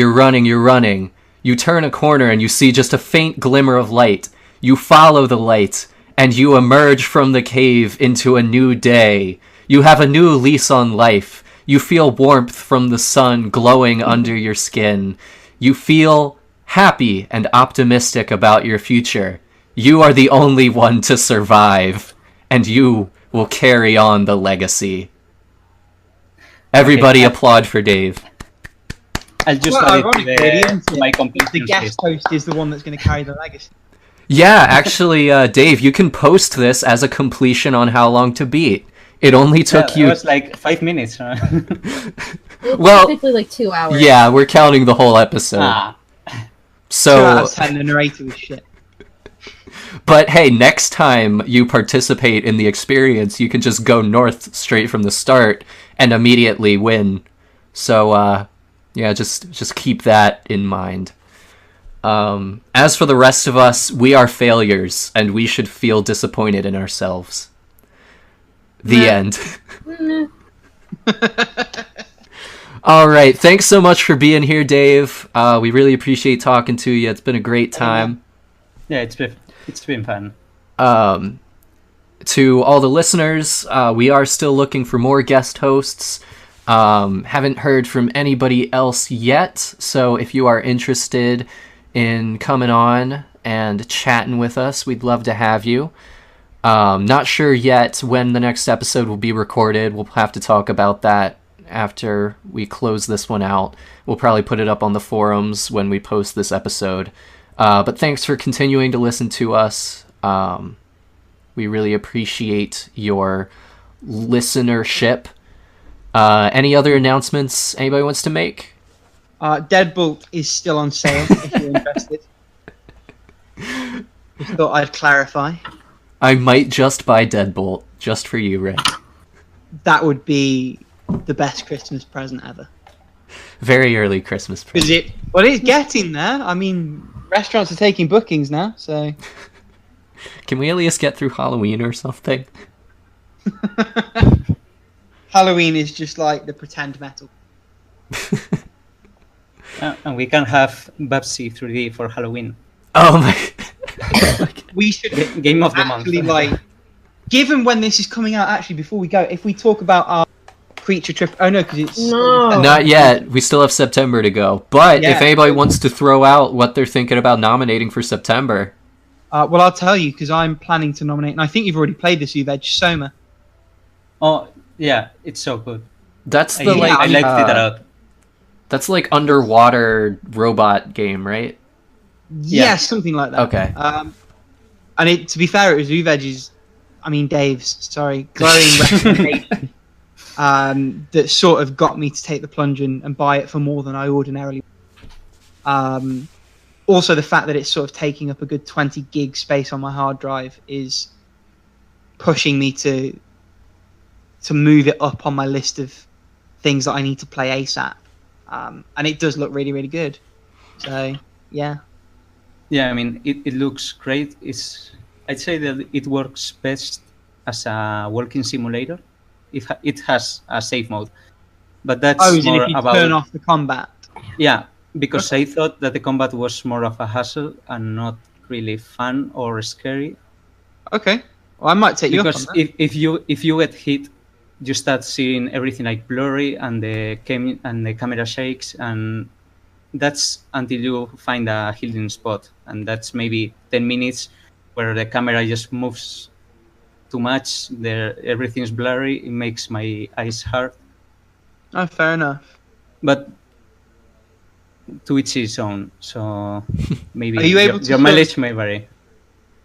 You turn a corner and you see just a faint glimmer of light. You follow the light and you emerge from the cave into a new day. You have a new lease on life. You feel warmth from the sun glowing under your skin. You feel happy and optimistic about your future. You are the only one to survive, and you will carry on the legacy. Everybody applaud for Dave. I'll just Well, add it to my the completions guest list. host is the one that's going to carry the legacy. Yeah, actually, Dave, you can post this as a completion on How Long to Beat. It only took It you... was like 5 minutes. Well, technically like 2 hours. Yeah, we're counting the whole episode. 2 out So, of 10, the narrator was shit. but hey, next time you participate in the experience, you can just go north straight from the start and immediately win. So, yeah, just keep that in mind. As for the rest of us, we are failures, and we should feel disappointed in ourselves. The end. All right, thanks so much for being here, Dave. We really appreciate talking to you. It's been a great time. Yeah, it's been fun. To all the listeners, we are still looking for more guest hosts. Haven't heard from anybody else yet, so if you are interested in coming on and chatting with us, we'd love to have you. Not sure yet when the next episode will be recorded. We'll have to talk about that after we close this one out. We'll probably put it up on the forums when we post this episode. But thanks for continuing to listen to us. We really appreciate your listenership. Any other announcements anybody wants to make? Deadbolt is still on sale if you're interested. Just thought I'd clarify. I might just buy Deadbolt just for you, Rick. That would be the best Christmas present ever. Very early Christmas present. It's getting there. I mean, restaurants are taking bookings now, so... Can we at least get through Halloween or something? Halloween is just like the pretend metal. And we can have Babsy 3D for Halloween. Oh my... We should Game of the month. actually, like, given when this is coming out, actually, before we go, if we talk about our creature trip... Oh, no, because it's... No. Not yet. We still have September to go. But Yeah. if anybody wants to throw out what they're thinking about nominating for September... well, I'll tell you, because I'm planning to nominate, and I think you've already played this, Uvej, Soma. Oh, yeah, it's so good. That's I the liked it a lot. That's like underwater robot game, right? Yeah, something like that. Okay. And to be fair, it was Uvej's, Dave's, glowing recommendation that sort of got me to take the plunge and buy it for more than I ordinarily would. Also, the fact that it's sort of taking up a good 20 gig space on my hard drive is pushing me to move it up on my list of things that I need to play ASAP. And it does look really, really good. So, yeah. Yeah, I mean, it looks great. I'd say that it works best as a walking simulator. It has a save mode, but that's If more you about turn off the combat. Yeah, because I thought that the combat was more of a hassle and not really fun or scary. Okay. Well, I might take you up on Because that. if you get hit, you start seeing everything like blurry and the camera shakes, and that's until you find a healing spot, and that's maybe 10 minutes where the camera just moves too much. Everything's blurry. It makes my eyes hurt. Oh, fair enough. But to each his own. So maybe Are you able to your mileage may vary.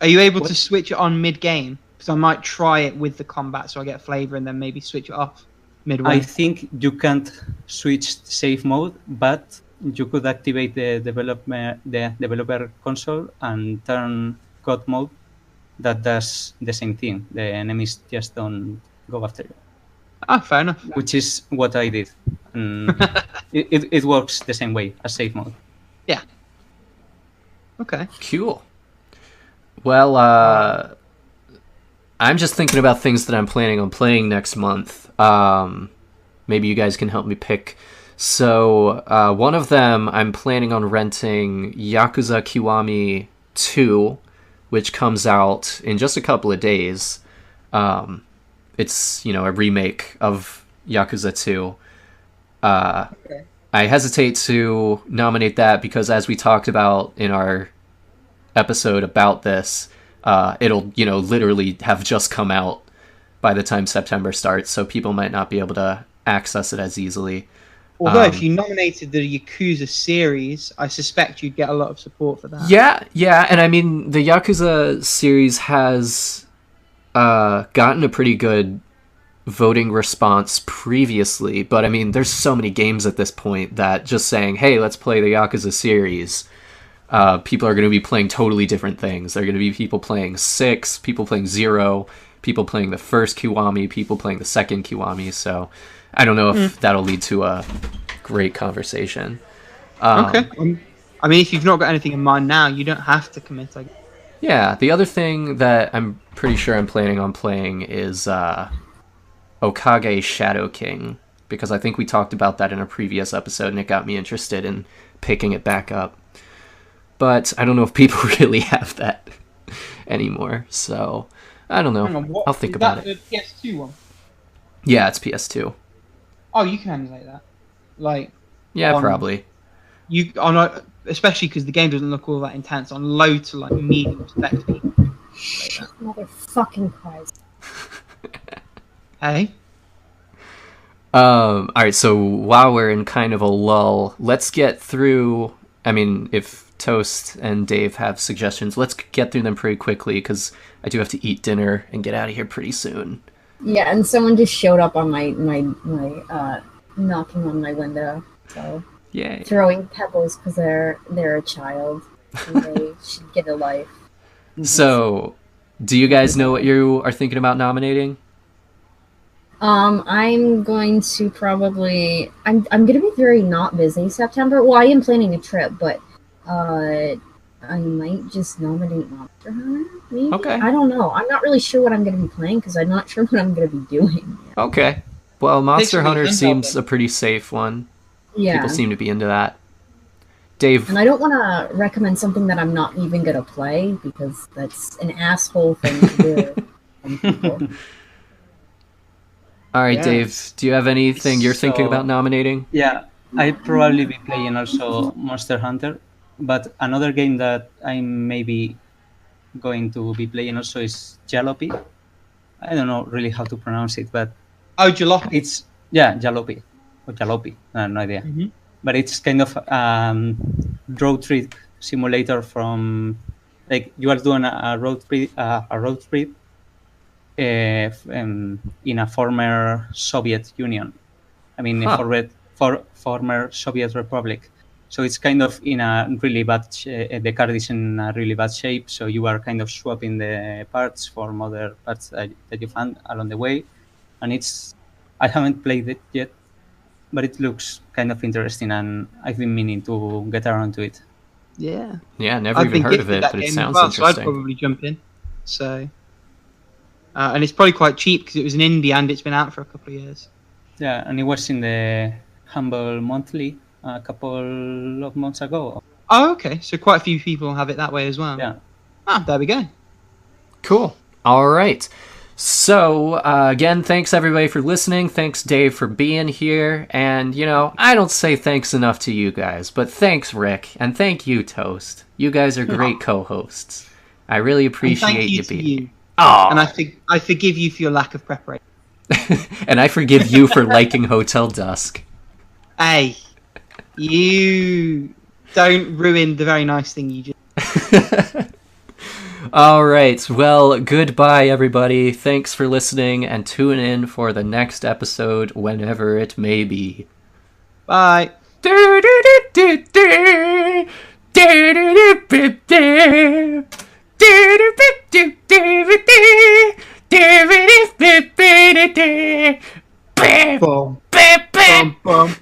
Are you able to What? switch it on mid-game? Because I might try it with the combat so I get flavor and then maybe switch it off midway. I think you can't switch save mode, but you could activate the developer console and turn God mode. That does the same thing. The enemies just don't go after you, Ah, fair enough. which is what I did. And it works the same way as save mode. Yeah. Okay. Cool. Well, I'm just thinking about things that I'm planning on playing next month. Maybe you guys can help me pick. So, one of them, I'm planning on renting Yakuza Kiwami 2, which comes out in just a couple of days. It's, a remake of Yakuza 2. Okay. I hesitate to nominate that because, as we talked about in our episode about this, it'll, literally have just come out by the time September starts, so people might not be able to access it as easily. Although if you nominated the Yakuza series, I suspect you'd get a lot of support for that. Yeah, and I mean, the Yakuza series has gotten a pretty good voting response previously, but I mean, there's so many games at this point that just saying, hey, let's play the Yakuza series, people are going to be playing totally different things. There are going to be people playing 6, people playing 0, people playing the first Kiwami, people playing the second Kiwami, so I don't know if that'll lead to a great conversation. Okay. I mean, if you've not got anything in mind now, you don't have to commit. Yeah, the other thing that I'm pretty sure I'm planning on playing is Okage Shadow King, because I think we talked about that in a previous episode and it got me interested in picking it back up. But I don't know if people really have that anymore, so I don't know. Hang on, I'll think about it. Is that the PS2 one? Yeah, it's PS2. Oh, you can emulate that. Yeah, probably. Especially because the game doesn't look all that intense. On low to medium spec speed. Motherfucking Christ. Hey. Alright, so while we're in kind of a lull, let's get through. I mean, if Toast and Dave have suggestions, let's get through them pretty quickly because I do have to eat dinner and get out of here pretty soon. Yeah, and someone just showed up on my knocking on my window. So Yay. throwing pebbles because they're a child and they should get a life. So, do you guys know what you are thinking about nominating? I'm going to probably I'm gonna be very not busy September. Well, I am planning a trip, but I might just nominate Monster Hunter, maybe? Okay. I don't know. I'm not really sure what I'm going to be playing because I'm not sure what I'm going to be doing. Okay. Well, Monster Basically, Hunter Intel seems then. a pretty safe one. Yeah. People seem to be into that. Dave. And I don't want to recommend something that I'm not even going to play because that's an asshole thing to do from people. All right, Yeah. Dave, do you have anything you're thinking about nominating? Yeah, I'd probably be playing also Monster Hunter, but another game that I'm maybe going to be playing also is Jalopy. I don't know really how to pronounce it, but Oh, Jalopy. it's Jalopy or Jalopy. No idea. Mm-hmm. But it's kind of road trip simulator from you are doing a road trip in a former Soviet Union. I mean, former Soviet Republic. So it's kind of in a really bad. The card is in a really bad shape. So you are kind of swapping the parts for other parts that you found along the way. And I haven't played it yet, but it looks kind of interesting, and I've been meaning to get around to it. Yeah. Yeah, never I've even been heard of gifted it, that but it game as sounds well, so I'd interesting. probably jump in. So, and it's probably quite cheap because it was an indie and it's been out for a couple of years. Yeah, and it was in the Humble Monthly a couple of months ago. Oh, okay. So quite a few people have it that way as well. Yeah. Ah, there we go. Cool. All right. So, again, thanks everybody for listening. Thanks, Dave, for being here. And, I don't say thanks enough to you guys, but thanks, Rick. And thank you, Toast. You guys are great co-hosts. I really appreciate you being here. Oh. And I forgive you for your lack of preparation. And I forgive you for liking Hotel Dusk. Hey, you don't ruin the very nice thing you just... All right. Well, goodbye, everybody. Thanks for listening, and tune in for the next episode whenever it may be. Bye. Boom. Boom. Boom.